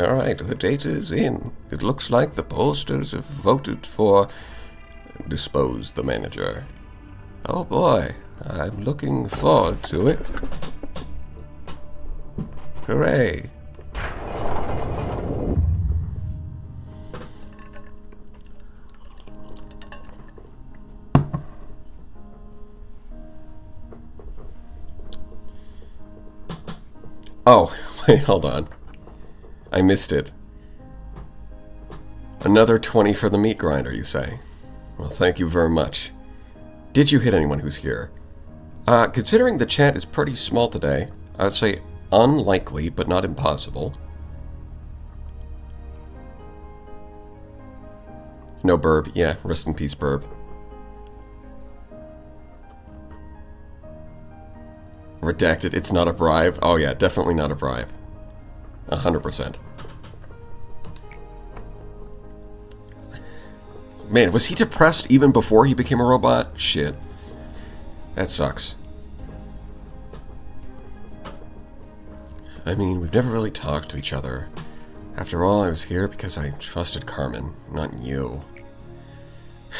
Alright, the data is in. It looks like the pollsters have voted for... Dispose the manager. Oh boy, I'm looking forward to it. Hooray. Oh, wait, hold on. I missed it. Another 20 for the meat grinder, you say? Well, thank you very much. Did you hit anyone who's here? Considering the chat is pretty small today, I would say unlikely, but not impossible. No, Burb. Yeah, rest in peace, Burb. Redacted, it's not a bribe. Oh yeah, definitely not a bribe. 100%. Man, was he depressed even before he became a robot? Shit. That sucks. I mean, we've never really talked to each other. After all, I was here because I trusted Carmen, not you.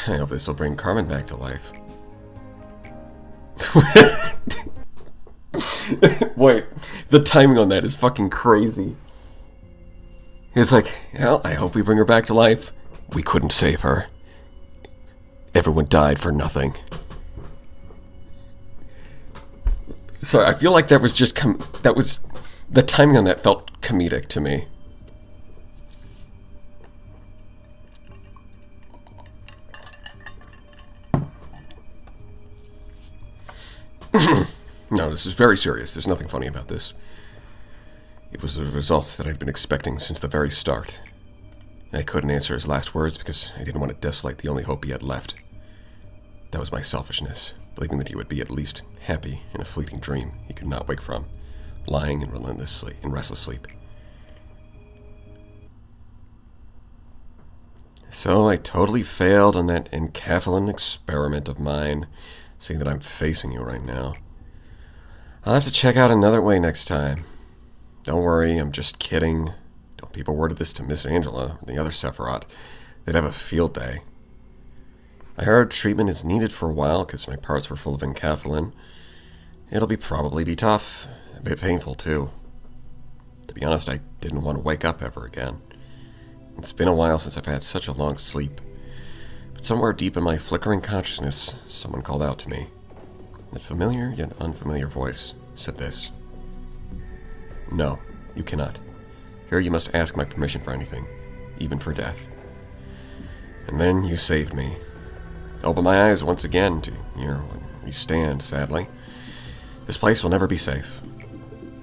I hope this will bring Carmen back to life. Wait, the timing on that is fucking crazy. It's like, well, I hope we bring her back to life. We couldn't save her. Everyone died for nothing. Sorry, I feel like that was just the timing on that felt comedic to me. No, this is very serious. There's nothing funny about this. It was the result that I'd been expecting since the very start. I couldn't answer his last words because I didn't want to desolate the only hope he had left. That was my selfishness, believing that he would be at least happy in a fleeting dream he could not wake from, lying in restless sleep. So I totally failed on that encapsulant experiment of mine, seeing that I'm facing you right now. I'll have to check out another way next time. Don't worry, I'm just kidding. Don't people word this to Miss Angela or the other Sephiroth. They'd have a field day. I heard treatment is needed for a while because my parts were full of encapsulant. It'll probably be tough, a bit painful too. To be honest, I didn't want to wake up ever again. It's been a while since I've had such a long sleep. But somewhere deep in my flickering consciousness, someone called out to me. That familiar yet unfamiliar voice said this. No, you cannot. Here you must ask my permission for anything, even for death. And then you saved me. Open my eyes once again to here where we stand, sadly. This place will never be safe.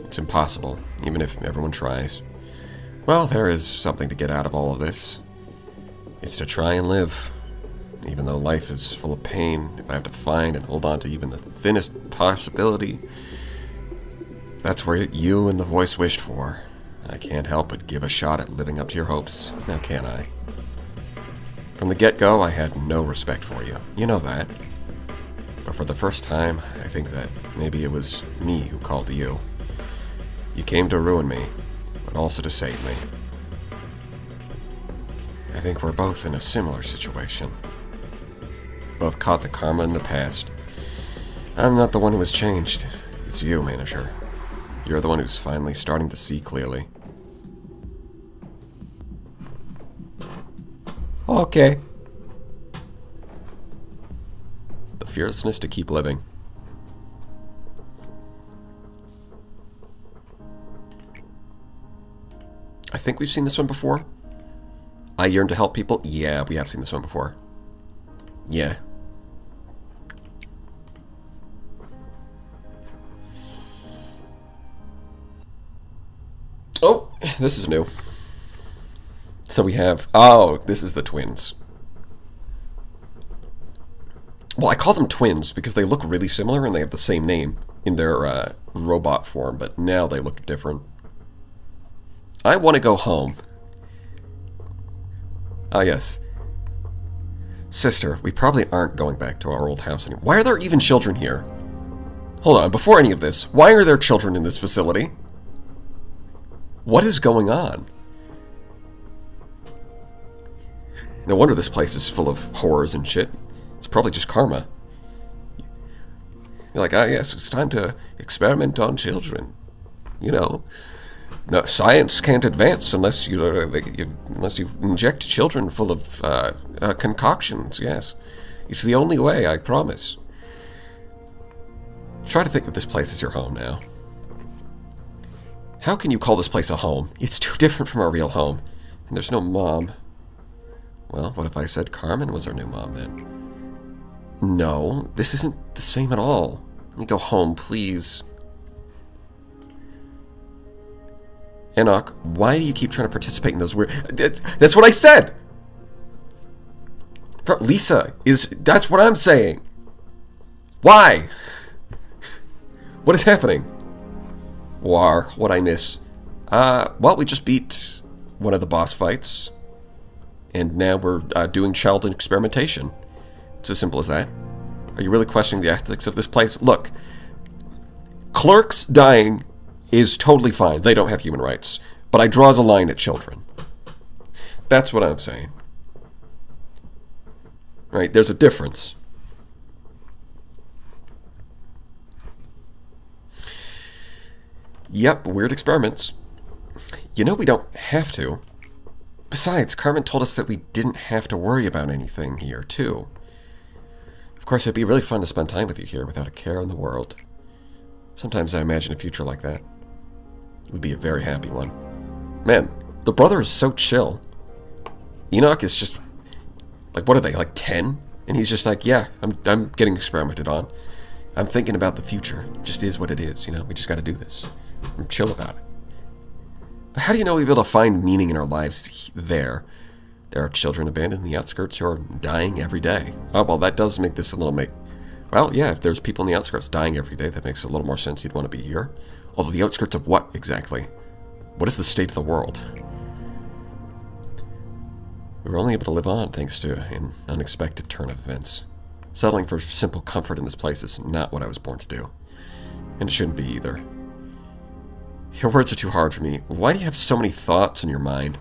It's impossible, even if everyone tries. Well, there is something to get out of all of this. It's to try and live. Even though life is full of pain, if I have to find and hold on to even the thinnest possibility, that's where you and the voice wished for. I can't help but give a shot at living up to your hopes, now can I? From the get-go, I had no respect for you. You know that. But for the first time, I think that maybe it was me who called to you. You came to ruin me, but also to save me. I think we're both in a similar situation. Both caught the karma in the past. I'm not the one who has changed. It's you, manager. You're the one who's finally starting to see clearly. Okay. The fierceness to keep living. I think we've seen this one before. I yearn to help people. Yeah, we have seen this one before. Yeah. Oh, this is new. So we have... Oh, this is the twins. Well, I call them twins because they look really similar and they have the same name in their robot form, but now they look different. I want to go home. Ah, yes. Sister, we probably aren't going back to our old house anymore. Why are there even children here? Hold on, before any of this, why are there children in this facility? What is going on? No wonder this place is full of horrors and shit. It's probably just karma. You're like, ah, yes, it's time to experiment on children. You know, no, science can't advance unless you inject children full of concoctions. Yes, it's the only way. I promise. Try to think that this place is your home now. How can you call this place a home? It's too different from our real home, and there's no mom. Well, what if I said Carmen was our new mom then? No, this isn't the same at all. Let me go home, please. Enoch, why do you keep trying to participate in those weird... That's what I said! Lisa, that's what I'm saying. Why? What is happening? War, what'd I miss? Well, we just beat one of the boss fights. And now we're doing child experimentation. It's as simple as that. Are you really questioning the ethics of this place? Look, clerks dying is totally fine. They don't have human rights. But I draw the line at children. That's what I'm saying. Right? There's a difference. Yep, weird experiments. You know we don't have to. Besides, Carmen told us that we didn't have to worry about anything here, too. Of course, it'd be really fun to spend time with you here without a care in the world. Sometimes I imagine a future like that. It would be a very happy one. Man, the brother is so chill. Enoch is just... like, what are they, like 10? And he's just like, yeah, I'm getting experimented on. I'm thinking about the future. It just is what it is, you know? We just gotta do this. I'm chill about it. But how do you know we'll be able to find meaning in our lives there? There are children abandoned in the outskirts who are dying every day. Oh, well, that does make this a little well, yeah, if there's people in the outskirts dying every day, that makes a little more sense you'd want to be here. Although the outskirts of what, exactly? What is the state of the world? We were only able to live on thanks to an unexpected turn of events. Settling for simple comfort in this place is not what I was born to do. And it shouldn't be either. Your words are too hard for me. Why do you have so many thoughts in your mind?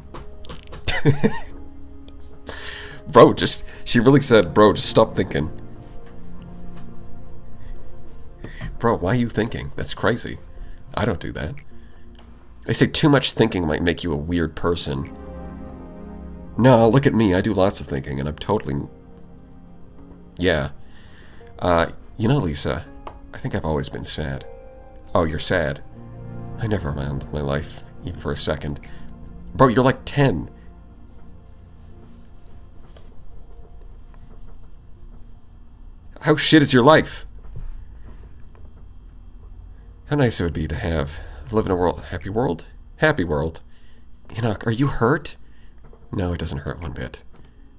Bro, she really said, bro, just stop thinking. Bro, why are you thinking? That's crazy. I don't do that. They say too much thinking might make you a weird person. No, look at me. I do lots of thinking, and I'm totally... Yeah. You know, Lisa, I think I've always been sad. Oh, you're sad? I never imagined my life, even for a second. Bro, you're like 10. How shit is your life? How nice it would be to live in a world, happy world? Happy world. Enoch, are you hurt? No, it doesn't hurt one bit.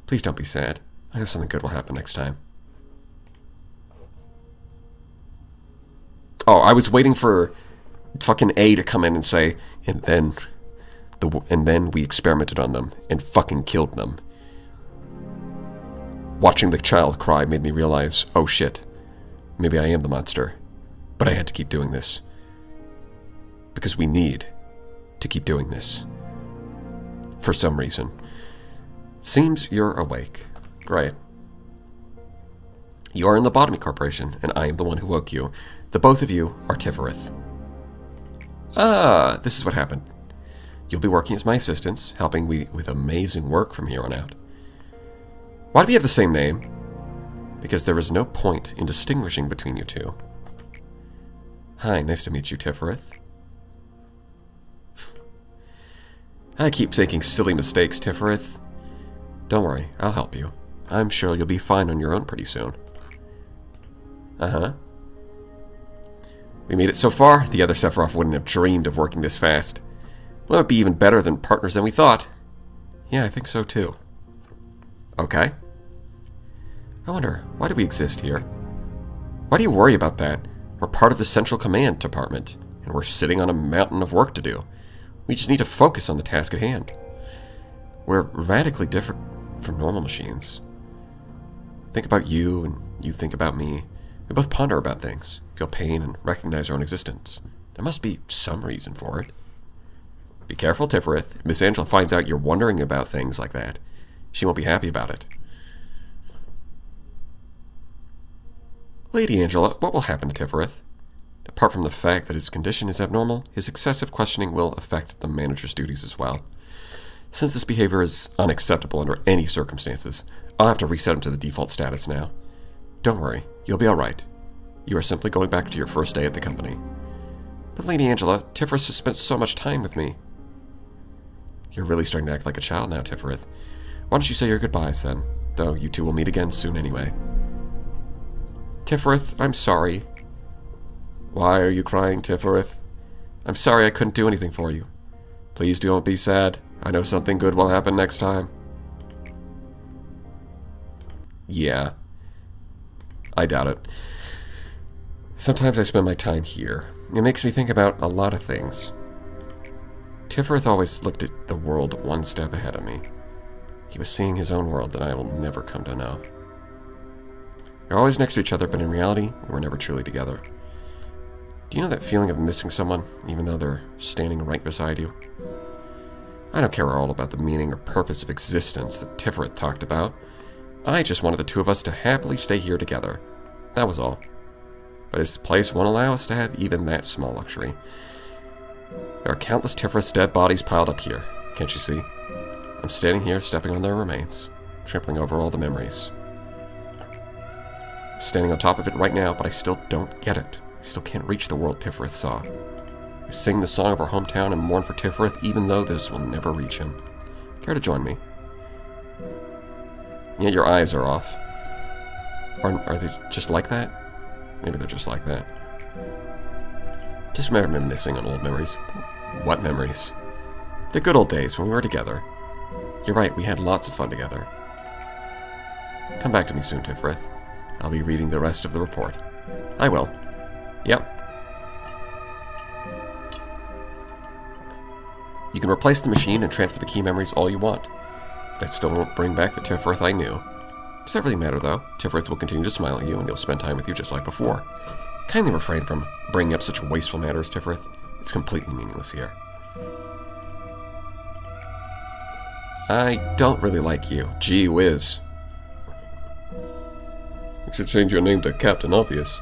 Please don't be sad. I know something good will happen next time. Oh, I was waiting for fucking A to come in and say, and then we experimented on them and fucking killed them. Watching the child cry made me realize, oh shit, maybe I am the monster. But I had to keep doing this. Because we need to keep doing this. For some reason. Seems you're awake. Great. You are in the Lobotomy Corporation, and I am the one who woke you. The both of you are Tifereth. Ah, this is what happened. You'll be working as my assistants, helping me with amazing work from here on out. Why do we have the same name? Because there is no point in distinguishing between you two. Hi, nice to meet you, Tifereth. I keep making silly mistakes, Tifereth. Don't worry, I'll help you. I'm sure you'll be fine on your own pretty soon. Uh-huh. We made it so far, the other Sephiroth wouldn't have dreamed of working this fast. Well, it would be even better than partners than we thought. Yeah, I think so too. Okay. I wonder, why do we exist here? Why do you worry about that? We're part of the Central Command Department, and we're sitting on a mountain of work to do. We just need to focus on the task at hand. We're radically different from normal machines. Think about you, and you think about me. We both ponder about things, feel pain, and recognize our own existence. There must be some reason for it. Be careful, Tifereth. If Miss Angela finds out you're wondering about things like that, She won't be happy about it. Lady Angela, what will happen to Tifereth? Apart from the fact that his condition is abnormal, his excessive questioning will affect the manager's duties as well. Since this behavior is unacceptable under any circumstances, I'll have to reset him to the default status now. Don't worry, you'll be alright. You are simply going back to your first day at the company. But Lady Angela, Tifereth has spent so much time with me. You're really starting to act like a child now, Tifereth. Why don't you say your goodbyes then, though you two will meet again soon anyway. Tifereth, I'm sorry. Why are you crying, Tifereth? I'm sorry I couldn't do anything for you. Please don't be sad. I know something good will happen next time. Yeah. I doubt it. Sometimes I spend my time here. It makes me think about a lot of things. Tifereth always looked at the world one step ahead of me. He was seeing his own world that I will never come to know. They're always next to each other, but in reality, we're never truly together. Do you know that feeling of missing someone, even though they're standing right beside you? I don't care all about the meaning or purpose of existence that Tifereth talked about. I just wanted the two of us to happily stay here together. That was all. But his place won't allow us to have even that small luxury. There are countless Tifereth's dead bodies piled up here. Can't you see? I'm standing here, stepping on their remains, trampling over all the memories. I'm standing on top of it right now, but I still don't get it. I still can't reach the world Tifereth saw. We sing the song of our hometown and mourn for Tifereth, even though this will never reach him. Care to join me? Yet your eyes are off. Are they just like that? Maybe they're just like that. Just reminiscing on old memories. What memories? The good old days when we were together. You're right, we had lots of fun together. Come back to me soon, Tifereth. I'll be reading the rest of the report. I will. Yep. You can replace the machine and transfer the key memories all you want. That still won't bring back the Tifereth I knew. Does that really matter, though? Tifereth will continue to smile at you, and he'll spend time with you just like before. Kindly refrain from bringing up such wasteful matters, Tifereth. It's completely meaningless here. I don't really like you. Gee whiz. You should change your name to Captain Obvious.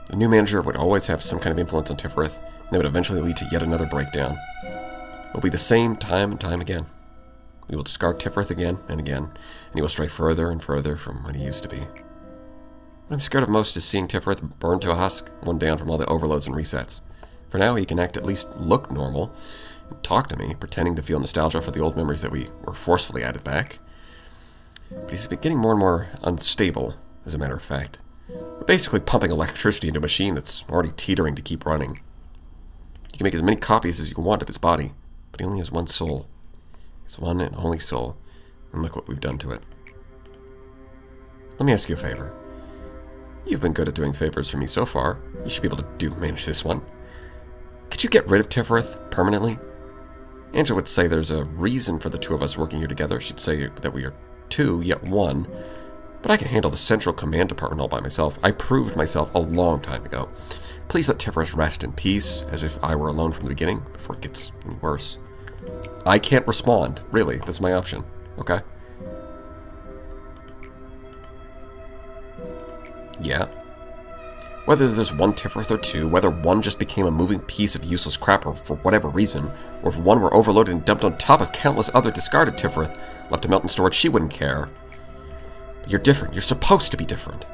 The new manager would always have some kind of influence on Tifereth, and that would eventually lead to yet another breakdown. It will be the same time and time again. We will discard Tifereth again and again, and he will stray further and further from what he used to be. What I'm scared of most is seeing Tifereth burned to a husk, worn down from all the overloads and resets. For now, he can at least look normal, and talk to me, pretending to feel nostalgia for the old memories that we were forcefully added back. But he's been getting more and more unstable, as a matter of fact. We're basically pumping electricity into a machine that's already teetering to keep running. You can make as many copies as you want of his body, but he only has one soul. His one and only soul, and look what we've done to it. Let me ask you a favor. You've been good at doing favors for me so far. You should be able to manage this one. Could you get rid of Tifereth permanently? Angela would say there's a reason for the two of us working here together. She'd say that we are two, yet one. But I can handle the central command department all by myself. I proved myself a long time ago. Please let Tifereth rest in peace, as if I were alone from the beginning, before it gets any worse. I can't respond, really. That's my option. Okay? Yeah. Whether there's one Tifereth or two, whether one just became a moving piece of useless crap or for whatever reason, or if one were overloaded and dumped on top of countless other discarded Tifereth, left to melt in storage, she wouldn't care. But you're different. You're supposed to be different.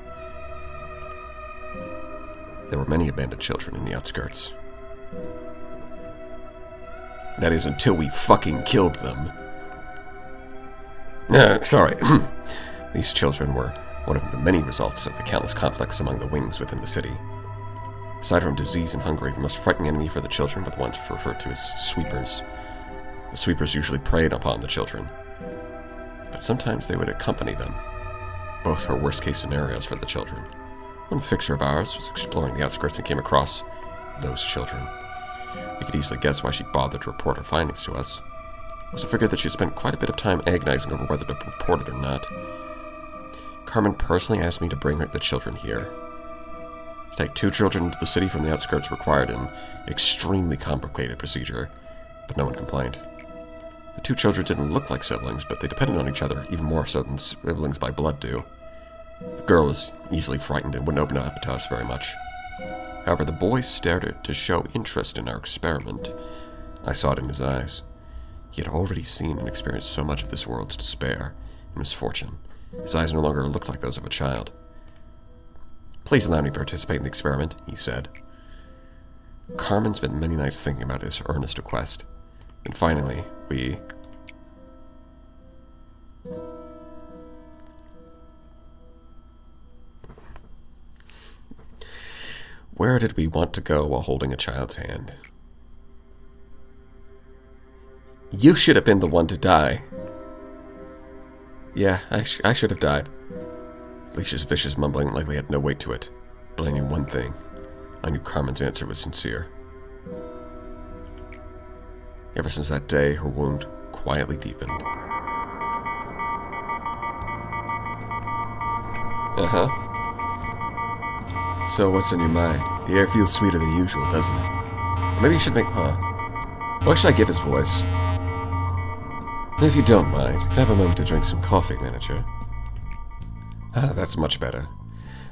There were many abandoned children in the outskirts. That is, until we fucking killed them. Sorry. These children were one of the many results of the countless conflicts among the wings within the city. Aside from disease and hunger, the most frightening enemy for the children were the ones referred to as sweepers. The sweepers usually preyed upon the children, but sometimes they would accompany them. Both were worst-case scenarios for the children. One fixer of ours was exploring the outskirts and came across those children. We could easily guess why she bothered to report her findings to us. I also figured that she spent quite a bit of time agonizing over whether to report it or not. Carmen personally asked me to bring the children here. To take 2 children into the city from the outskirts required an extremely complicated procedure, but no one complained. The two children didn't look like siblings, but they depended on each other even more so than siblings by blood do. The girl was easily frightened and wouldn't open up to us very much. However, the boy started to show interest in our experiment. I saw it in his eyes. He had already seen and experienced so much of this world's despair and misfortune. His eyes no longer looked like those of a child. "Please allow me to participate in the experiment," he said. Carmen spent many nights thinking about his earnest request. And finally, we... Where did we want to go while holding a child's hand? You should have been the one to die. Yeah, I should have died. Alicia's vicious mumbling likely had no weight to it, but I knew one thing. I knew Carmen's answer was sincere. Ever since that day, her wound quietly deepened. Uh-huh. So what's in your mind? The air feels sweeter than usual, doesn't it? Maybe you should make... What should I give his voice? If you don't mind, can I have a moment to drink some coffee, manager? That's much better.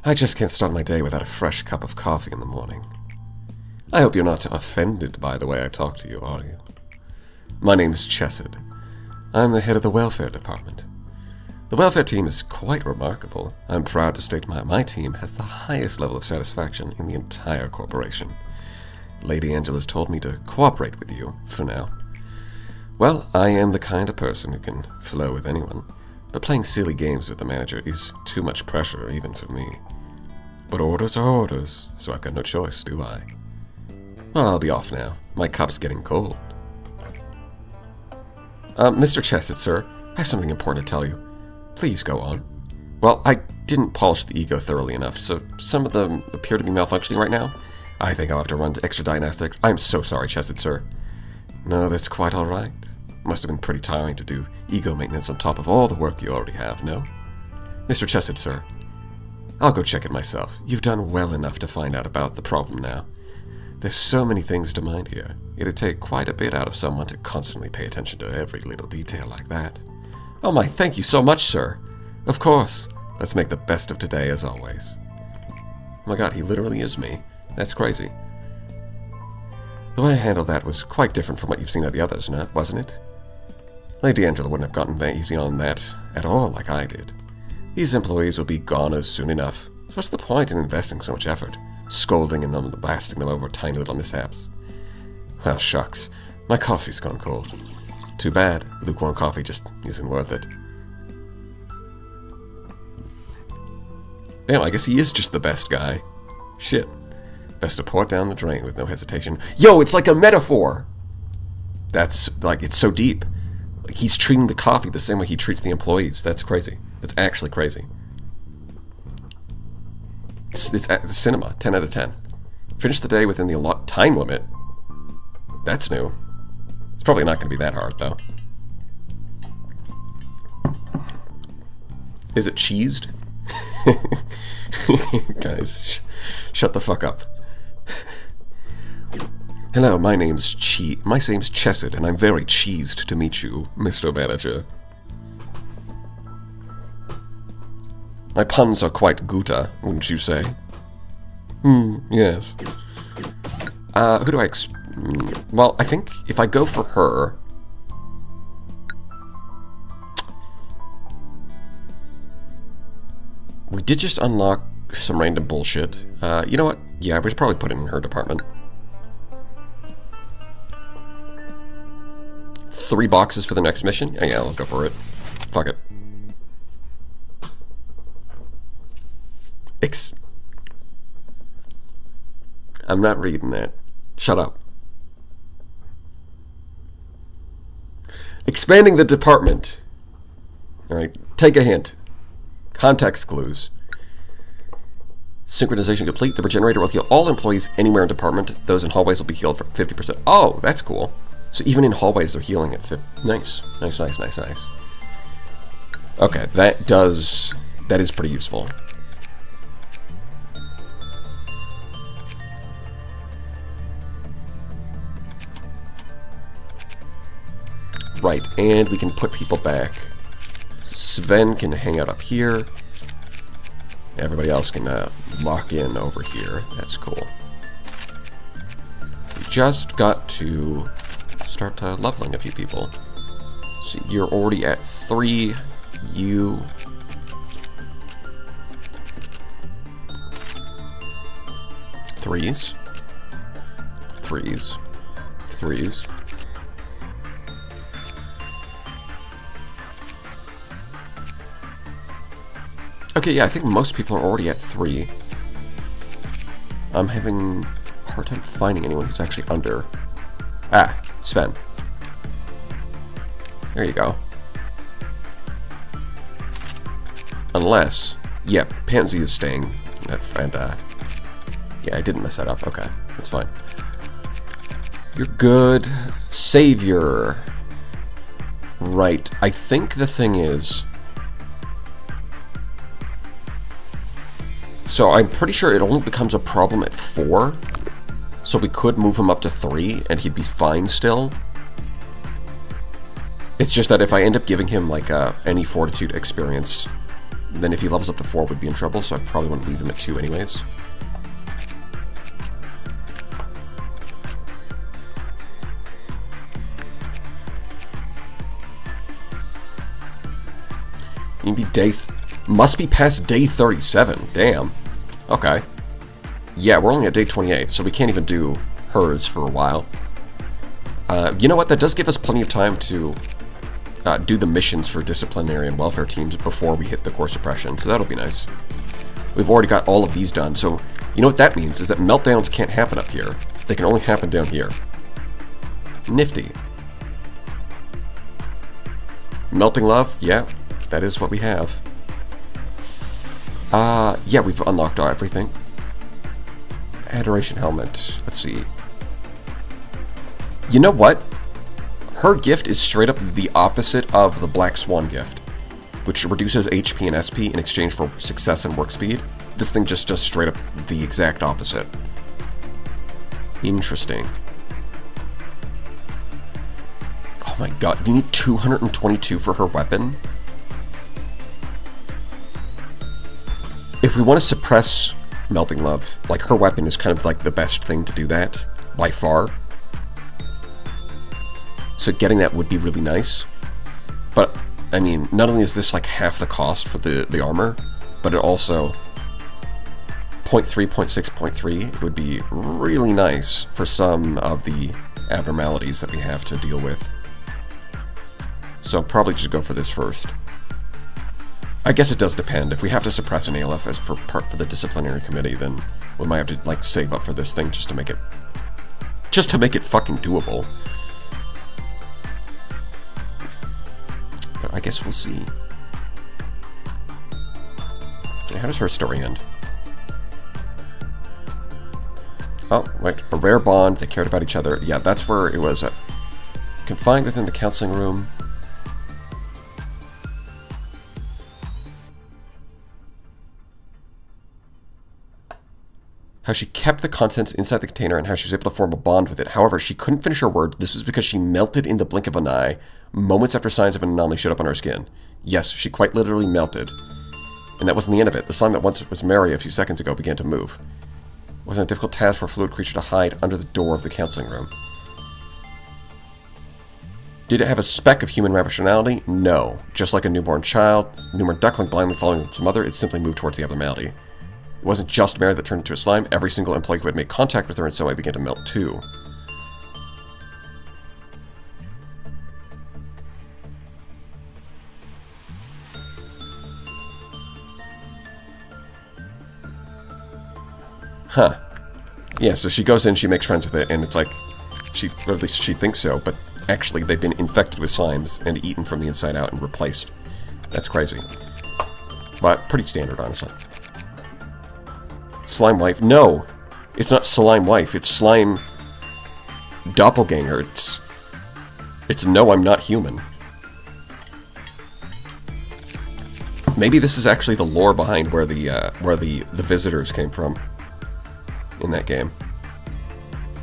I just can't start my day without a fresh cup of coffee in the morning. I hope you're not offended by the way I talk to you, are you? My name's Chesed. I'm the head of the welfare department. The welfare team is quite remarkable. I'm proud to state my team has the highest level of satisfaction in the entire corporation. Lady Angela's told me to cooperate with you, for now. Well, I am the kind of person who can flow with anyone, but playing silly games with the manager is too much pressure even for me. But orders are orders, so I've got no choice, do I? Well, I'll be off now. My cup's getting cold. Mr. Chesed, sir, I have something important to tell you. Please go on. Well, I didn't polish the ego thoroughly enough, so some of them appear to be malfunctioning right now. I think I'll have to run to extra diagnostics. I'm so sorry, Chesed, sir. No, that's quite all right. Must have been pretty tiring to do ego maintenance on top of all the work you already have, no? Mr. Chesed, sir, I'll go check it myself. You've done well enough to find out about the problem now. There's so many things to mind here. It'd take quite a bit out of someone to constantly pay attention to every little detail like that. Oh my, thank you so much, sir. Of course. Let's make the best of today as always. Oh my god, he literally is me. That's crazy. The way I handled that was quite different from what you've seen of the others, wasn't it? Lady Angela wouldn't have gotten that easy on that at all like I did. These employees will be goners soon enough. So what's the point in investing so much effort, scolding and blasting them over tiny little mishaps? Well, shucks. My coffee's gone cold. Too bad. Lukewarm coffee just isn't worth it. Damn, I guess he is just the best guy. Shit. Best to pour it down the drain with no hesitation. Yo, it's like a metaphor! That's, like, it's so deep. Like, he's treating the coffee the same way he treats the employees. That's crazy. That's actually crazy. It's cinema. 10 out of 10. Finish the day within the time limit. That's new. It's probably not going to be that hard, though. Is it cheesed? Guys, shut the fuck up. Hello, my name's Chesed, and I'm very cheesed to meet you, Mr. Manager. My puns are quite Gouda, wouldn't you say? Yes. Who do I well, I think if I go for her... We did just unlock some random bullshit. You know what? Yeah, we should probably put it in her department. 3 boxes for the next mission? Oh, yeah, I'll go for it. Fuck it. I'm not reading that. Shut up. Expanding the department. Alright, take a hint. Context clues. Synchronization complete. The regenerator will heal all employees anywhere in department. Those in hallways will be healed for 50%. Oh, that's cool. So even in hallways, they're healing at 50. Nice. Nice, nice, nice, nice. Okay, that is pretty useful. Right, and we can put people back. Sven can hang out up here. Everybody else can lock in over here. That's cool. We just got to start leveling a few people. So you're already at 3. You... Threes. Threes. Threes. Okay, yeah, I think most people are already at 3. I'm having a hard time finding anyone who's actually under. Ah, Sven. There you go. Unless, yeah, Pansy is staying. And yeah, I didn't mess that up. Okay, that's fine. You're good. Savior. Right. I think the thing is... So I'm pretty sure it only becomes a problem at 4. So we could move him up to 3 and he'd be fine still. It's just that if I end up giving him like any fortitude experience, then if he levels up to 4 we'd be in trouble, so I probably want to leave him at 2 anyways. You can be must be past day 37. Damn. Okay. Yeah, we're only at day 28, so we can't even do hers for a while. You know what? That does give us plenty of time to do the missions for disciplinary and welfare teams before we hit the core suppression, so that'll be nice. We've already got all of these done, so you know what that means is that meltdowns can't happen up here. They can only happen down here. Nifty. Melting love? Yeah, that is what we have. Yeah, we've unlocked everything. Adoration helmet. Let's see. You know what? Her gift is straight up the opposite of the Black Swan gift, which reduces HP and SP in exchange for success and work speed. This thing just does straight up the exact opposite. Interesting. Oh my god, you need 222 for her weapon? If we want to suppress Melting Love, like her weapon is kind of like the best thing to do that, by far. So getting that would be really nice. But, I mean, not only is this like half the cost for the armor, but it also 0.3, 0.6, 0.3 would be really nice for some of the abnormalities that we have to deal with. So I'll probably just go for this first. I guess it does depend. If we have to suppress an ALF as for the disciplinary committee, then we might have to like save up for this thing just to make it fucking doable. But I guess we'll see. Okay, how does her story end? Oh, wait, a rare bond. They cared about each other. Yeah, that's where it was. Confined within the counseling room. How she kept the contents inside the container and how she was able to form a bond with it. However, she couldn't finish her word. This was because she melted in the blink of an eye, moments after signs of an anomaly showed up on her skin. Yes, she quite literally melted. And that wasn't the end of it. The slime that once was merry a few seconds ago began to move. It wasn't a difficult task for a fluid creature to hide under the door of the counseling room. Did it have a speck of human rationality? No. Just like a newborn duckling blindly following its mother, it simply moved towards the abnormality. It wasn't just Mary that turned into a slime. Every single employee who had made contact with her in some way began to melt too. Huh. Yeah, so she goes in, she makes friends with it, and it's like, or at least she thinks so, but actually they've been infected with slimes and eaten from the inside out and replaced. That's crazy. But pretty standard, honestly. Slime wife? No! It's not slime wife, it's slime doppelganger. It's no, I'm not human. Maybe this is actually the lore behind where the visitors came from in that game.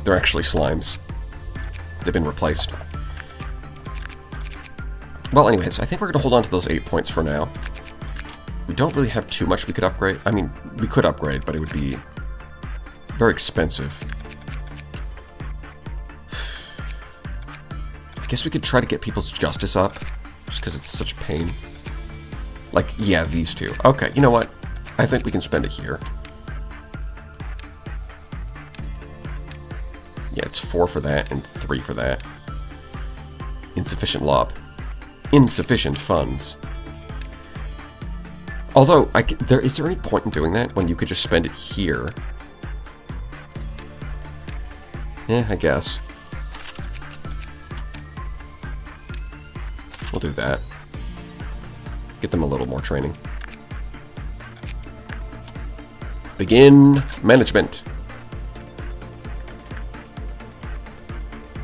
They're actually slimes. They've been replaced. Well, anyways, I think we're going to hold on to those 8 points for now. We don't really have too much we could upgrade. I mean, we could upgrade, but it would be very expensive. I guess we could try to get people's justice up, just because it's such a pain. Like, yeah, these two. Okay, you know what? I think we can spend it here. Yeah, it's 4 for that and 3 for that. Insufficient lob. Insufficient funds. Although, is there any point in doing that when you could just spend it here? Yeah, I guess. We'll do that. Get them a little more training. Begin management.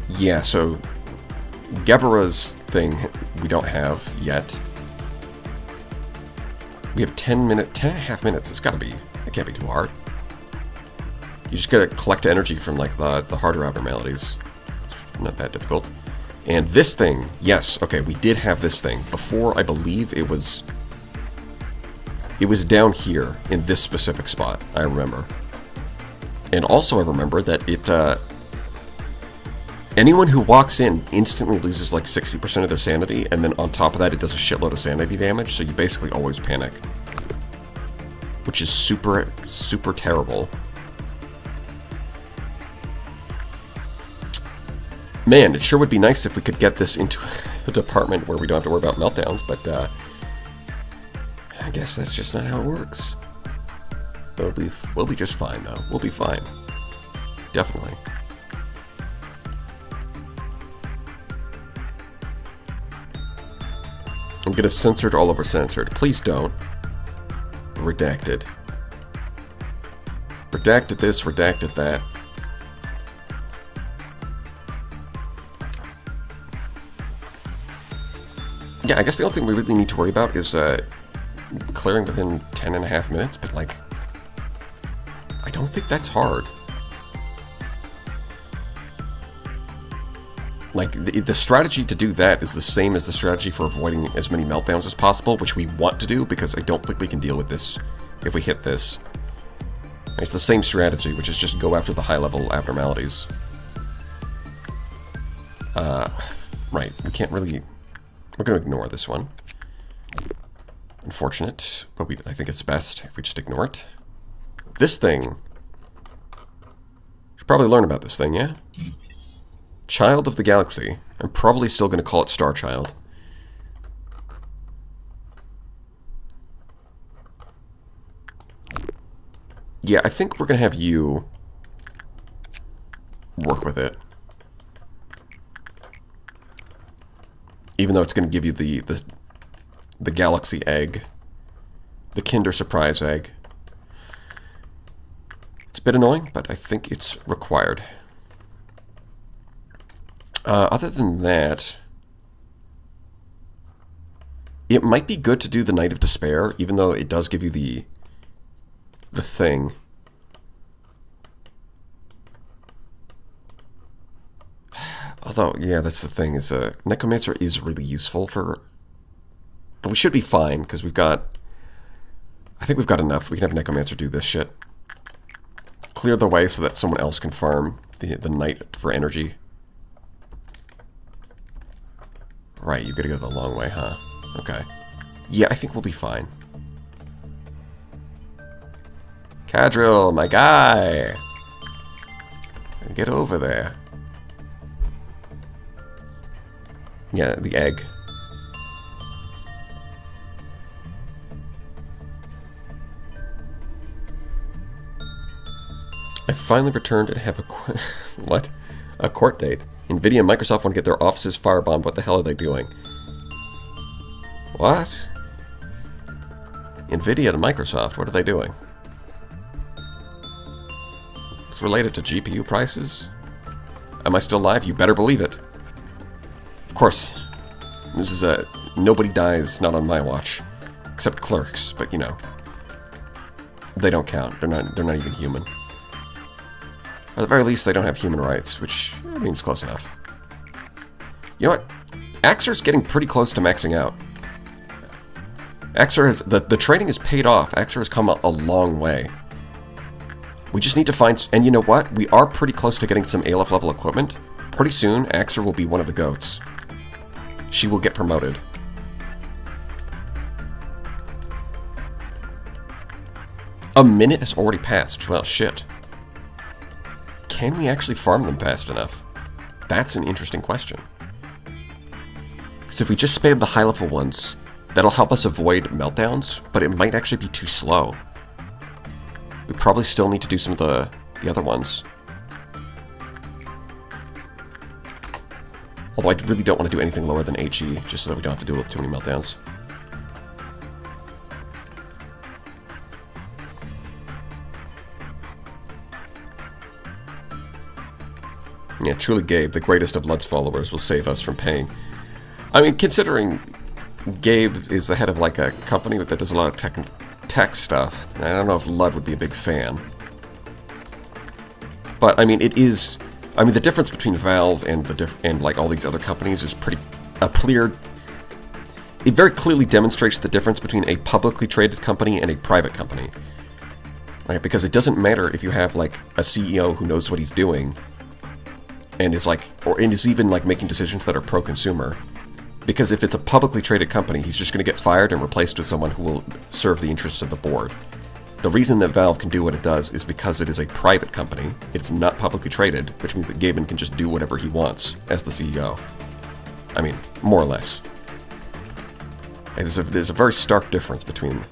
Yeah, so Gebera's thing we don't have yet. We have 10 and a half minutes. It can't be too hard. You just gotta collect energy from like the harder abnormalities. It's not that difficult. And this thing, yes, okay, we did have this thing. Before, I believe it was down here in this specific spot, I remember. And also I remember that it, anyone who walks in instantly loses like 60% of their sanity, and then on top of that it does a shitload of sanity damage, so you basically always panic. Which is super, super terrible. Man, it sure would be nice if we could get this into a department where we don't have to worry about meltdowns, but I guess that's just not how it works. We'll be just fine, though. We'll be fine. Definitely. I'm gonna censored all over censored. Please don't. Redacted. Redacted this, redacted that. Yeah, I guess the only thing we really need to worry about is clearing within 10 and a half minutes, but like, I don't think that's hard. Like, the strategy to do that is the same as the strategy for avoiding as many meltdowns as possible, which we want to do because I don't think we can deal with this if we hit this. It's the same strategy, which is just go after the high-level abnormalities. Right, we can't really... We're going to ignore this one. Unfortunate, but I think it's best if we just ignore it. This thing... Should probably learn about this thing, yeah? Child of the Galaxy. I'm probably still going to call it Star Child. Yeah, I think we're going to have you work with it. Even though it's going to give you the Galaxy Egg. The Kinder Surprise Egg. It's a bit annoying, but I think it's required. Other than that, it might be good to do the Night of Despair, even though it does give you the thing. Although, yeah, that's the thing, is Necromancer is really useful for... But we should be fine, because we've got... I think we've got enough. We can have Necromancer do this shit. Clear the way so that someone else can farm the Knight for energy. Right, you gotta go the long way, huh? Okay. Yeah, I think we'll be fine. Cadril, my guy! Get over there. Yeah, the egg. I finally returned and have a what? A court date. NVIDIA and Microsoft want to get their offices firebombed. What the hell are they doing? What? NVIDIA and Microsoft, what are they doing? It's related to GPU prices? Am I still live? You better believe it. Of course, this is a... Nobody dies, not on my watch. Except clerks, but you know. They don't count. They're not even human. Or at the very least, they don't have human rights, which means close enough. You know what? Axer's getting pretty close to maxing out. Axer has... The training has paid off. Axer has come a long way. We just need to find... And you know what? We are pretty close to getting some ALF level equipment. Pretty soon, Axer will be one of the goats. She will get promoted. A minute has already passed. Well, shit. Can we actually farm them fast enough? That's an interesting question. Because if we just spam the high-level ones, that'll help us avoid meltdowns, but it might actually be too slow. We probably still need to do some of the other ones. Although I really don't want to do anything lower than HE, just so that we don't have to deal with too many meltdowns. Yeah, truly Gabe, the greatest of Lud's followers, will save us from paying. I mean, considering Gabe is the head of like a company that does a lot of tech stuff, I don't know if Lud would be a big fan. But I mean, it is. I mean, the difference between Valve and like all these other companies is pretty clear. It very clearly demonstrates the difference between a publicly traded company and a private company. Right? Because it doesn't matter if you have like a CEO who knows what he's doing and is like, and is even like making decisions that are pro-consumer. Because if it's a publicly traded company, he's just going to get fired and replaced with someone who will serve the interests of the board. The reason that Valve can do what it does is because it is a private company. It's not publicly traded, which means that Gaben can just do whatever he wants as the CEO. I mean, more or less. There's a very stark difference between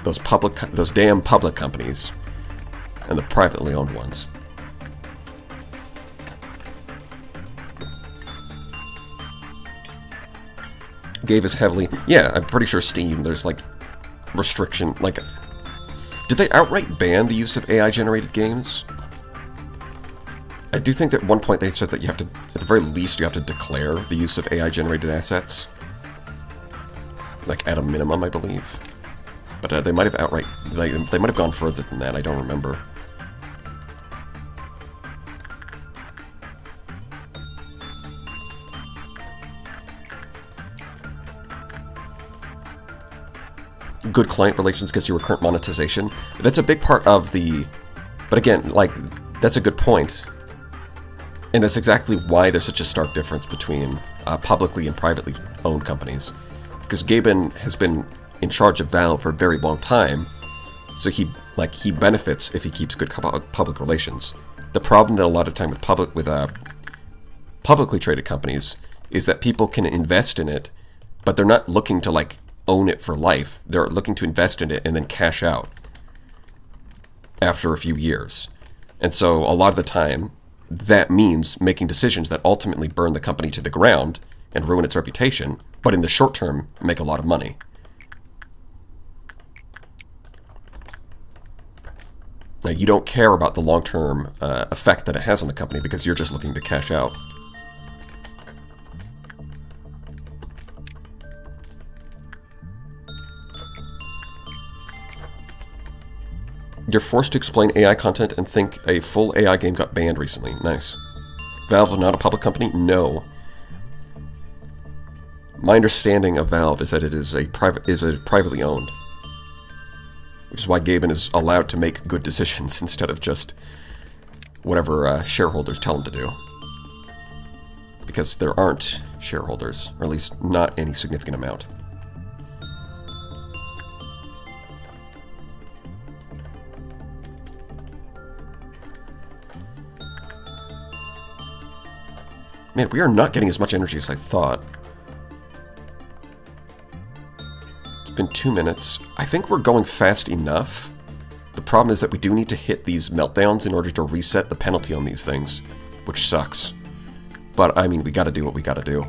those damn public companies and the privately owned ones. Gave us heavily... Yeah, I'm pretty sure Steam, there's like restriction, like... Did they outright ban the use of AI-generated games? I do think that at one point they said that you have to, at the very least, you have to declare the use of AI-generated assets. Like, at a minimum, I believe. But they might have outright... They might have gone further than that, I don't remember. Good client relations gets you recurrent monetization. That's a big part of the... But again, like, that's a good point. And that's exactly why there's such a stark difference between publicly and privately owned companies. Because Gaben has been in charge of Valve for a very long time, so he benefits if he keeps good public relations. The problem that a lot of time with publicly traded companies is that people can invest in it, but they're not looking to like own it for life. They're looking to invest in it and then cash out after a few years. And so a lot of the time, that means making decisions that ultimately burn the company to the ground and ruin its reputation, but in the short term, make a lot of money. Now, you don't care about the long-term effect that it has on the company because you're just looking to cash out. You're forced to explain AI content and think a full AI game got banned recently. Nice. Valve is not a public company? No. My understanding of Valve is that it is privately owned. Which is why Gaben is allowed to make good decisions instead of just whatever shareholders tell him to do. Because there aren't shareholders, or at least not any significant amount. Man, we are not getting as much energy as I thought. It's been 2 minutes. I think we're going fast enough. The problem is that we do need to hit these meltdowns in order to reset the penalty on these things, which sucks. But, I mean, we gotta do what we gotta do.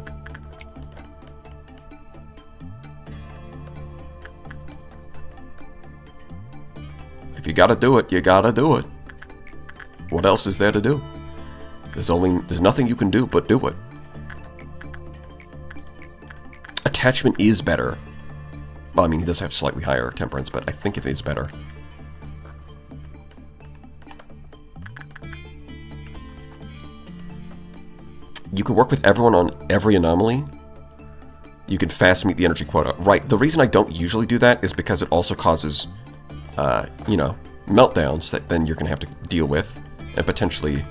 If you gotta do it, you gotta do it. What else is there to do? There's nothing you can do but do it. Attachment is better. Well, I mean, he does have slightly higher temperance, but I think it is better. You can work with everyone on every anomaly. You can fast meet the energy quota. Right, the reason I don't usually do that is because it also causes, you know, meltdowns that then you're going to have to deal with and potentially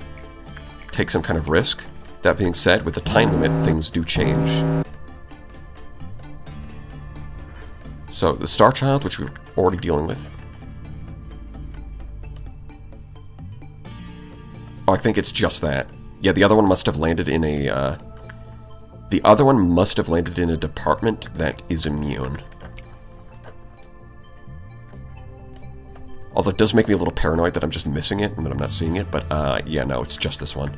take some kind of risk. That being said, with the time limit, things do change. So, the Star Child, which we're already dealing with. Oh, I think it's just that. Yeah, the other one must have landed in a, the other one must have landed in a department that is immune. Although it does make me a little paranoid that I'm just missing it and that I'm not seeing it, but yeah, no, it's just this one.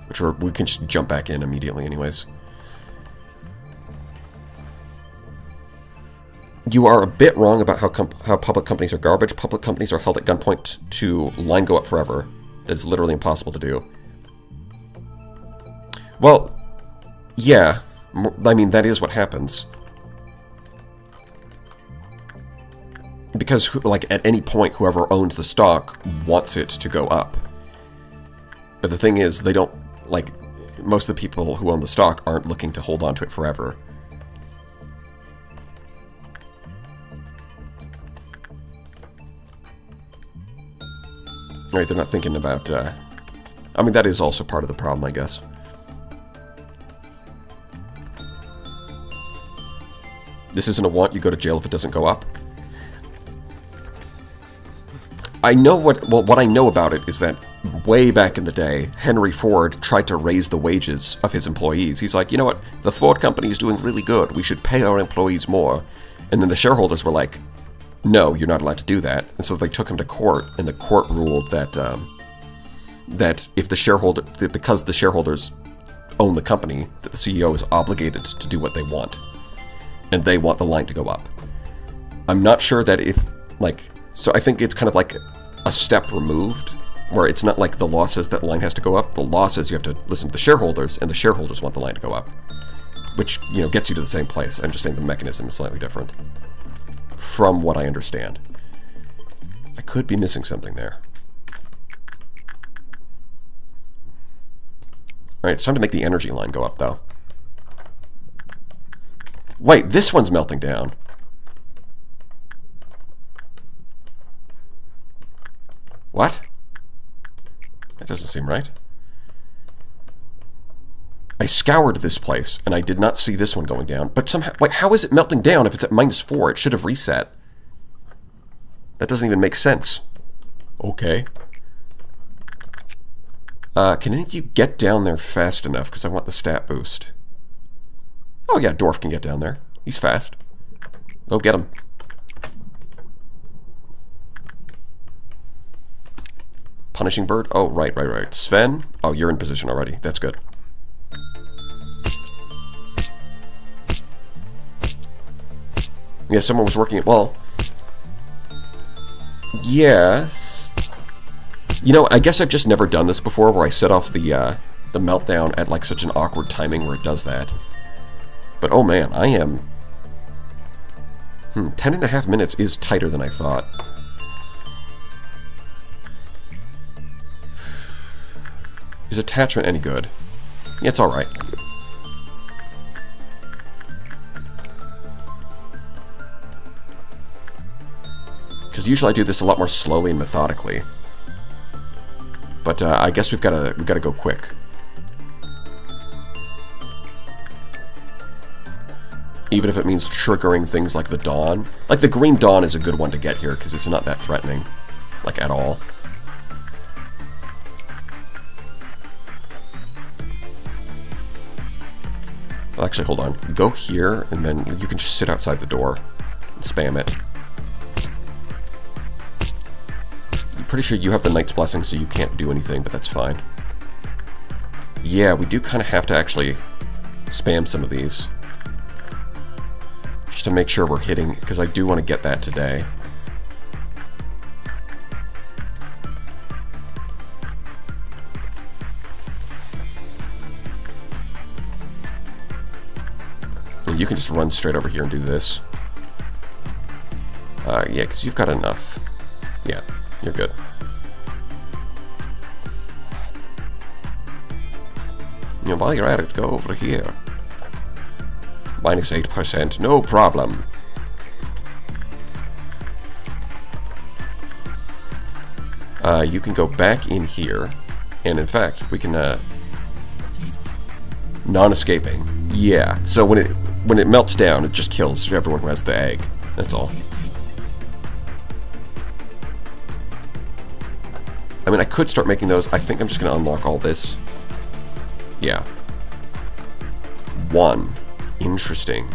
Which we can just jump back in immediately anyways. You are a bit wrong about how public companies are garbage. Public companies are held at gunpoint to line go up forever. That's literally impossible to do. Well, yeah, I mean, that is what happens. Because, like, at any point, whoever owns the stock wants it to go up. But the thing is, they don't, like, most of the people who own the stock aren't looking to hold on to it forever. Right, they're not thinking about, I mean, that is also part of the problem, I guess. This isn't a want, you go to jail if it doesn't go up. I know what I know about it is that way back in the day, Henry Ford tried to raise the wages of his employees. He's like, you know what, the Ford company is doing really good, we should pay our employees more. And then the shareholders were like, no, you're not allowed to do that. And so they took him to court, and the court ruled that that if the because the shareholders own the company, that the CEO is obligated to do what they want. And they want the line to go up. I'm not sure that if, like, so I think it's kind of like a step removed, where it's not like the law says that line has to go up. The law says you have to listen to the shareholders, and the shareholders want the line to go up. Which, you know, gets you to the same place. I'm just saying the mechanism is slightly different. From what I understand. I could be missing something there. Alright, it's time to make the energy line go up, though. Wait, this one's melting down. What? That doesn't seem right. I scoured this place, and I did not see this one going down. But somehow, like, how is it melting down if it's at -4? It should have reset. That doesn't even make sense. Okay. Can any of you get down there fast enough? Because I want the stat boost. Oh yeah, Dwarf can get down there. He's fast. Go get him. Punishing Bird? Oh, right. Sven? Oh, you're in position already. That's good. Yeah, someone was working at, well... Yes... You know, I guess I've just never done this before, where I set off the meltdown at, like, such an awkward timing where it does that. But, oh man, I am... 10.5 minutes is tighter than I thought. Is attachment any good? Yeah, it's alright. Because usually I do this a lot more slowly and methodically. But I guess we've got to go quick. Even if it means triggering things like the Dawn. Like, the Green Dawn is a good one to get here, because it's not that threatening. Like, at all. Well, actually, hold on. Go here, and then you can just sit outside the door and spam it. I'm pretty sure you have the Knight's Blessing, so you can't do anything, but that's fine. Yeah, we do kind of have to actually spam some of these. Just to make sure we're hitting, because I do want to get that today. And you can just run straight over here and do this. Yeah, because you've got enough. Yeah, you're good. You know, while you're at it, go over here. Minus 8%, no problem. You can go back in here, and in fact, we can, non-escaping. Yeah, so when it melts down, it just kills everyone who has the egg. That's all. I mean, I could start making those. I think I'm just going to unlock all this. Yeah. 1. Interesting.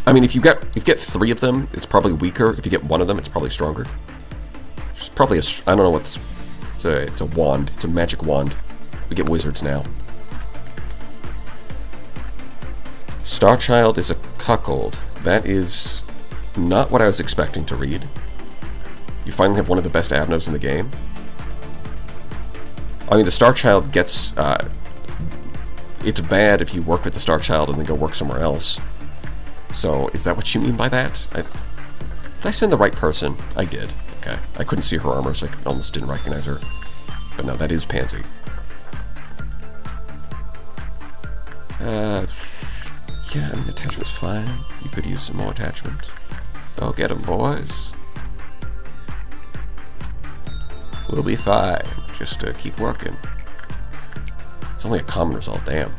I mean, if you get 3 of them, it's probably weaker. If you get 1 of them, it's probably stronger. It's probably a... I don't know what's... It's a wand. It's a magic wand. We get wizards now. Starchild is a cuckold. That is not what I was expecting to read. You finally have one of the best Avnos in the game. I mean, the Starchild gets... it's bad if you work with the Starchild and then go work somewhere else. So, is that what you mean by that? Did I send the right person? I did. Okay. I couldn't see her armor, so I almost didn't recognize her. But no, that is Pansy. Yeah, I mean, attachment's fine. You could use some more attachment. Go get them, boys. We'll be fine. Just keep working. It's only a common result, damn.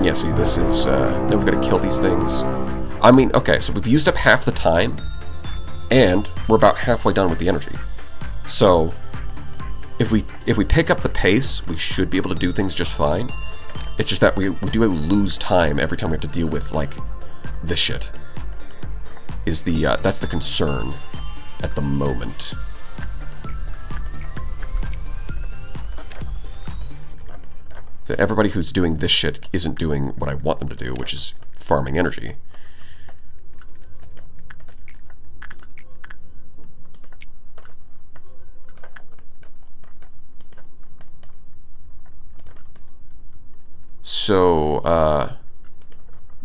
Yeah, see, this is, now we've got to kill these things. I mean, okay, so we've used up half the time, and we're about halfway done with the energy. So, if we pick up the pace, we should be able to do things just fine. It's just that we do lose time every time we have to deal with, like, this shit. Is the, that's the concern at the moment. So everybody who's doing this shit isn't doing what I want them to do, which is farming energy. So,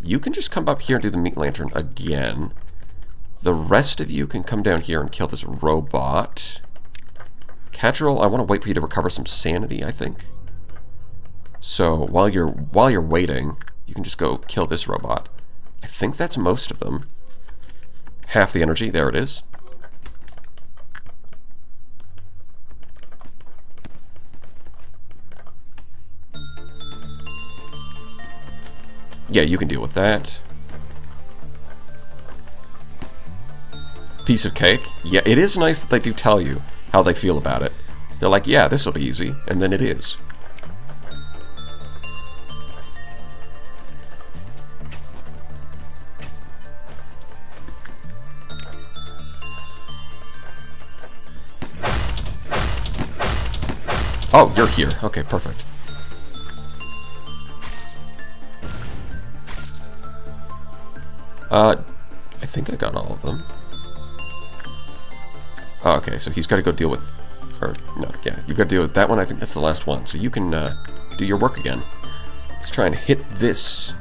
you can just come up here and do the meat lantern again. The rest of you can come down here and kill this robot. Catcherol, I want to wait for you to recover some sanity, I think. So while you're waiting, you can just go kill this robot. I think that's most of them. Half the energy, there it is. Yeah, you can deal with that. Piece of cake. Yeah, it is nice that they do tell you how they feel about it. They're like, yeah, this will be easy, and then it is. Oh, you're here. Okay, perfect. I think I got all of them. Oh, okay, so he's got to go deal with... Or, no, yeah, you've got to deal with that one. I think that's the last one. So you can do your work again. Let's try and hit this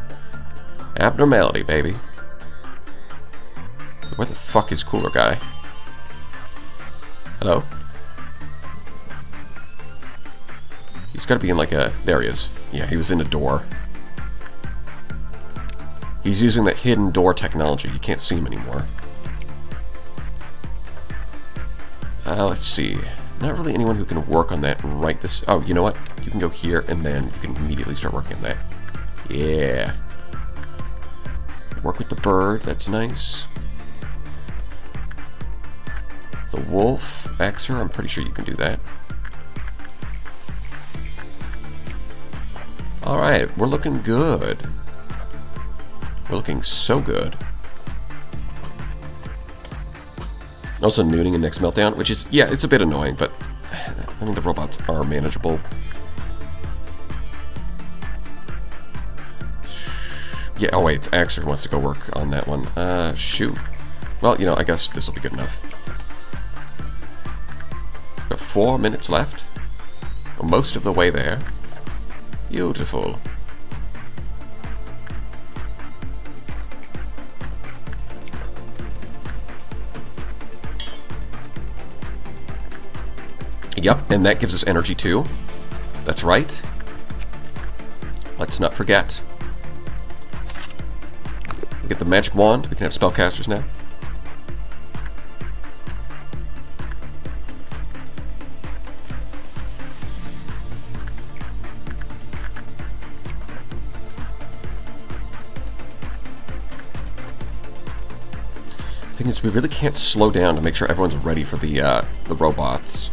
abnormality, baby. Where the fuck is Cooler Guy? Hello? He's got to be in like a... There he is. Yeah, he was in a door. He's using that hidden door technology. You can't see him anymore. Let's see. Not really anyone who can work on that right this... Oh, you know what? You can go here, and then you can immediately start working on that. Yeah. Work with the bird. That's nice. The wolf. Xer. I'm pretty sure you can do that. Alright, we're looking good. We're looking so good. Also nooning in next meltdown, which is, yeah, it's a bit annoying, but I mean the robots are manageable. Yeah, oh wait, it's Axer who wants to go work on that one. Shoot. Well, you know, I guess this will be good enough. Got 4 minutes left. Most of the way there. Beautiful. Yep, and that gives us energy too. That's right. Let's not forget. We get the magic wand. We can have spellcasters now. Thing is, we really can't slow down to make sure everyone's ready for the robots.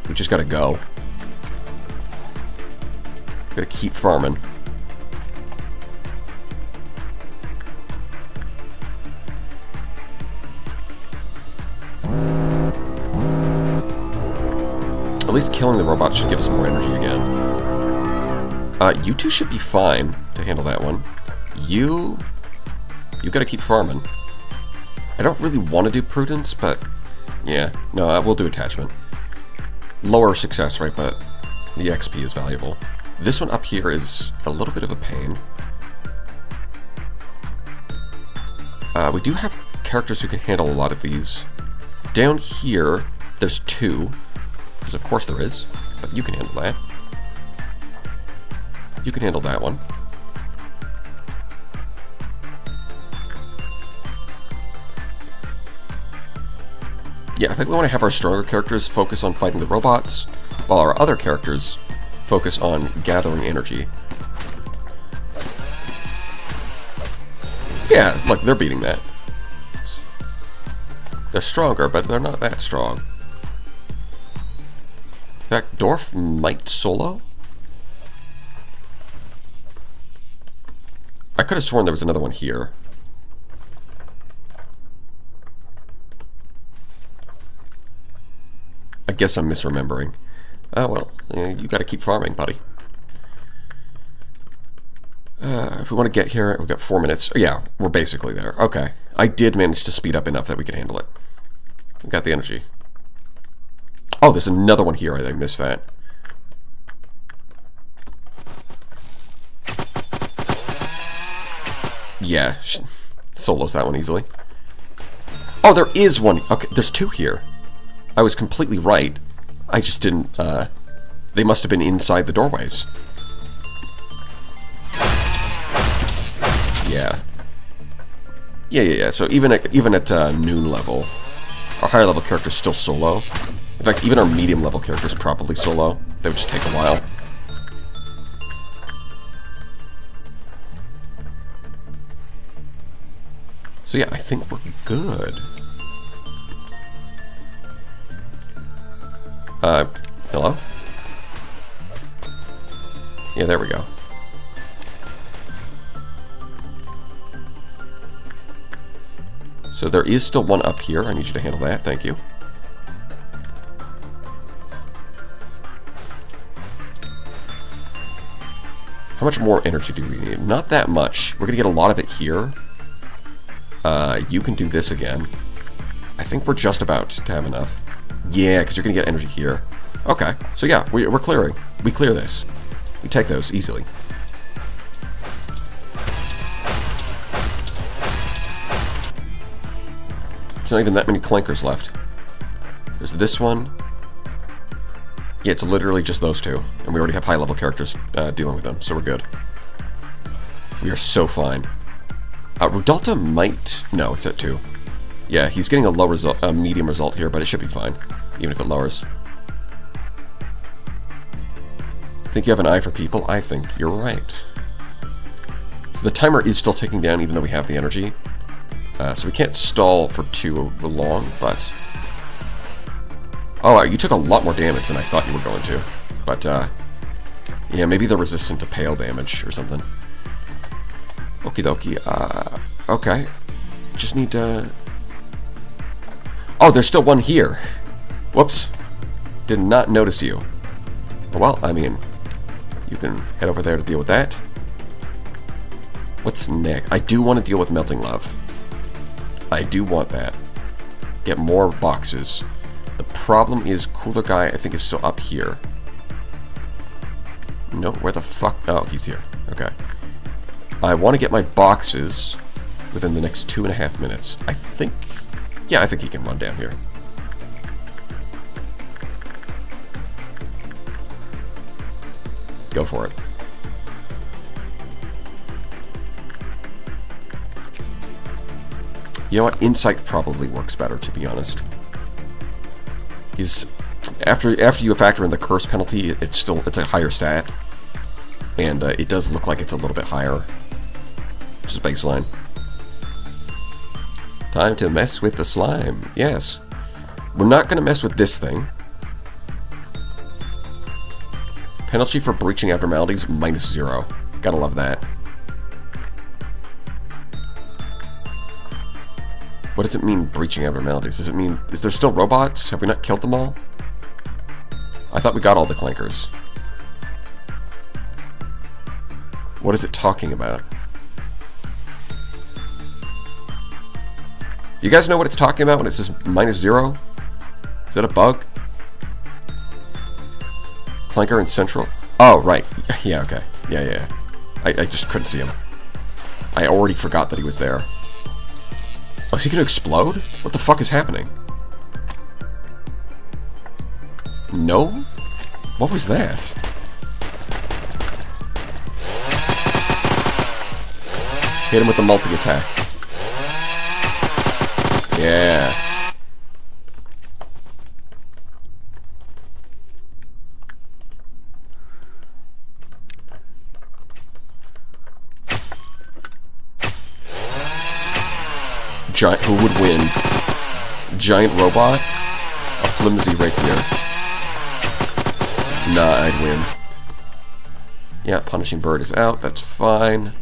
We just gotta go. Gotta keep farming. At least killing the robots should give us more energy again. You two should be fine to handle that one. You gotta keep farming. I don't really want to do prudence, but yeah, no, we'll do attachment. Lower success rate, but the XP is valuable. This one up here is a little bit of a pain. We do have characters who can handle a lot of these. Down here, there's two, because of course there is, but you can handle that. You can handle that one. Yeah, I think we want to have our stronger characters focus on fighting the robots, while our other characters focus on gathering energy. Yeah, look, they're beating that. They're stronger, but they're not that strong. In fact, Dorf might solo? I could have sworn there was another one here. I guess I'm misremembering. Oh, well, you gotta keep farming, buddy. If we want to get here, we've got 4 minutes. Oh, yeah, we're basically there. Okay. I did manage to speed up enough that we can handle it. We got the energy. Oh, there's another one here. I missed that. Yeah, solos that one easily. Oh, there is one. Okay, there's two here. I was completely right. I just didn't, they must have been inside the doorways. Yeah. Yeah. So even at noon level, our higher level character's still solo. In fact, even our medium level character's probably solo. They would just take a while. So yeah, I think we're good. Hello? Yeah, there we go. So there is still one up here. I need you to handle that. Thank you. How much more energy do we need? Not that much. We're going to get a lot of it here. You can do this again. I think we're just about to have enough. Yeah, because you're going to get energy here. Okay, so yeah, we're clearing. We clear this. We take those easily. There's not even that many clankers left. There's this one. Yeah, it's literally just those two. And we already have high-level characters dealing with them, so we're good. We are so fine. Rudalta might... No, it's at 2. Yeah, he's getting a low result, a medium result here, but it should be fine, even if it lowers. Think you have an eye for people? I think you're right. So the timer is still ticking down, even though we have the energy. So we can't stall for too long, but... Oh, you took a lot more damage than I thought you were going to. But, yeah, maybe they're resistant to pale damage or something. Okie dokie. Okay. Just need to... Oh, there's still one here. Whoops. Did not notice you. Well, I mean, you can head over there to deal with that. What's next? I do want to deal with Melting Love. I do want that. Get more boxes. The problem is Cooler Guy, I think, is still up here. No, where the fuck? Oh, he's here. Okay. I want to get my boxes within the next 2.5 minutes. I think... Yeah, I think he can run down here. Go for it. You know what? Insight probably works better, to be honest. He's after you factor in the curse penalty, it's a higher stat, and it does look like it's a little bit higher. Just baseline. Time to mess with the slime. Yes, we're not going to mess with this thing. Penalty for breaching abnormalities -0. Gotta love that. What does it mean, breaching abnormalities? Does it mean, is there still robots? Have we not killed them all? I thought we got all the clankers. What is it talking about? You guys know what it's talking about when it says -0? Is that a bug? Clanker in Central? Oh, right. Yeah, okay. Yeah. I just couldn't see him. I already forgot that he was there. Oh, is he gonna explode? What the fuck is happening? No? What was that? Hit him with the multi-attack. Yeah. Who would win? Giant robot? A flimsy rapier? Nah, I'd win. Yeah, punishing bird is out. That's fine.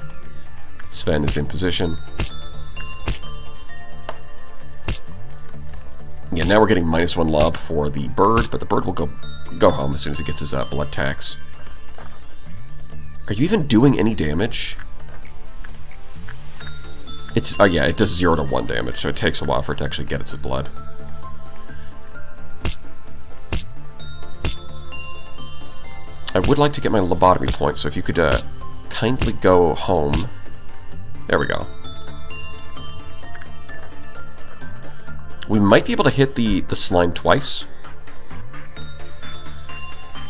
Sven is in position. Yeah, now we're getting -1 lob for the bird, but the bird will go home as soon as he gets his blood tax. Are you even doing any damage? It's yeah, it does 0 to 1 damage, so it takes a while for it to actually get its blood. I would like to get my lobotomy point, so if you could kindly go home. There we go. We might be able to hit the slime twice.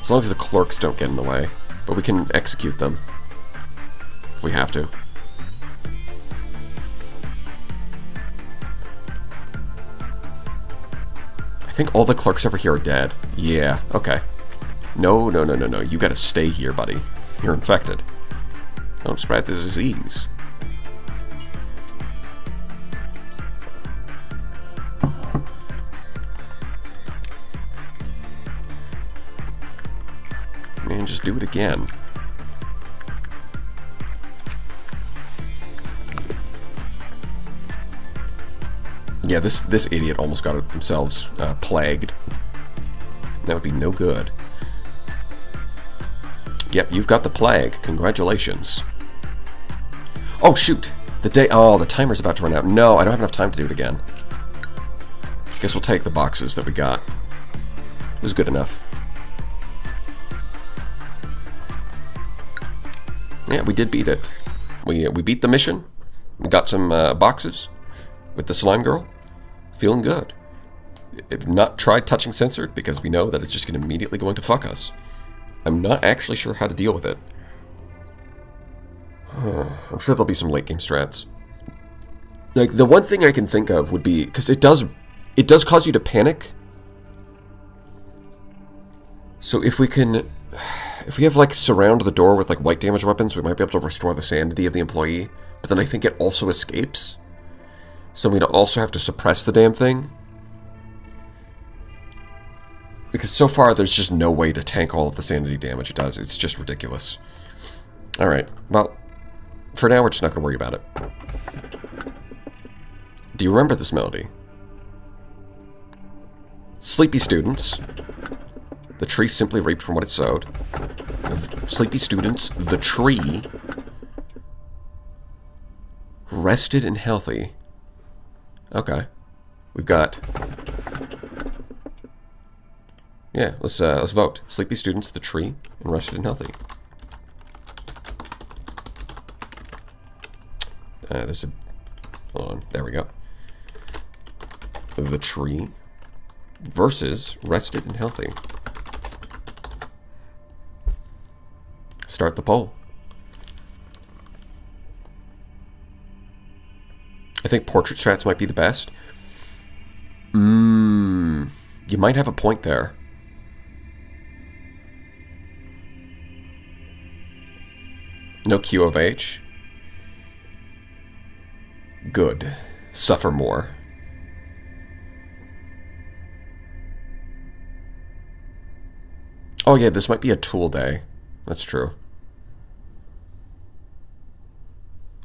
As long as the clerks don't get in the way. But we can execute them. If we have to. I think all the clerks over here are dead. Yeah, okay. No. You gotta stay here, buddy. You're infected. Don't spread the disease. Man, just do it again. Yeah, this idiot almost got themselves plagued. That would be no good. Yep, you've got the plague. Congratulations. Oh, shoot! The timer's about to run out. No, I don't have enough time to do it again. Guess we'll take the boxes that we got. It was good enough. Yeah, we did beat it. We beat the mission. We got some boxes with the slime girl. Feeling good. I've not tried touching censored because we know that it's just immediately going to fuck us. I'm not actually sure how to deal with it. I'm sure there'll be some late game strats. Like, the one thing I can think of would be, because it does cause you to panic. So if we have like surround the door with like white damage weapons, we might be able to restore the sanity of the employee. But then I think it also escapes. So we'd also have to suppress the damn thing. Because so far there's just no way to tank all of the sanity damage it does. It's just ridiculous. Alright, well, for now we're just not going to worry about it. Do you remember this melody? Sleepy students. The tree simply reaped from what it sowed. Sleepy students, the tree, rested and healthy. Okay. We've got... Yeah, let's vote. Sleepy students, the tree, and rested and healthy. There's a... Hold on. There we go. The tree versus rested and healthy. start the poll. I think portrait strats might be the best. You might have a point there. No Q of H. Good. Suffer more. Oh yeah, this might be a tool day. That's true.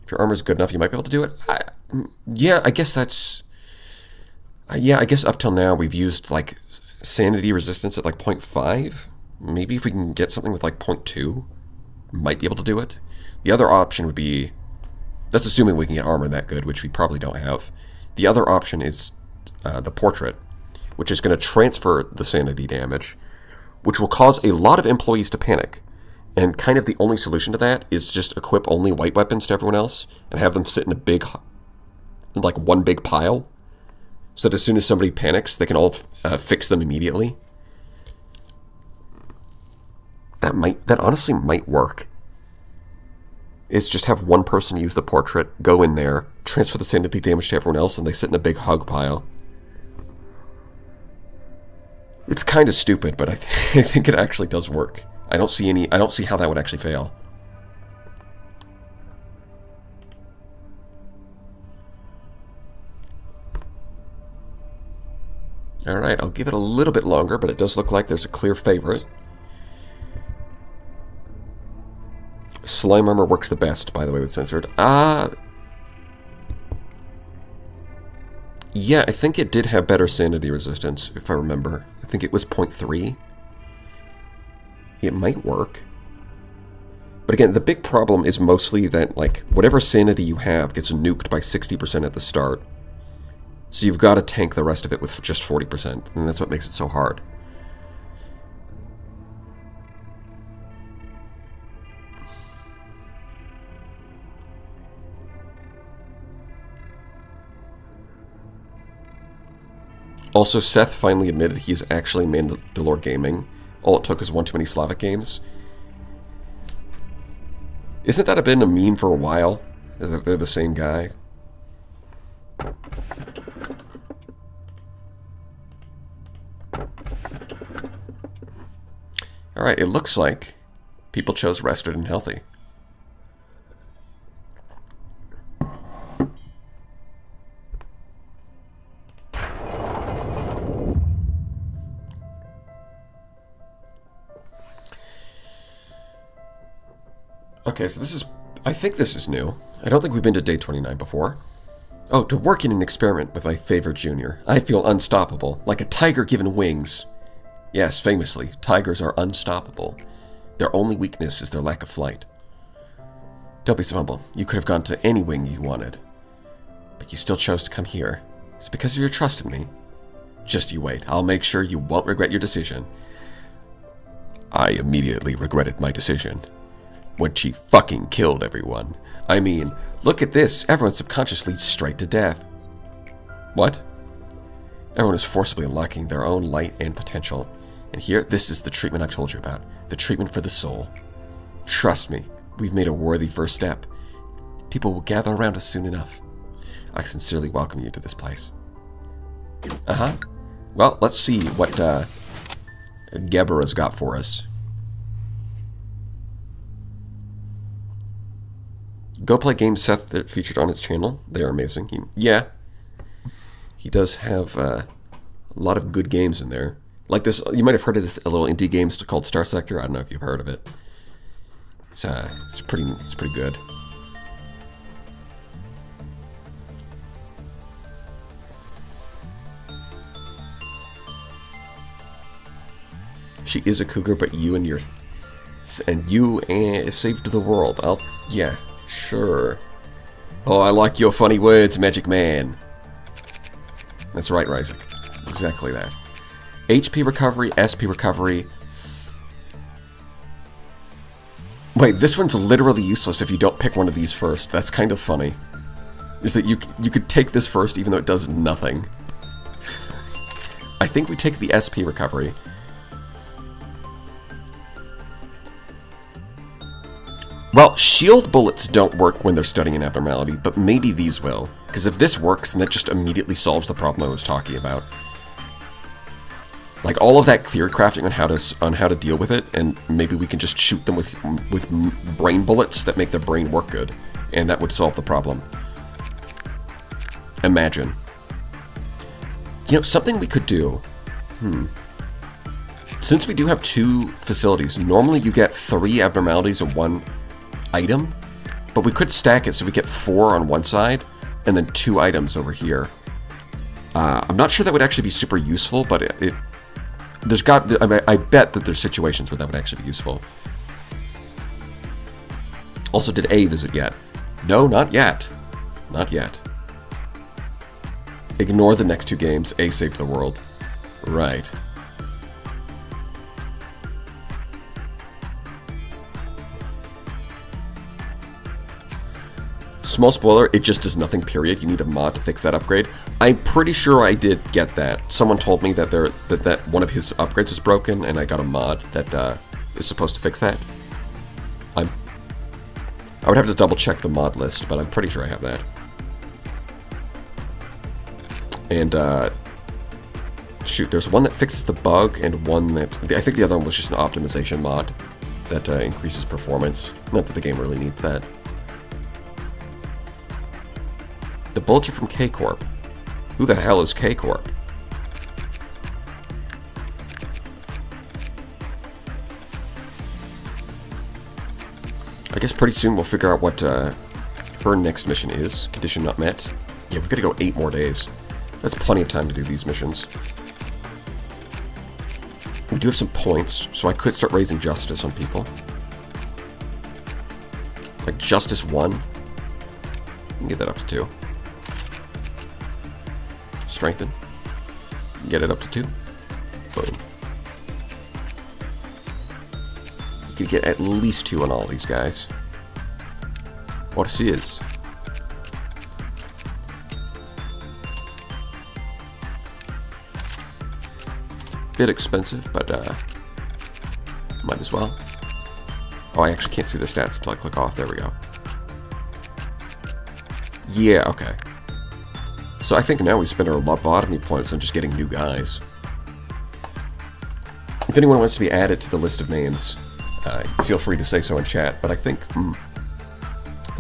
If your armor's good enough, you might be able to do it. Yeah, I guess that's... yeah, I guess up till now we've used, like, sanity resistance at, like, 0.5. Maybe if we can get something with, like, 0.2, might be able to do it. The other option would be... That's assuming we can get armor that good, which we probably don't have. The other option is the portrait, which is going to transfer the sanity damage, which will cause a lot of employees to panic. And kind of the only solution to that is just equip only white weapons to everyone else and have them sit in a big, like one big pile, so that as soon as somebody panics, they can all fix them immediately. That honestly might work. Is just have one person use the portrait, go in there, transfer the sanity damage to everyone else, and they sit in a big hug pile. It's kind of stupid, but I think it actually does work. I don't see how that would actually fail. Alright, I'll give it a little bit longer, but it does look like there's a clear favorite. Slime armor works the best, by the way, with censored. Yeah, I think it did have better sanity resistance, if I remember. I think it was 0.3. It might work. But again, the big problem is mostly that, like, whatever sanity you have gets nuked by 60% at the start. So you've got to tank the rest of it with just 40%, and that's what makes it so hard. Also, Seth finally admitted he's actually Mandalore Gaming. All it took was one too many Slavic games. Isn't that been a meme for a while? Is that they're the same guy? Alright, it looks like people chose rested and healthy. Okay, so this is... I think this is new. I don't think we've been to day 29 before. Oh, to work in an experiment with my favorite junior. I feel unstoppable, like a tiger given wings. Yes, famously, tigers are unstoppable. Their only weakness is their lack of flight. Don't be so humble. You could have gone to any wing you wanted. But you still chose to come here. It's because of your trust in me. Just you wait. I'll make sure you won't regret your decision. I immediately regretted my decision. When she fucking killed everyone. I mean, look at this. Everyone subconsciously straight to death. What? Everyone is forcibly unlocking their own light and potential. And here, this is the treatment I've told you about. The treatment for the soul. Trust me, we've made a worthy first step. People will gather around us soon enough. I sincerely welcome you to this place. Uh-huh. Well, let's see what Gebera's got for us. Go play games Seth that featured on his channel. They are amazing. He does have a lot of good games in there. Like this, you might have heard of this, a little indie game called Star Sector. I don't know if you've heard of it. It's pretty good. She is a cougar, but you saved the world. Yeah. Sure. Oh, I like your funny words, Magic Man. That's right, Ryzik. Exactly that. HP recovery, SP recovery. Wait, this one's literally useless if you don't pick one of these first. That's kind of funny. Is that you could take this first even though it does nothing. I think we take the SP recovery. Well, shield bullets don't work when they're studying an abnormality, but maybe these will. Because if this works, then that just immediately solves the problem I was talking about. Like, all of that clear crafting on how to deal with it, and maybe we can just shoot them with brain bullets that make their brain work good. And that would solve the problem. Imagine. You know, something we could do... Since we do have 2 facilities, normally you get 3 abnormalities in 1 item, but we could stack it so we get 4 on one side, and then 2 items over here. I'm not sure that would actually be super useful, but I bet that there's situations where that would actually be useful. Also, did A visit yet? No, not yet. Not yet. Ignore the next 2 games. A saved the world. Right. Small spoiler, it just does nothing, period. You need a mod to fix that upgrade. I'm pretty sure I did get that. Someone told me that that one of his upgrades was broken, and I got a mod that is supposed to fix that. I would have to double check the mod list, but I'm pretty sure I have that. And, shoot, there's one that fixes the bug, and one that... I think the other one was just an optimization mod that increases performance. Not that the game really needs that. The bullets are from K-Corp. Who the hell is K-Corp? I guess pretty soon we'll figure out what her next mission is. Condition not met. Yeah, we've got to go 8 more days. That's plenty of time to do these missions. We do have some points, so I could start raising justice on people. Like Justice 1. You can get that up to 2. Strengthen. Get it up to 2. Boom. You could get at least 2 on all these guys. What this is. It's a bit expensive, but might as well. Oh, I actually can't see the stats until I click off. There we go. Yeah, okay. So I think now we spend our lobotomy points on just getting new guys. If anyone wants to be added to the list of names, feel free to say so in chat, but I think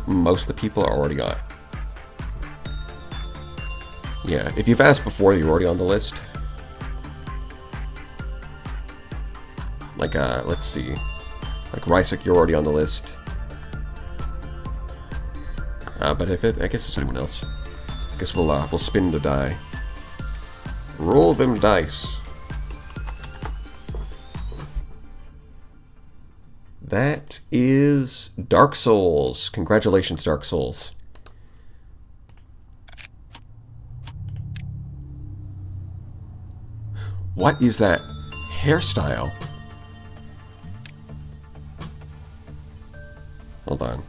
most of the people are already on. Yeah, if you've asked before, you're already on the list. Like, let's see. Like, Rysik, you're already on the list. But if I guess it's anyone else. I guess we'll spin the die. Roll them dice. That is Dark Souls. Congratulations, Dark Souls. What is that hairstyle? Hold on.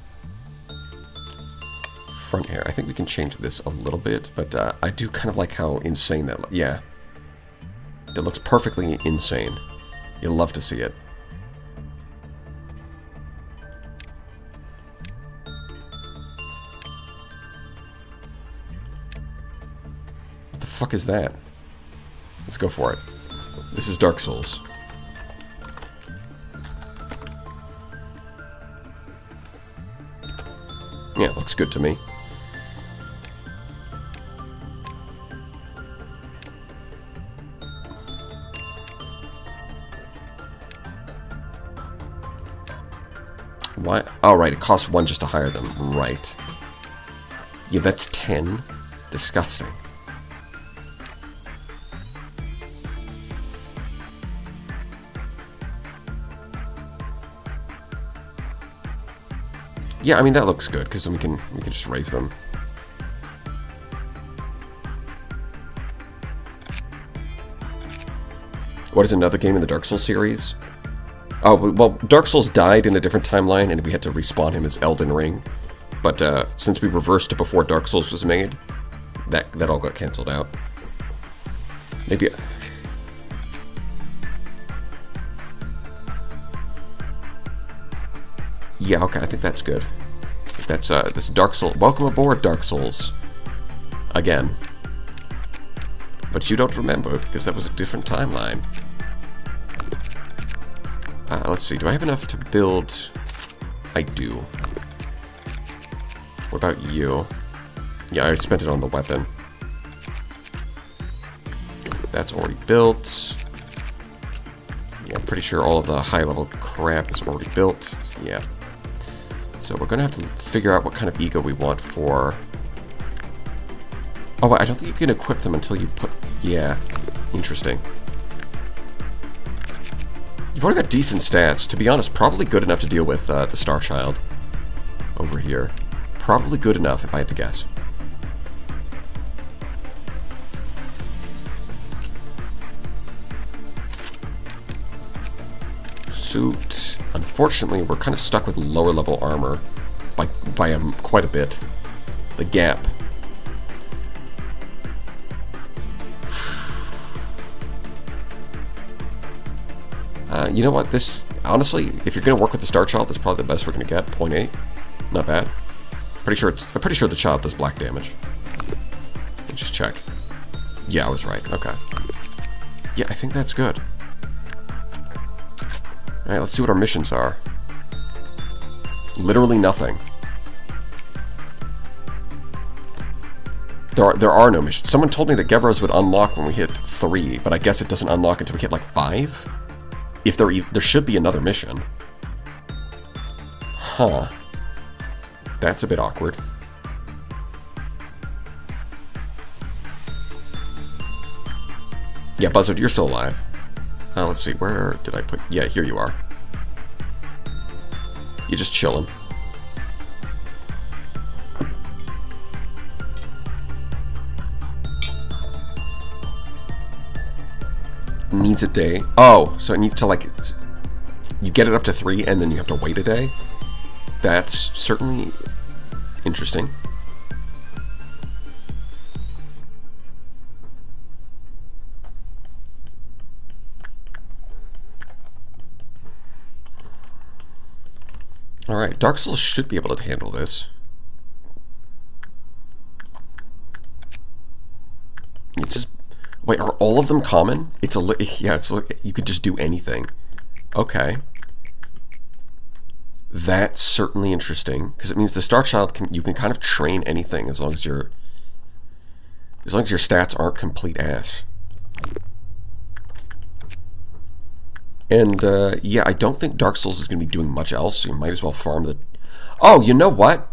Front hair. I think we can change this a little bit, but I do kind of like how insane that looks. Yeah. That looks perfectly insane. You'll love to see it. What the fuck is that? Let's go for it. This is Dark Souls. Yeah, it looks good to me. Why? Oh, right, it costs 1 just to hire them. Right. Yeah, that's 10. Disgusting. Yeah, I mean, that looks good, because then we can just raise them. What is another game in the Dark Souls series? Oh, well, Dark Souls died in a different timeline, and we had to respawn him as Elden Ring. But since we reversed it before Dark Souls was made, that all got cancelled out. Maybe... Yeah, okay, I think that's good. That's, this Dark Souls. Welcome aboard, Dark Souls. Again. But you don't remember, because that was a different timeline. Let's see, do I have enough to build? I do. What about you? Yeah, I spent it on the weapon. That's already built. Yeah, I'm pretty sure all of the high-level crap is already built. Yeah. So we're going to have to figure out what kind of ego we want for... Oh, I don't think you can equip them until you put... Yeah, interesting. You've already got decent stats. To be honest, probably good enough to deal with the Star Child over here. Probably good enough, if I had to guess. Suit. Unfortunately, we're kind of stuck with lower level armor by quite a bit. The gap. You know what? This, honestly, if you're gonna work with the Star Child, that's probably the best we're gonna get. 0.8, not bad. I'm pretty sure the child does black damage. Let me just check. Yeah, I was right. Okay. Yeah, I think that's good. All right, let's see what our missions are. Literally nothing. There are no missions. Someone told me that Gevros would unlock when we hit 3, but I guess it doesn't unlock until we hit like 5. If there should be another mission. Huh. That's a bit awkward. Yeah, Buzzard, you're still alive. Let's see, where did I put... Yeah, here you are. You're just chilling. Needs a day. Oh, so it needs to, like... You get it up to 3, and then you have to wait a day? That's certainly interesting. Alright, Dark Souls should be able to handle this. It's just... Wait, are all of them common? It's a... Yeah, it's like you could just do anything. Okay. That's certainly interesting, because it means the Star Child you can kind of train anything as long as your stats aren't complete ass. And yeah, I don't think Dark Souls is going to be doing much else, so you might as well farm the... Oh, you know what?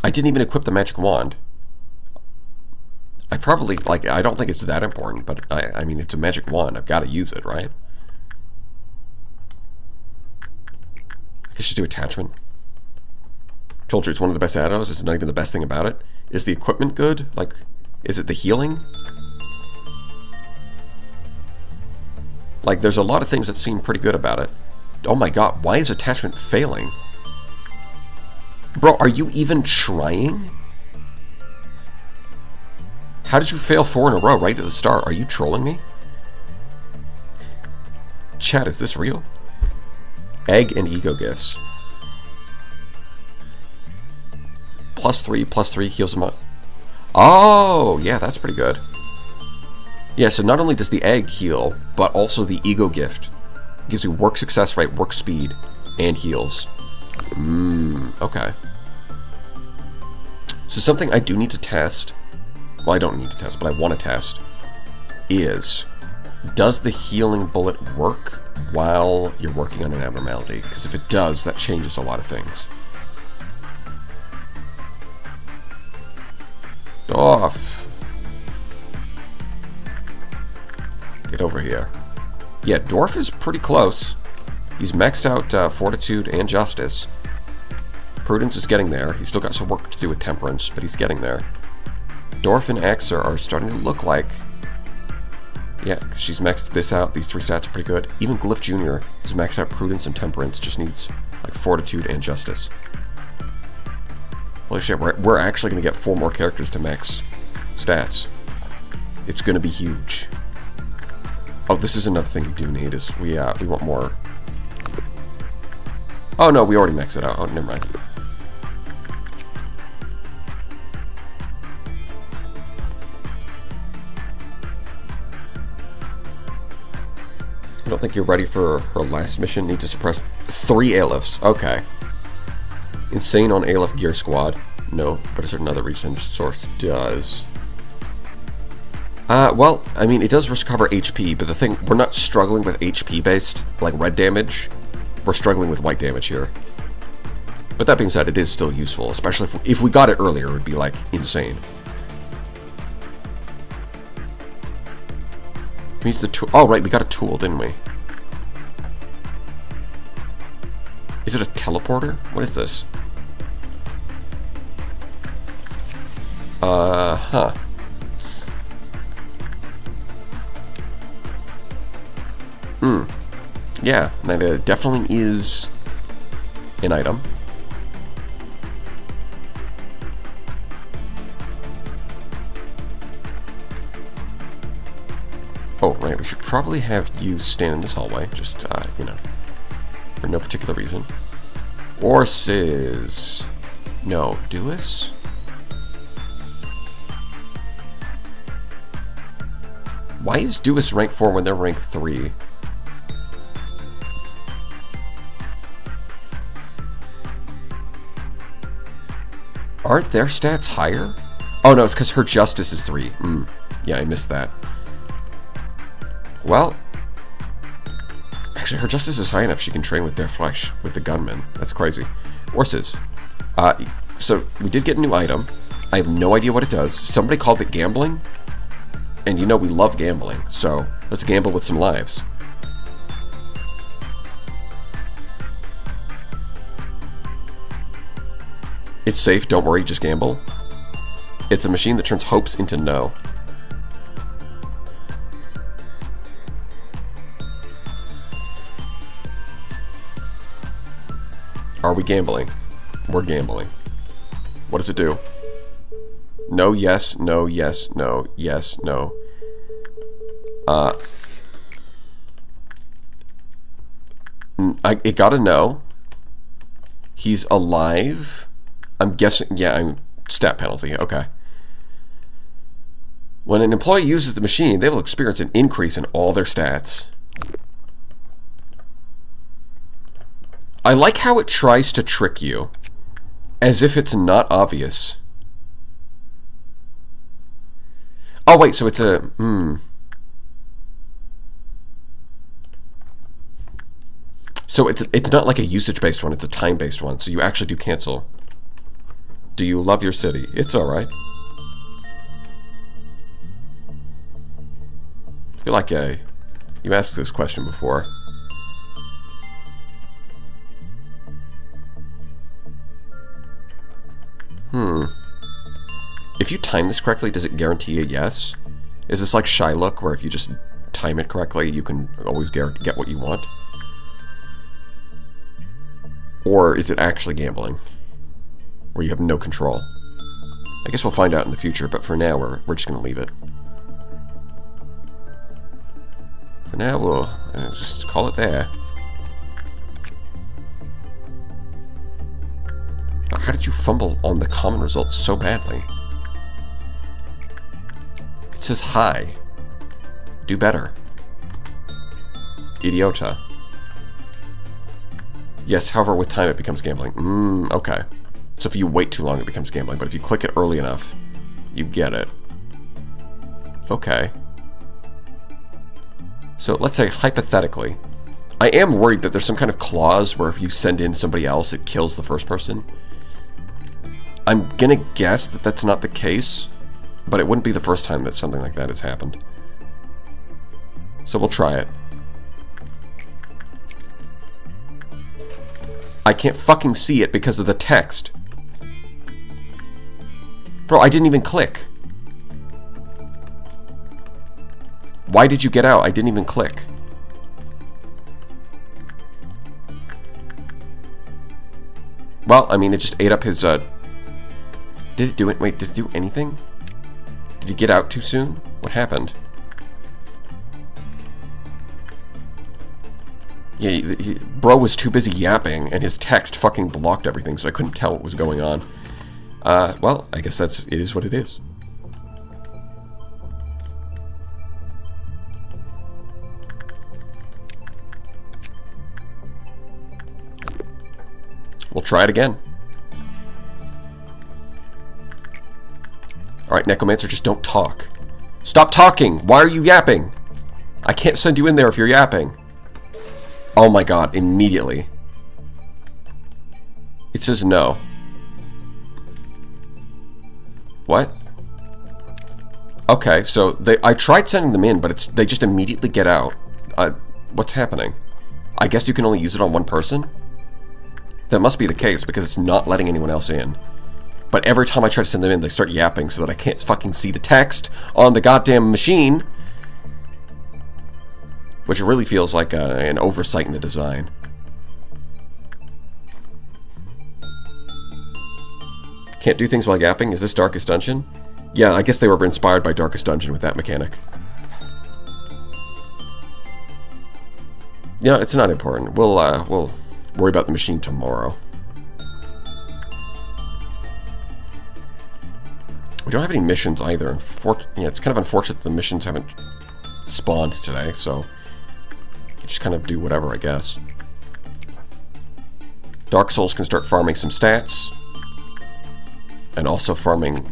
I didn't even equip the magic wand. I probably, like, I don't think it's that important, but I mean, it's a magic wand. I've got to use it, right? I guess just do attachment. Told you it's one of the best add-ons. It's not even the best thing about it. Is the equipment good? Like, is it the healing? Like, there's a lot of things that seem pretty good about it. Oh my god, why is attachment failing? Bro, are you even trying? How did you fail 4 in a row right at the start? Are you trolling me? Chat, is this real? Egg and ego gifts. +3 heals them up. Oh, yeah, that's pretty good. Yeah, so not only does the egg heal, but also the ego gift gives you work success rate, work speed, and heals. Okay. So something I do need to test, well, I don't need to test, but I want to test, is, does the healing bullet work while you're working on an abnormality? Because if it does, that changes a lot of things. Off. Get over here. Yeah, Dwarf is pretty close. He's maxed out Fortitude and Justice. Prudence is getting there. He's still got some work to do with Temperance, but he's getting there. Dwarf and Axe are starting to look like... Yeah, she's maxed this out. These 3 stats are pretty good. Even Glyph Jr. is maxed out Prudence and Temperance. Just needs like Fortitude and Justice. Holy shit, we're actually going to get 4 more characters to max stats. It's going to be huge. Oh, this is another thing we do need, is we want more Oh, no, we already maxed it out. Oh, never mind. I don't think you're ready for her last mission. Need to suppress 3 Aleph. Okay. Insane on Aleph Gear Squad. No, but a certain other research source does. Well, I mean, it does recover HP, but the thing, we're not struggling with HP-based, like red damage. We're struggling with white damage here. But that being said, it is still useful, especially if we got it earlier, it would be, like, insane. Use the tool. Oh, right, we got a tool, didn't we? Is it a teleporter? What is this? Huh. Yeah, that definitely is an item. Oh, right, we should probably have you stand in this hallway, just, you know, for no particular reason. Horses. No, Duis? Why is Duis rank 4 when they're rank 3? Aren't their stats higher? Oh no, it's because her justice is 3. Yeah, I missed that. Well, actually, her justice is high enough she can train with their flesh, with the gunmen. That's crazy. Horses. So, we did get a new item. I have no idea what it does. Somebody called it gambling. And you know we love gambling, so let's gamble with some lives. It's safe, don't worry, just gamble. It's a machine that turns hopes into no. Are we gambling? We're gambling. What does it do? No, yes, no, yes, no, yes, no. It got a no. He's alive. I'm guessing, yeah, stat penalty, okay. When an employee uses the machine, they will experience an increase in all their stats. I like how it tries to trick you, as if it's not obvious. Oh wait, so it's a, So it's not like a usage-based one, it's a time-based one, so you actually do cancel. Do you love your city? It's alright. I feel like you asked this question before. If you time this correctly, does it guarantee a yes? Is this like Shylock, where if you just time it correctly, you can always get what you want? Or is it actually gambling, where you have no control? I guess we'll find out in the future, but for now, we're just going to leave it. For now, we'll just call it there. How did you fumble on the common results so badly? It says hi. Do better. Idiota. Yes, however, with time it becomes gambling. Okay. So if you wait too long, it becomes gambling. But if you click it early enough, you get it. Okay. So let's say, hypothetically, I am worried that there's some kind of clause where if you send in somebody else, it kills the first person. I'm gonna guess that that's not the case, but it wouldn't be the first time that something like that has happened. So we'll try it. I can't fucking see it because of the text. Bro, I didn't even click. Why did you get out? I didn't even click. Well, I mean, it just ate up his, Did it do it? Wait, did it do anything? Did he get out too soon? What happened? Yeah, bro was too busy yapping, and his text fucking blocked everything, so I couldn't tell what was going on. Well, I guess it is what it is. We'll try it again. Alright, Necromancer, just don't talk. Stop talking! Why are you yapping? I can't send you in there if you're yapping. Oh my god, immediately. It says no. What? Okay, so I tried sending them in, but they just immediately get out. What's happening? I guess you can only use it on one person? That must be the case, because it's not letting anyone else in. But every time I try to send them in, they start yapping so that I can't fucking see the text on the goddamn machine. Which really feels like an oversight in the design. Can't do things while yapping? Is this Darkest Dungeon? Yeah, I guess they were inspired by Darkest Dungeon with that mechanic. Yeah, it's not important. We'll worry about the machine tomorrow. We don't have any missions either. Yeah, it's kind of unfortunate that the missions haven't spawned today, so you can just kind of do whatever, I guess. Dark Souls can start farming some stats, and also farming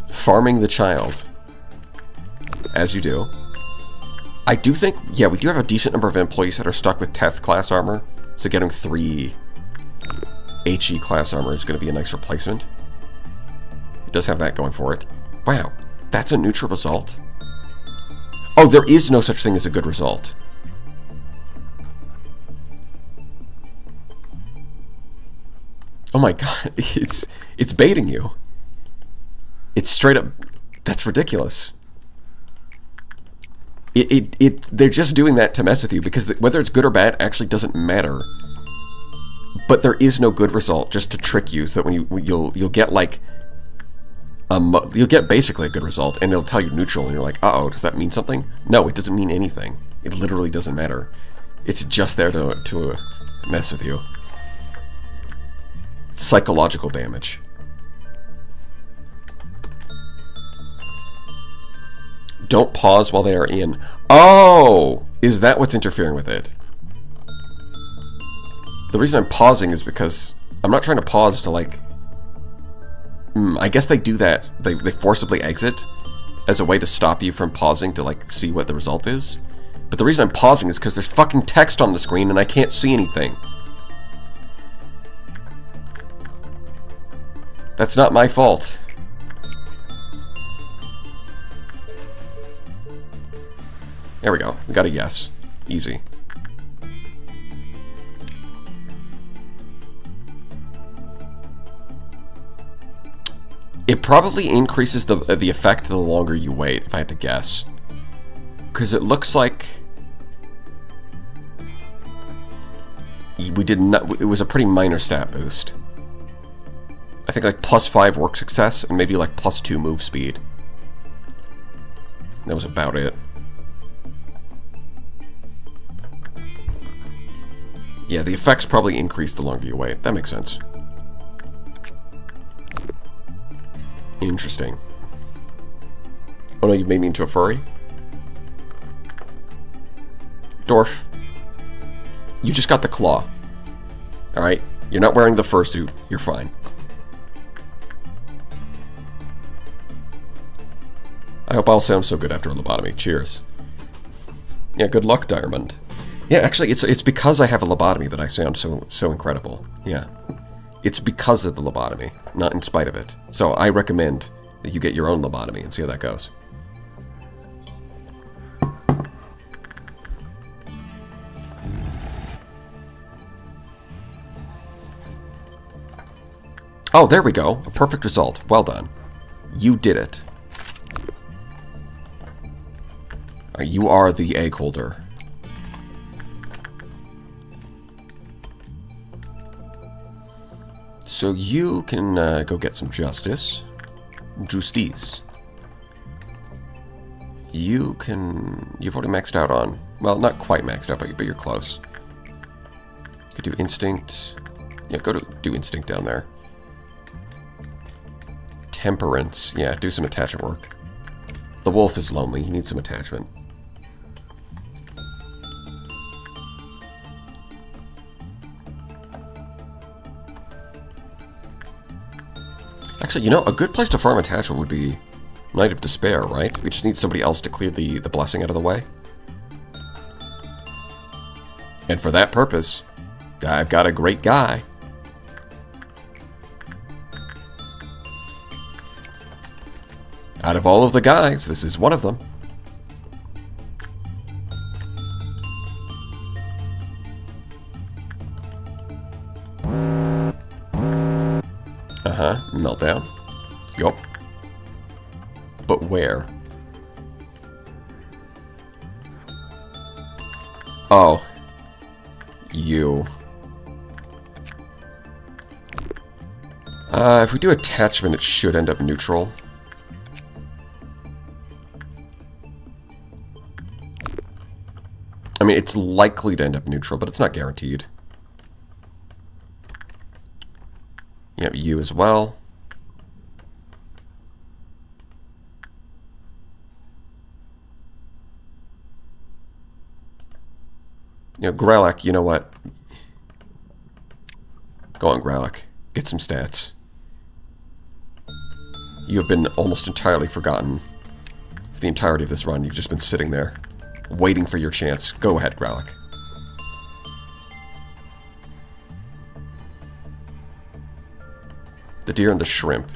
the child, as you do. I do think, yeah, we do have a decent number of employees that are stuck with Teth class armor, so getting 3 HE class armor is going to be a nice replacement. It does have that going for it. Wow, that's a neutral result? Oh, there is no such thing as a good result. Oh my god, it's baiting you. It's straight up, that's ridiculous. They're just doing that to mess with you, because whether it's good or bad actually doesn't matter. But there is no good result, just to trick you, so that when you'll get like you'll get basically a good result, and it'll tell you neutral, and you're like, uh-oh, does that mean something? No, it doesn't mean anything. It literally doesn't matter. It's just there to mess with you. It's psychological damage. Don't pause while they are in. Oh! Is that what's interfering with it? The reason I'm pausing is because I'm not trying to pause to like... I guess they do that. They forcibly exit as a way to stop you from pausing to like see what the result is. But the reason I'm pausing is because there's fucking text on the screen and I can't see anything. That's not my fault. There we go. We got a yes. Easy. It probably increases the effect the longer you wait, if I had to guess. Because it looks like we did not. It was a pretty minor stat boost. I think like +5 work success and maybe like +2 move speed. That was about it. Yeah, the effects probably increase the longer you wait. That makes sense. Interesting. Oh no, you made me into a furry? Dwarf. You just got the claw. Alright? You're not wearing the fursuit. You're fine. I hope I'll sound so good after a lobotomy. Cheers. Yeah, good luck, Diamond. Yeah, actually, it's because I have a lobotomy that I sound so incredible. Yeah. It's because of the lobotomy, not in spite of it. So I recommend that you get your own lobotomy and see how that goes. Oh, there we go. A perfect result. Well done. You did it. You are the egg holder. So you can go get some justice. Justice. You've already maxed out on, well, not quite maxed out, but you're close. Could do instinct. Yeah, go to do instinct down there. Temperance. Yeah, do some attachment work. The wolf is lonely. He needs some attachment. Actually, you know, a good place to farm attachment would be Night of Despair, right? We just need somebody else to clear the blessing out of the way. And for that purpose, I've got a great guy. Out of all of the guys, this is one of them. Uh-huh, meltdown. Yup. But where? Oh. You. If we do attachment, it should end up neutral. I mean, it's likely to end up neutral, but it's not guaranteed. Yep, you as well. You know, Gralak, you know what? Go on, Gralak. Get some stats. You have been almost entirely forgotten. For the entirety of this run, you've just been sitting there, waiting for your chance. Go ahead, Gralak. The deer and the shrimp.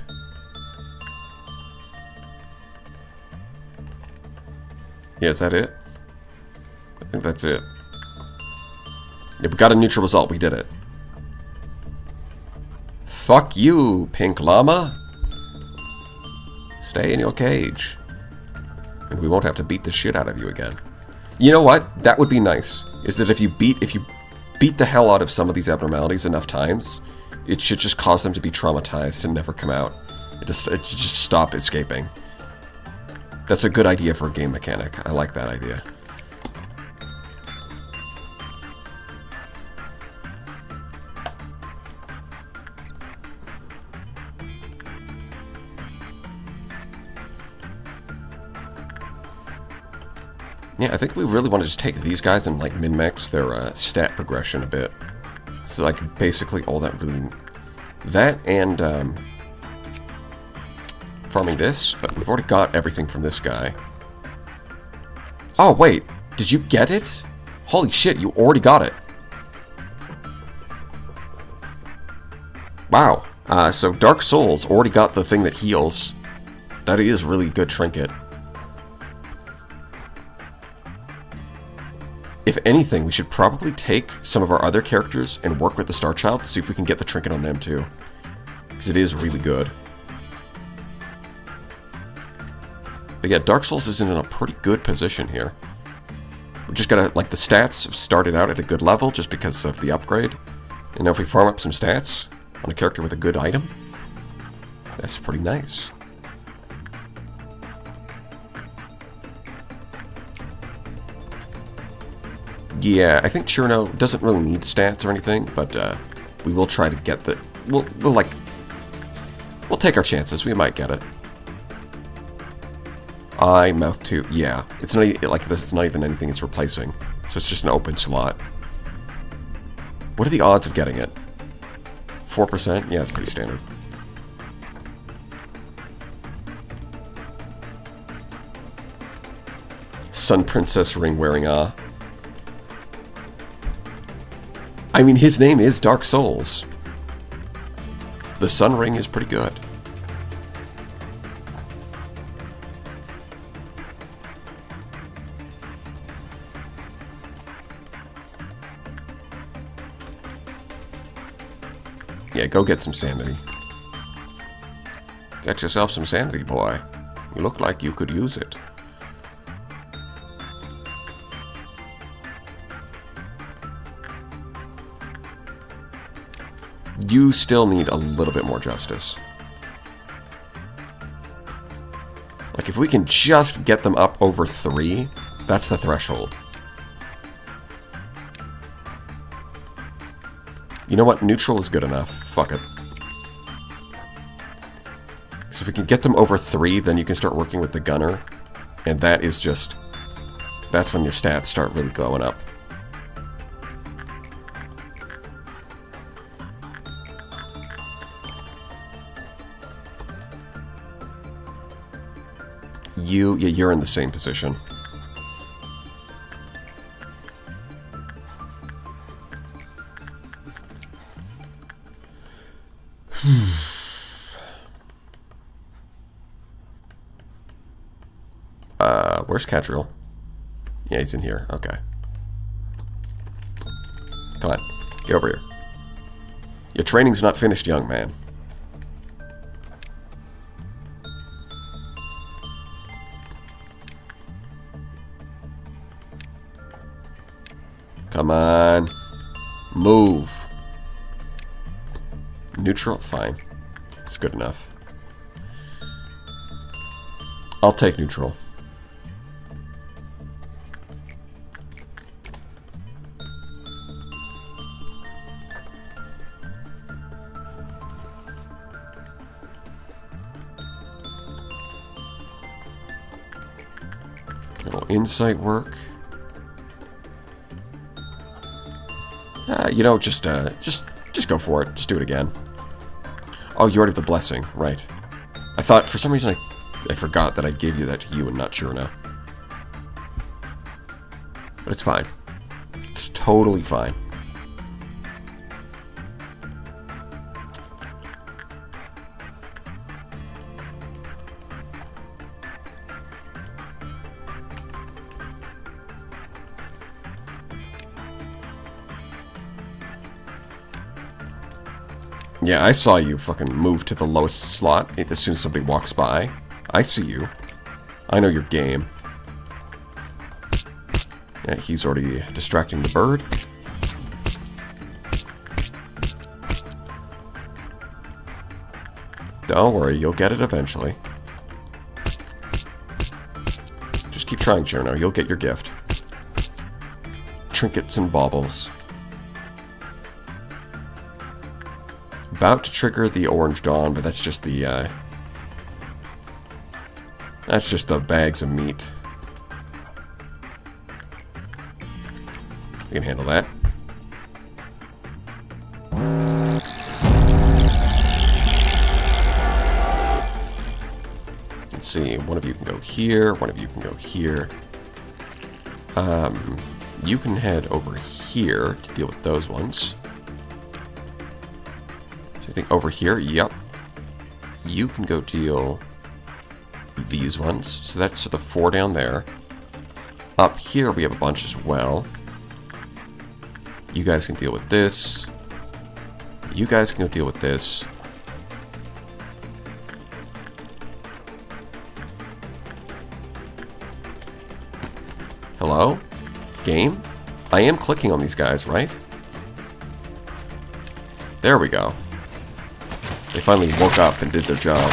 Yeah, is that it? I think that's it. Yeah, we got a neutral result. We did it. Fuck you, pink llama. Stay in your cage. And we won't have to beat the shit out of you again. You know what? That would be nice. Is that if you beat the hell out of some of these abnormalities enough times, it should just cause them to be traumatized and never come out. It just stop escaping. That's a good idea for a game mechanic. I like that idea. Yeah, I think we really want to just take these guys and like min-max their stat progression a bit. So like basically all that really... That and farming this, but we've already got everything from this guy. Oh wait, did you get it? Holy shit, you already got it. Wow, so Dark Souls already got the thing that heals. That is really good trinket. If anything, we should probably take some of our other characters and work with the Star Child to see if we can get the trinket on them too. Because it is really good. But yeah, Dark Souls is in a pretty good position here. We just gotta, like, the stats have started out at a good level just because of the upgrade. And now if we farm up some stats on a character with a good item, that's pretty nice. Yeah, I think Cherno doesn't really need stats or anything, but we will try to get the... We'll take our chances. We might get it. Eye, mouth too. Yeah, it's not like this. It's not even anything it's replacing, so it's just an open slot. What are the odds of getting it? 4%? Yeah, it's pretty standard. Sun Princess ring wearing I mean, his name is Dark Souls. The Sun Ring is pretty good. Yeah, go get some sanity. Get yourself some sanity, boy. You look like you could use it. You still need a little bit more justice. Like, if we can just get them up over 3, that's the threshold. You know what? Neutral is good enough. Fuck it. So if we can get them over 3, then you can start working with the gunner. And that is just... That's when your stats start really going up. You're in the same position. Where's Catriel? Yeah, he's in here. Okay. Come on. Get over here. Your training's not finished, young man. Come on. Move. Neutral? Fine. It's good enough. I'll take neutral. Little insight work. You know, just go for it. Just do it again. Oh, you already have the blessing, right? I thought for some reason I forgot that I gave you that to you and not Shurna. But it's fine. It's totally fine. Yeah, I saw you fucking move to the lowest slot as soon as somebody walks by. I see you. I know your game. Yeah, he's already distracting the bird. Don't worry, you'll get it eventually. Just keep trying, Cherno. You'll get your gift. Trinkets and baubles. About to trigger the Orange Dawn, but that's just the bags of meat. We can handle that. Let's see. One of you can go here. One of you can go here. You can head over here to deal with those ones. I think over here, yep. You can go deal these ones. So that's the 4 down there. Up here we have a bunch as well. You guys can deal with this. You guys can go deal with this. Hello? Game? I am clicking on these guys, right? There we go. They finally woke up and did their job.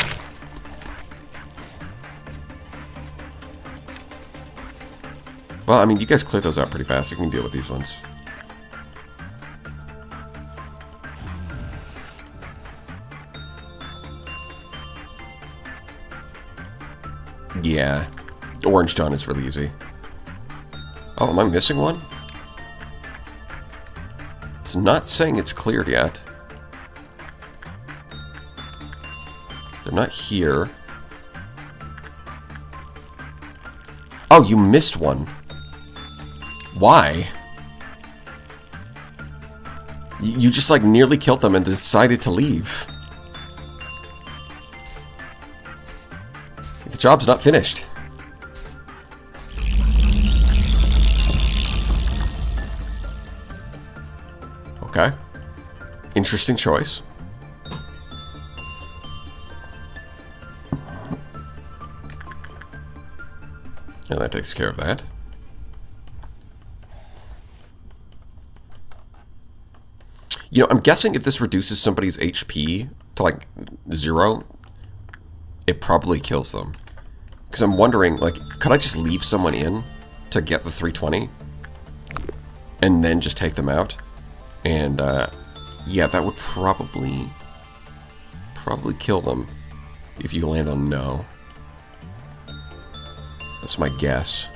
Well, I mean, you guys cleared those out pretty fast. You can deal with these ones. Yeah. Orange Dawn is really easy. Oh, am I missing one? It's not saying it's cleared yet. They're not here. Oh, you missed one. Why? You just like nearly killed them and decided to leave. The job's not finished. Okay. Interesting choice. And that takes care of that. You know, I'm guessing if this reduces somebody's HP to like 0, it probably kills them. Because I'm wondering, like, could I just leave someone in to get the 320? And then just take them out? And Yeah, that would probably kill them if you land on no. That's my guess.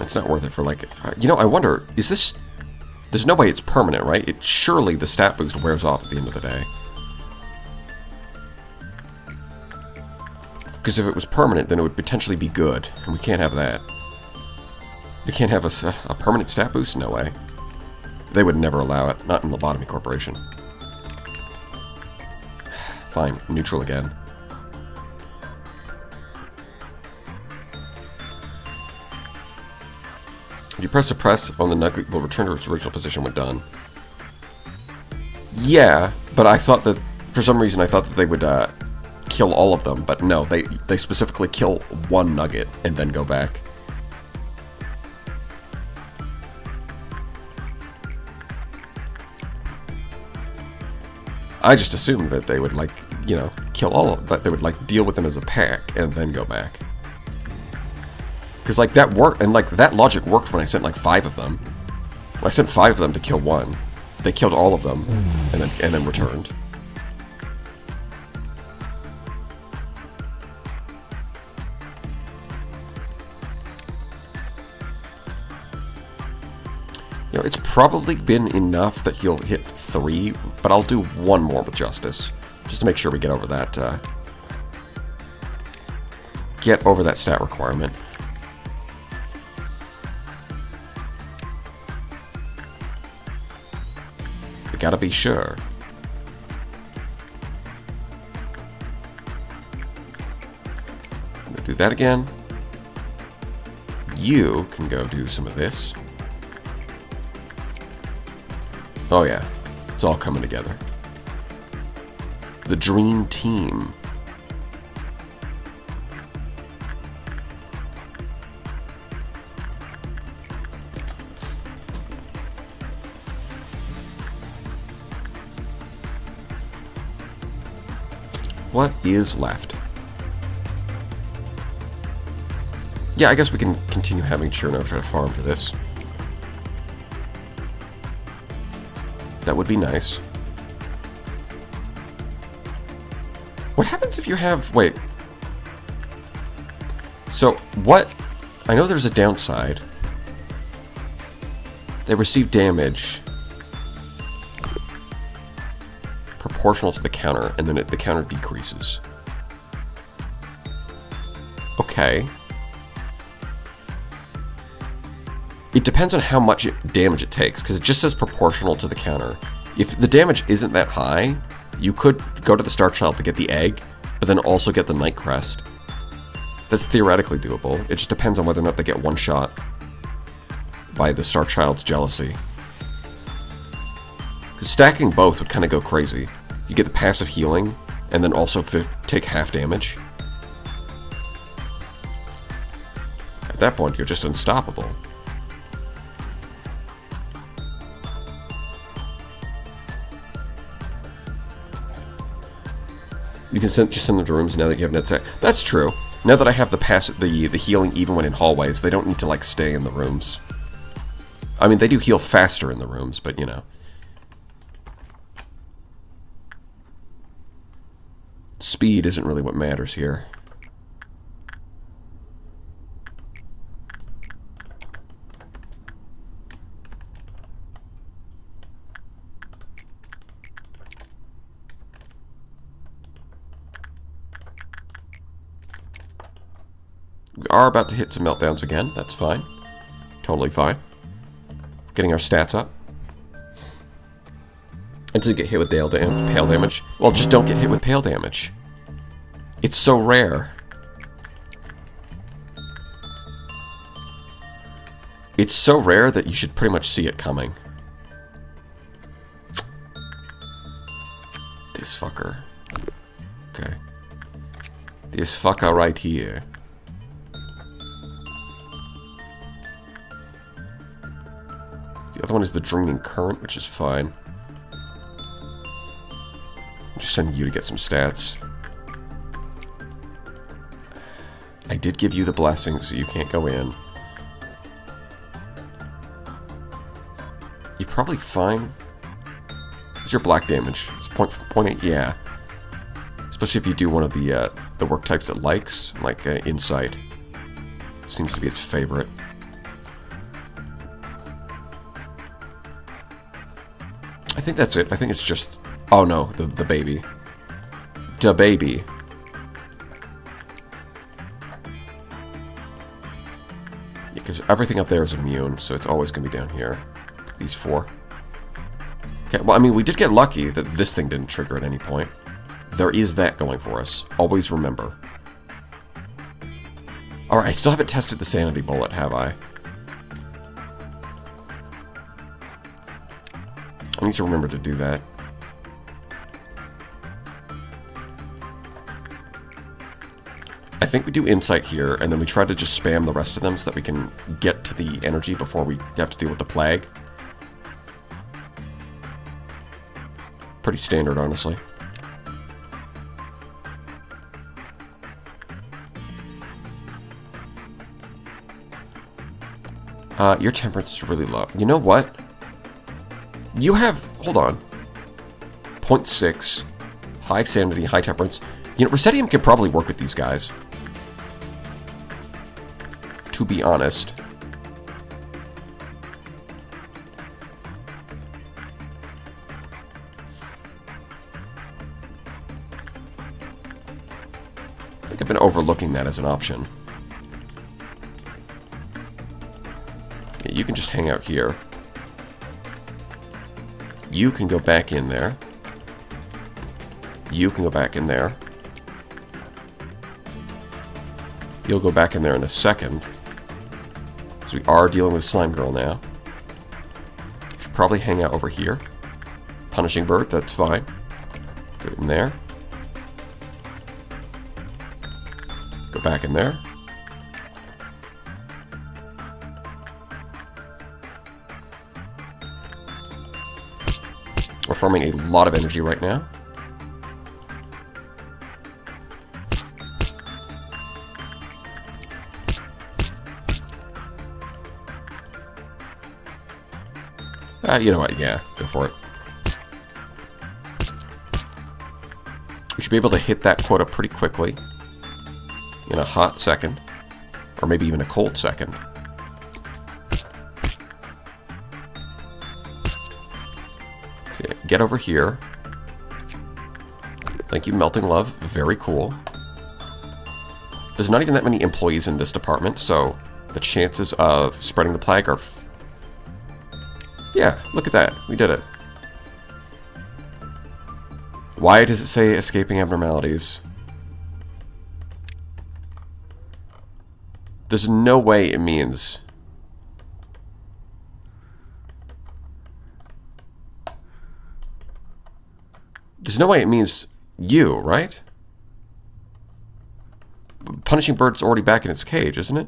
It's not worth it for, like... You know, I wonder, is this... There's no way it's permanent, right? Surely the stat boost wears off at the end of the day. Because if it was permanent, then it would potentially be good. And we can't have that. We can't have a permanent stat boost? No way. They would never allow it. Not in Lobotomy Corporation. Fine. Neutral again. If you press suppress on the nugget, will return to its original position when done. Yeah, but I thought that, for some reason, I thought that they would kill all of them. But no, they specifically kill one nugget and then go back. I just assumed that they would, like, you know, kill all of them. That they would, like, deal with them as a pack and then go back. Because, like, that worked, and, like, that logic worked when I sent, like, 5 of them. When I sent 5 of them to kill one, they killed all of them, and then returned. You know, it's probably been enough that he'll hit 3, but I'll do 1 more with Justice, just to make sure we get over that, stat requirement. We gotta be sure. I'm gonna do that again. You can go do some of this. Oh yeah, it's all coming together. The dream team. What is left? Yeah, I guess we can continue having Cherno try to farm for this. That would be nice. What happens if you have... Wait. So, what... I know there's a downside. They receive damage proportional to the counter, and then the counter decreases. Okay. It depends on how much damage it takes, because it just says proportional to the counter. If the damage isn't that high, you could go to the Star Child to get the egg, but then also get the Night Crest. That's theoretically doable. It just depends on whether or not they get one shot by the Star Child's jealousy. Because stacking both would kind of go crazy. You get the passive healing, and then also take half damage. At that point, you're just unstoppable. You can just send them to rooms now that you have net set. That's true. Now that I have the healing even when in hallways, they don't need to, like, stay in the rooms. I mean, they do heal faster in the rooms, but, you know. Speed isn't really what matters here. We are about to hit some meltdowns again. That's fine. Totally fine. Getting our stats up. Until you get hit with pale damage. Well, just don't get hit with pale damage. It's so rare. It's so rare that you should pretty much see it coming. This fucker. Okay. This fucker right here. The other one is the Dreaming Current, which is fine. Just sending you to get some stats. I did give you the blessing, so you can't go in. probably fine. What's your black damage? It's 0.8, yeah. Especially if you do one of the work types it likes, like Insight. Seems to be its favorite. I think that's it. I think it's just... Oh no, the baby. Da baby. Yeah, because everything up there is immune, so it's always going to be down here. These 4. Okay, well, I mean, we did get lucky that this thing didn't trigger at any point. There is that going for us. Always remember. Alright, I still haven't tested the sanity bullet, have I? I need to remember to do that. I think we do Insight here, and then we try to just spam the rest of them so that we can get to the energy before we have to deal with the plague. Pretty standard, honestly. Your temperance is really low. You know what? You have... Hold on. 0.6. High sanity, high temperance. You know, Resettium can probably work with these guys. To be honest. I think I've been overlooking that as an option. Yeah, you can just hang out here. You can go back in there. You can go back in there. You'll go back in there in a second. So we are dealing with Slime Girl now. Should probably hang out over here. Punishing Bird, that's fine. Go in there. Go back in there. We're farming a lot of energy right now. You know what? Yeah, go for it. We should be able to hit that quota pretty quickly. In a hot second. Or maybe even a cold second. So yeah, get over here. Thank you, Melting Love. Very cool. There's not even that many employees in this department, so the chances of spreading the plague are... Yeah, look at that. We did it. Why does it say escaping abnormalities? There's no way it means... There's no way it means you, right? Punishing Bird's already back in its cage, isn't it?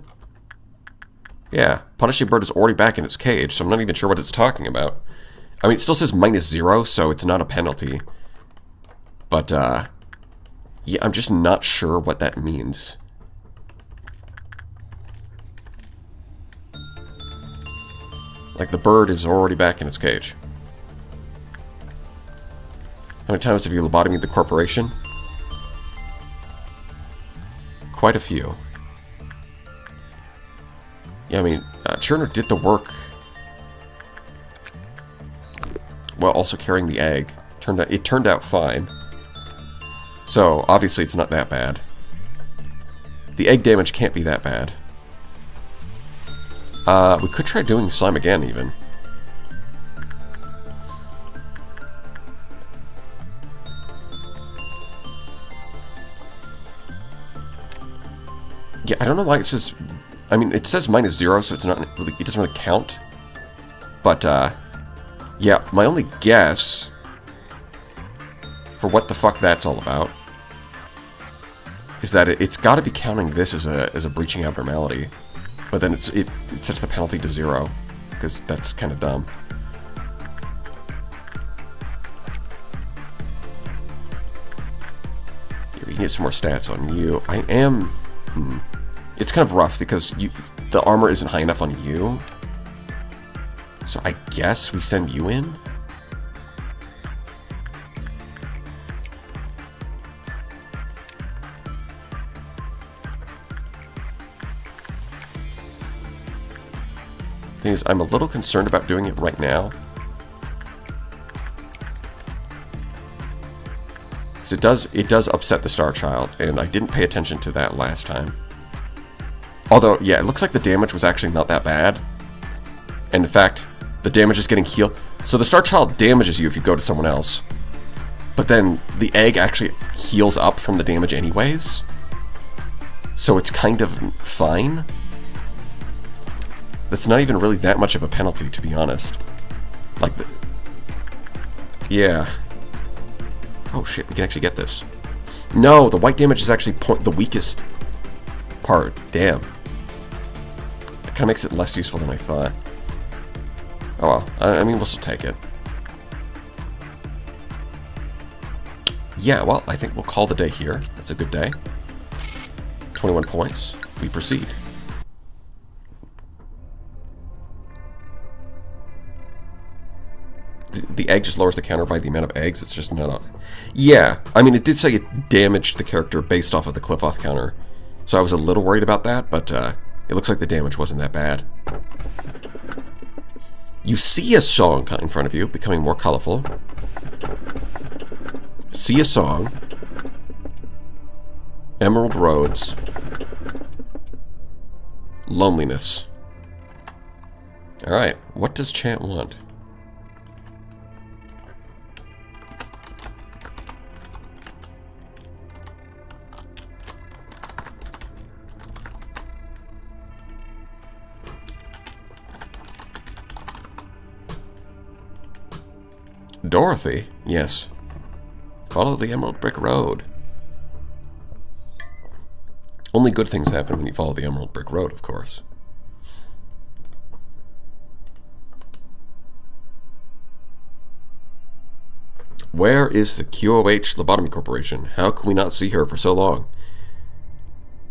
Yeah, Punishing Bird is already back in its cage, so I'm not even sure what it's talking about. I mean, it still says -0, so it's not a penalty. But, yeah, I'm just not sure what that means. Like, the bird is already back in its cage. How many times have you lobotomied the corporation? Quite a few. Yeah, I mean, Churner did the work while also carrying the egg. It turned out fine. So, obviously it's not that bad. The egg damage can't be that bad. We could try doing slime again, even. Yeah, I don't know why it says... I mean, it says -0, so it's not really, it doesn't really count. But, yeah, my only guess for what the fuck that's all about is that it's got to be counting this as a breaching abnormality, but then it sets the penalty to 0 because that's kind of dumb. Yeah, we can get some more stats on you. I am. It's kind of rough because the armor isn't high enough on you So I guess we send you in? Thing is, I'm a little concerned about doing it right now. Because it does upset the Star Child, and I didn't pay attention to that last time. Although, yeah, it looks like the damage was actually not that bad. And in fact, the damage is getting healed. So the Star Child damages you if you go to someone else. But then the egg actually heals up from the damage anyways. So it's kind of fine. That's not even really that much of a penalty, to be honest. Like, yeah. Oh shit, we can actually get this. No, the white damage is actually the weakest part. Damn. It kind of makes it less useful than I thought. Oh well, I mean, we'll still take it. Yeah, well, I think we'll call the day here. That's a good day. 21 points. We proceed. The egg just lowers the counter by the amount of eggs. It's just not a... Yeah, I mean, it did say it damaged the character based off of the clip-off counter. So I was a little worried about that, but it looks like the damage wasn't that bad. You see a song in front of you, becoming more colorful. See a song. Emerald Roads. Loneliness. Alright, what does Chant want? Dorothy? Yes. Follow the Emerald Brick Road. Only good things happen when you follow the Emerald Brick Road, of course. Where is the QOH Lobotomy Corporation? How can we not see her for so long?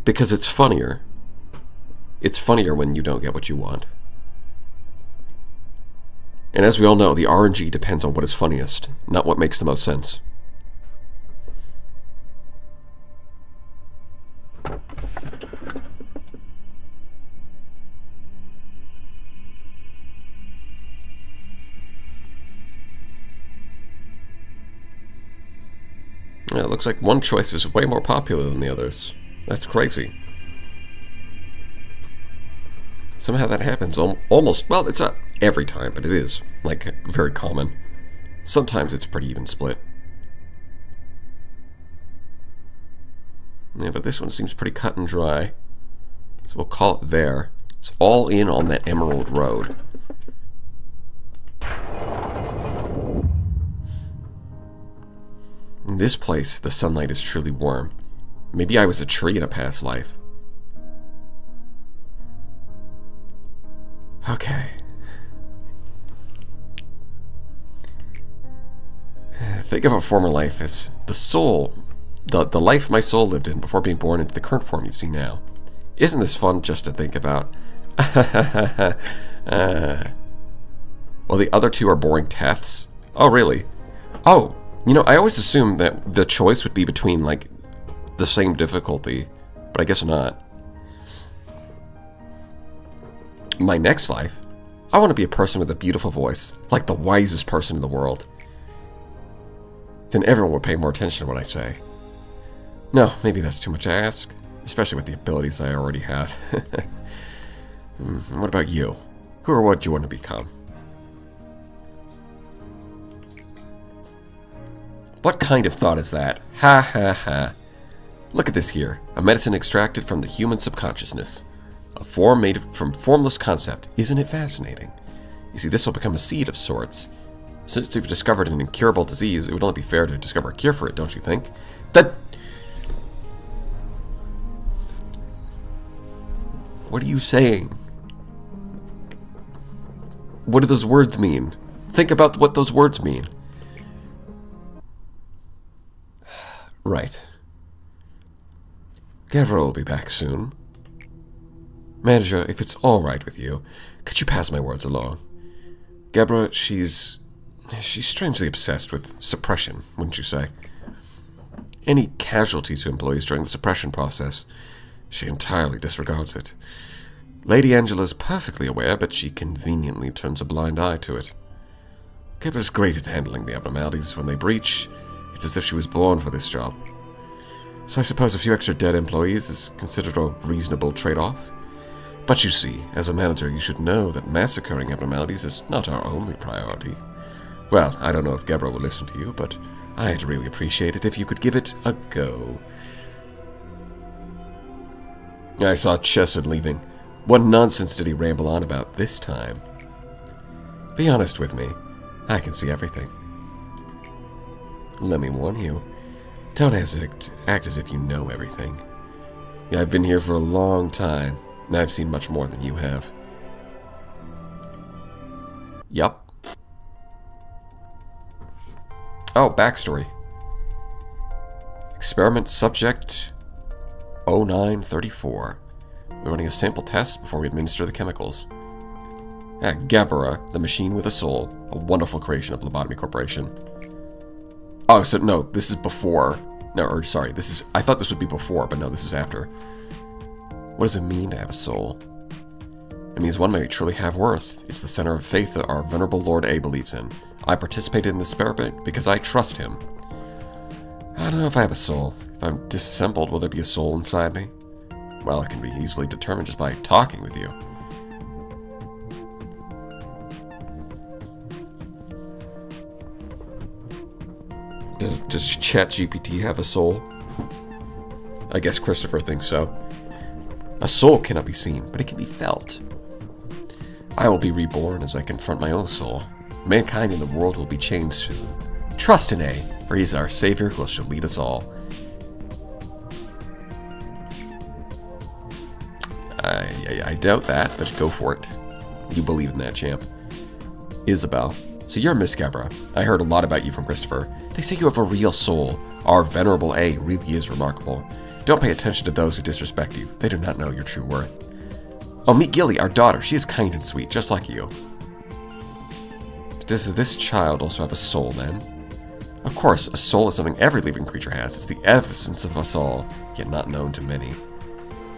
Because it's funnier. It's funnier when you don't get what you want. And as we all know, the RNG depends on what is funniest, not what makes the most sense. Yeah, it looks like one choice is way more popular than the others. That's crazy. Somehow that happens almost, well, it's not every time, but it is, like, very common. Sometimes it's pretty even split. Yeah, but this one seems pretty cut and dry. So we'll call it there. It's all in on that Emerald Road. In this place, the sunlight is truly warm. Maybe I was a tree in a past life. Okay. Think of a former life as the soul, the life my soul lived in before being born into the current form you see now. Isn't this fun just to think about? Well, the other two are boring teths. Oh, really? Oh, you know, I always assumed that the choice would be between, like, the same difficulty, but I guess not. My next life, I want to be a person with a beautiful voice, like the wisest person in the world. Then everyone will pay more attention to what I say. No, maybe that's too much to ask, especially with the abilities I already have. What about you? Who or what do you want to become? What kind of thought is that? Ha ha ha. Look at this here, a medicine extracted from the human subconsciousness. A form made from formless concept. Isn't it fascinating? You see, this will become a seed of sorts. Since you've discovered an incurable disease, it would only be fair to discover a cure for it, don't you think? What are you saying? What do those words mean? Think about what those words mean. Right. Gabriel will be back soon. Manager, if it's all right with you, could you pass my words along? Gebra, she's strangely obsessed with suppression, wouldn't you say? Any casualty to employees during the suppression process, she entirely disregards it. Lady Angela's perfectly aware, but she conveniently turns a blind eye to it. Gebra's great at handling the abnormalities when they breach. It's as if she was born for this job. So I suppose a few extra dead employees is considered a reasonable trade-off. But you see, as a manager, you should know that massacring abnormalities is not our only priority. Well, I don't know if Gebra will listen to you, but I'd really appreciate it if you could give it a go. I saw Chesed leaving. What nonsense did he ramble on about this time? Be honest with me. I can see everything. Let me warn you. Don't act as if you know everything. Yeah, I've been here for a long time, and I've seen much more than you have. Yup. Oh, backstory. Experiment subject 0934. We're running a sample test before we administer the chemicals. Gebra, the machine with a soul, a wonderful creation of Lobotomy Corporation. Oh, so no, this is before. No, or sorry, this is. I thought this would be before, but no, this is after. What does it mean to have a soul? It means one may truly have worth. It's the center of faith that our venerable Lord A believes in. I participated in this experiment because I trust him. I don't know if I have a soul. If I'm disassembled, will there be a soul inside me? Well, it can be easily determined just by talking with you. Does ChatGPT have a soul? I guess Christopher thinks so. A soul cannot be seen, but it can be felt. I will be reborn as I confront my own soul. Mankind and the world will be changed soon. Trust in A, for he is our Savior who shall lead us all. I doubt that, but go for it. You believe in that, champ. Isabel. So you're Miss Gebra. I heard a lot about you from Christopher. They say you have a real soul. Our venerable A really is remarkable. Don't pay attention to those who disrespect you. They do not know your true worth. Oh, meet Gilly, our daughter. She is kind and sweet, just like you. Does this child also have a soul, then? Of course, a soul is something every living creature has. It's the essence of us all, yet not known to many.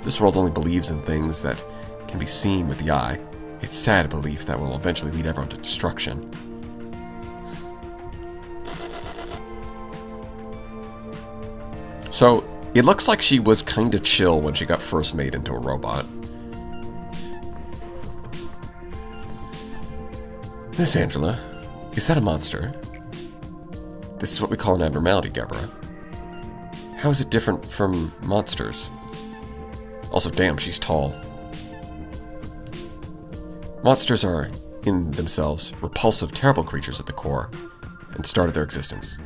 This world only believes in things that can be seen with the eye. It's sad belief that will eventually lead everyone to destruction. So, it looks like she was kinda chill when she got first made into a robot. Miss Angela, is that a monster? This is what we call an abnormality, Gebra. How is it different from monsters? Also, damn, she's tall. Monsters are, in themselves, repulsive, terrible creatures at the core, and start of their existence.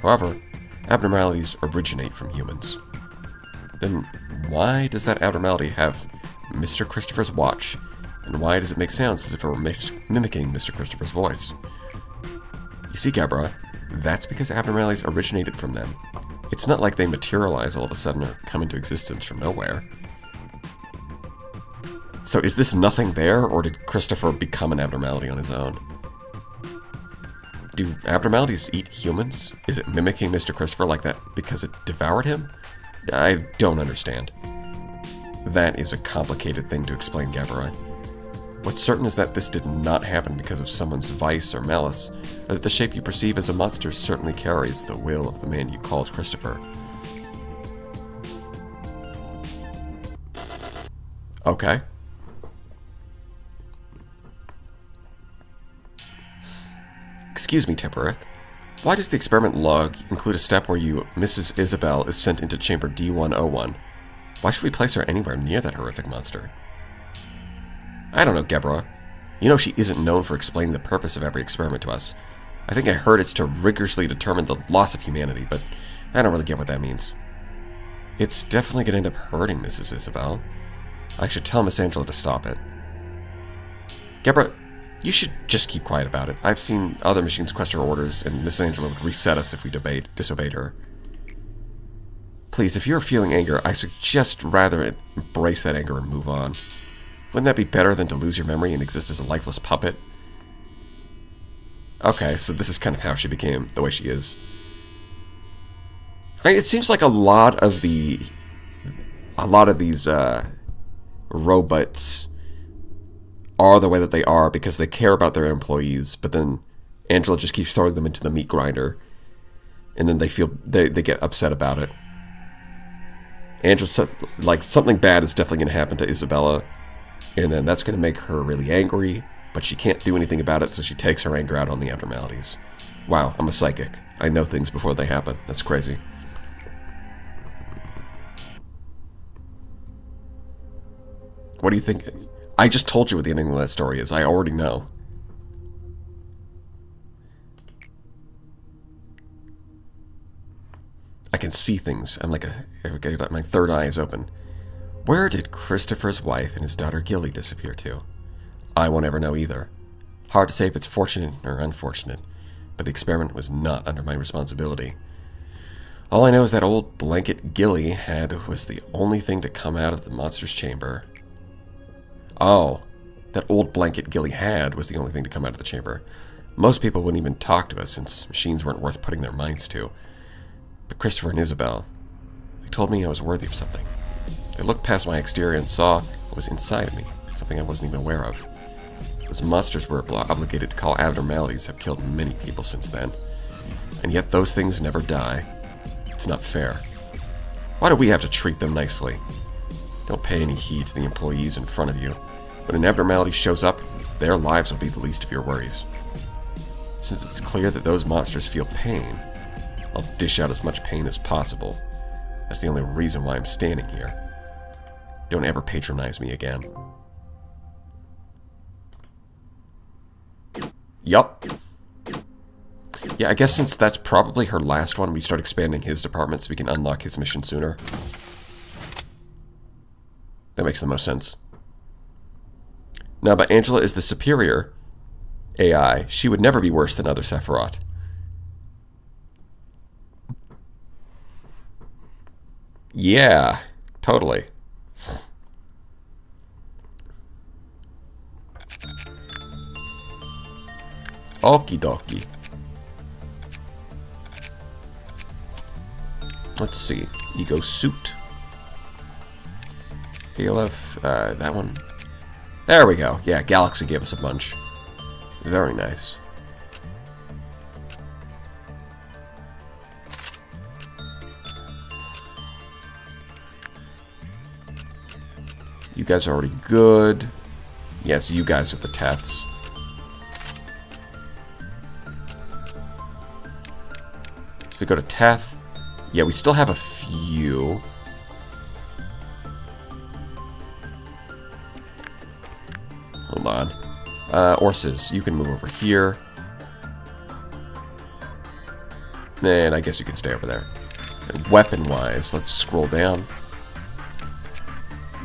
However, abnormalities originate from humans. Then why does that abnormality have Mr. Christopher's watch, and why does it make sounds as if it were mimicking Mr. Christopher's voice? You see, Gebra, that's because abnormalities originated from them. It's not like they materialize all of a sudden or come into existence from nowhere. So is this nothing there, or did Christopher become an abnormality on his own? Do abnormalities eat humans? Is it mimicking Mr. Christopher like that because it devoured him? I don't understand. That is a complicated thing to explain, Gebra. What's certain is that this did not happen because of someone's vice or malice, or that the shape you perceive as a monster certainly carries the will of the man you called Christopher. Okay. Excuse me, Tempereth. Why does the experiment log include a step where Mrs. Isabel, is sent into chamber D101? Why should we place her anywhere near that horrific monster? I don't know, Gebra. You know she isn't known for explaining the purpose of every experiment to us. I think I heard it's to rigorously determine the loss of humanity, but I don't really get what that means. It's definitely going to end up hurting Mrs. Isabel. I should tell Miss Angela to stop it. Gebra, you should just keep quiet about it. I've seen other machines question her orders, and Miss Angela would reset us if we disobeyed her. Please, if you're feeling anger, I suggest rather embrace that anger and move on. Wouldn't that be better than to lose your memory and exist as a lifeless puppet? Okay, so this is kind of how she became the way she is. I mean, it seems like a lot of these robots are the way that they are because they care about their employees, but then Angela just keeps throwing them into the meat grinder, and then they get upset about it. Angela said, like, something bad is definitely going to happen to Isabella, and then that's going to make her really angry, but she can't do anything about it, so she takes her anger out on the abnormalities. Wow, I'm a psychic. I know things before they happen. That's crazy. What do you think? I just told you what the ending of that story is. I already know. I can see things. I'm like my third eye is open. Where did Christopher's wife and his daughter Gilly disappear to? I won't ever know either. Hard to say if it's fortunate or unfortunate, but the experiment was not under my responsibility. All I know is that old blanket Gilly had was the only thing to come out of the monster's chamber. Oh, that old blanket Gilly had was the only thing to come out of the chamber. Most people wouldn't even talk to us since machines weren't worth putting their minds to. But Christopher and Isabel, they told me I was worthy of something. They looked past my exterior and saw what was inside of me, something I wasn't even aware of. Those monsters we're obligated to call abnormalities have killed many people since then. And yet those things never die. It's not fair. Why do we have to treat them nicely? Don't pay any heed to the employees in front of you. When an abnormality shows up, their lives will be the least of your worries. Since it's clear that those monsters feel pain, I'll dish out as much pain as possible. That's the only reason why I'm standing here. Don't ever patronize me again. Yup. Yeah, I guess since that's probably her last one, we start expanding his department so we can unlock his mission sooner. That makes the most sense. Now, but Angela is the superior AI. She would never be worse than other Sephiroth. Yeah, totally. Okie dokie. Let's see. Ego suit. ALF, that one. There we go. Yeah, Galaxy gave us a bunch. Very nice. You guys are already good. Yes, you guys are the Teths. If we go to Teth, yeah, we still have a few. Hold on. Orses, you can move over here. And I guess you can stay over there. And weapon-wise, let's scroll down.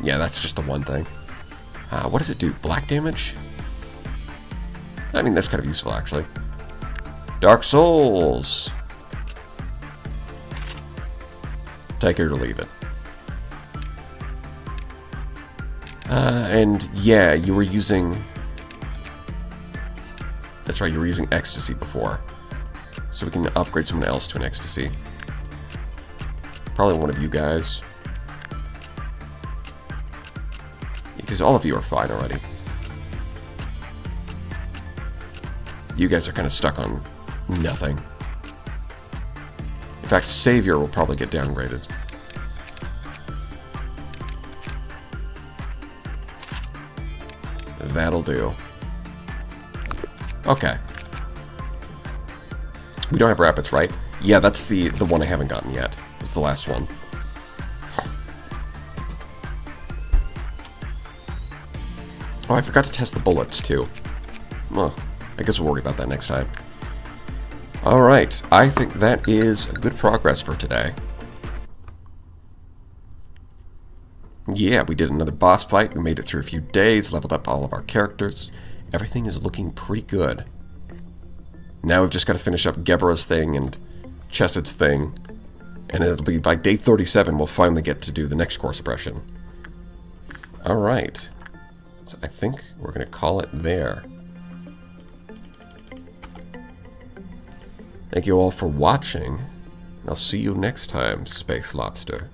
Yeah, that's just the one thing. What does it do? Black damage? I mean, that's kind of useful, actually. Dark Souls! Take it or leave it. And yeah, you were using... That's right, you were using Ecstasy before. So we can upgrade someone else to an Ecstasy. Probably one of you guys. Because all of you are fine already. You guys are kind of stuck on nothing. In fact, Savior will probably get downgraded. That'll do. Okay. We don't have Rapids, right? Yeah, that's the one I haven't gotten yet. It's the last one. Oh, I forgot to test the bullets, too. Well, I guess we'll worry about that next time. Alright, I think that is good progress for today. Yeah, we did another boss fight. We made it through a few days, leveled up all of our characters. Everything is looking pretty good. Now we've just got to finish up Gebra's thing and Chessed's thing. And it'll be by day 37 we'll finally get to do the next core suppression. Alright. So I think we're going to call it there. Thank you all for watching. I'll see you next time, Space Lobster.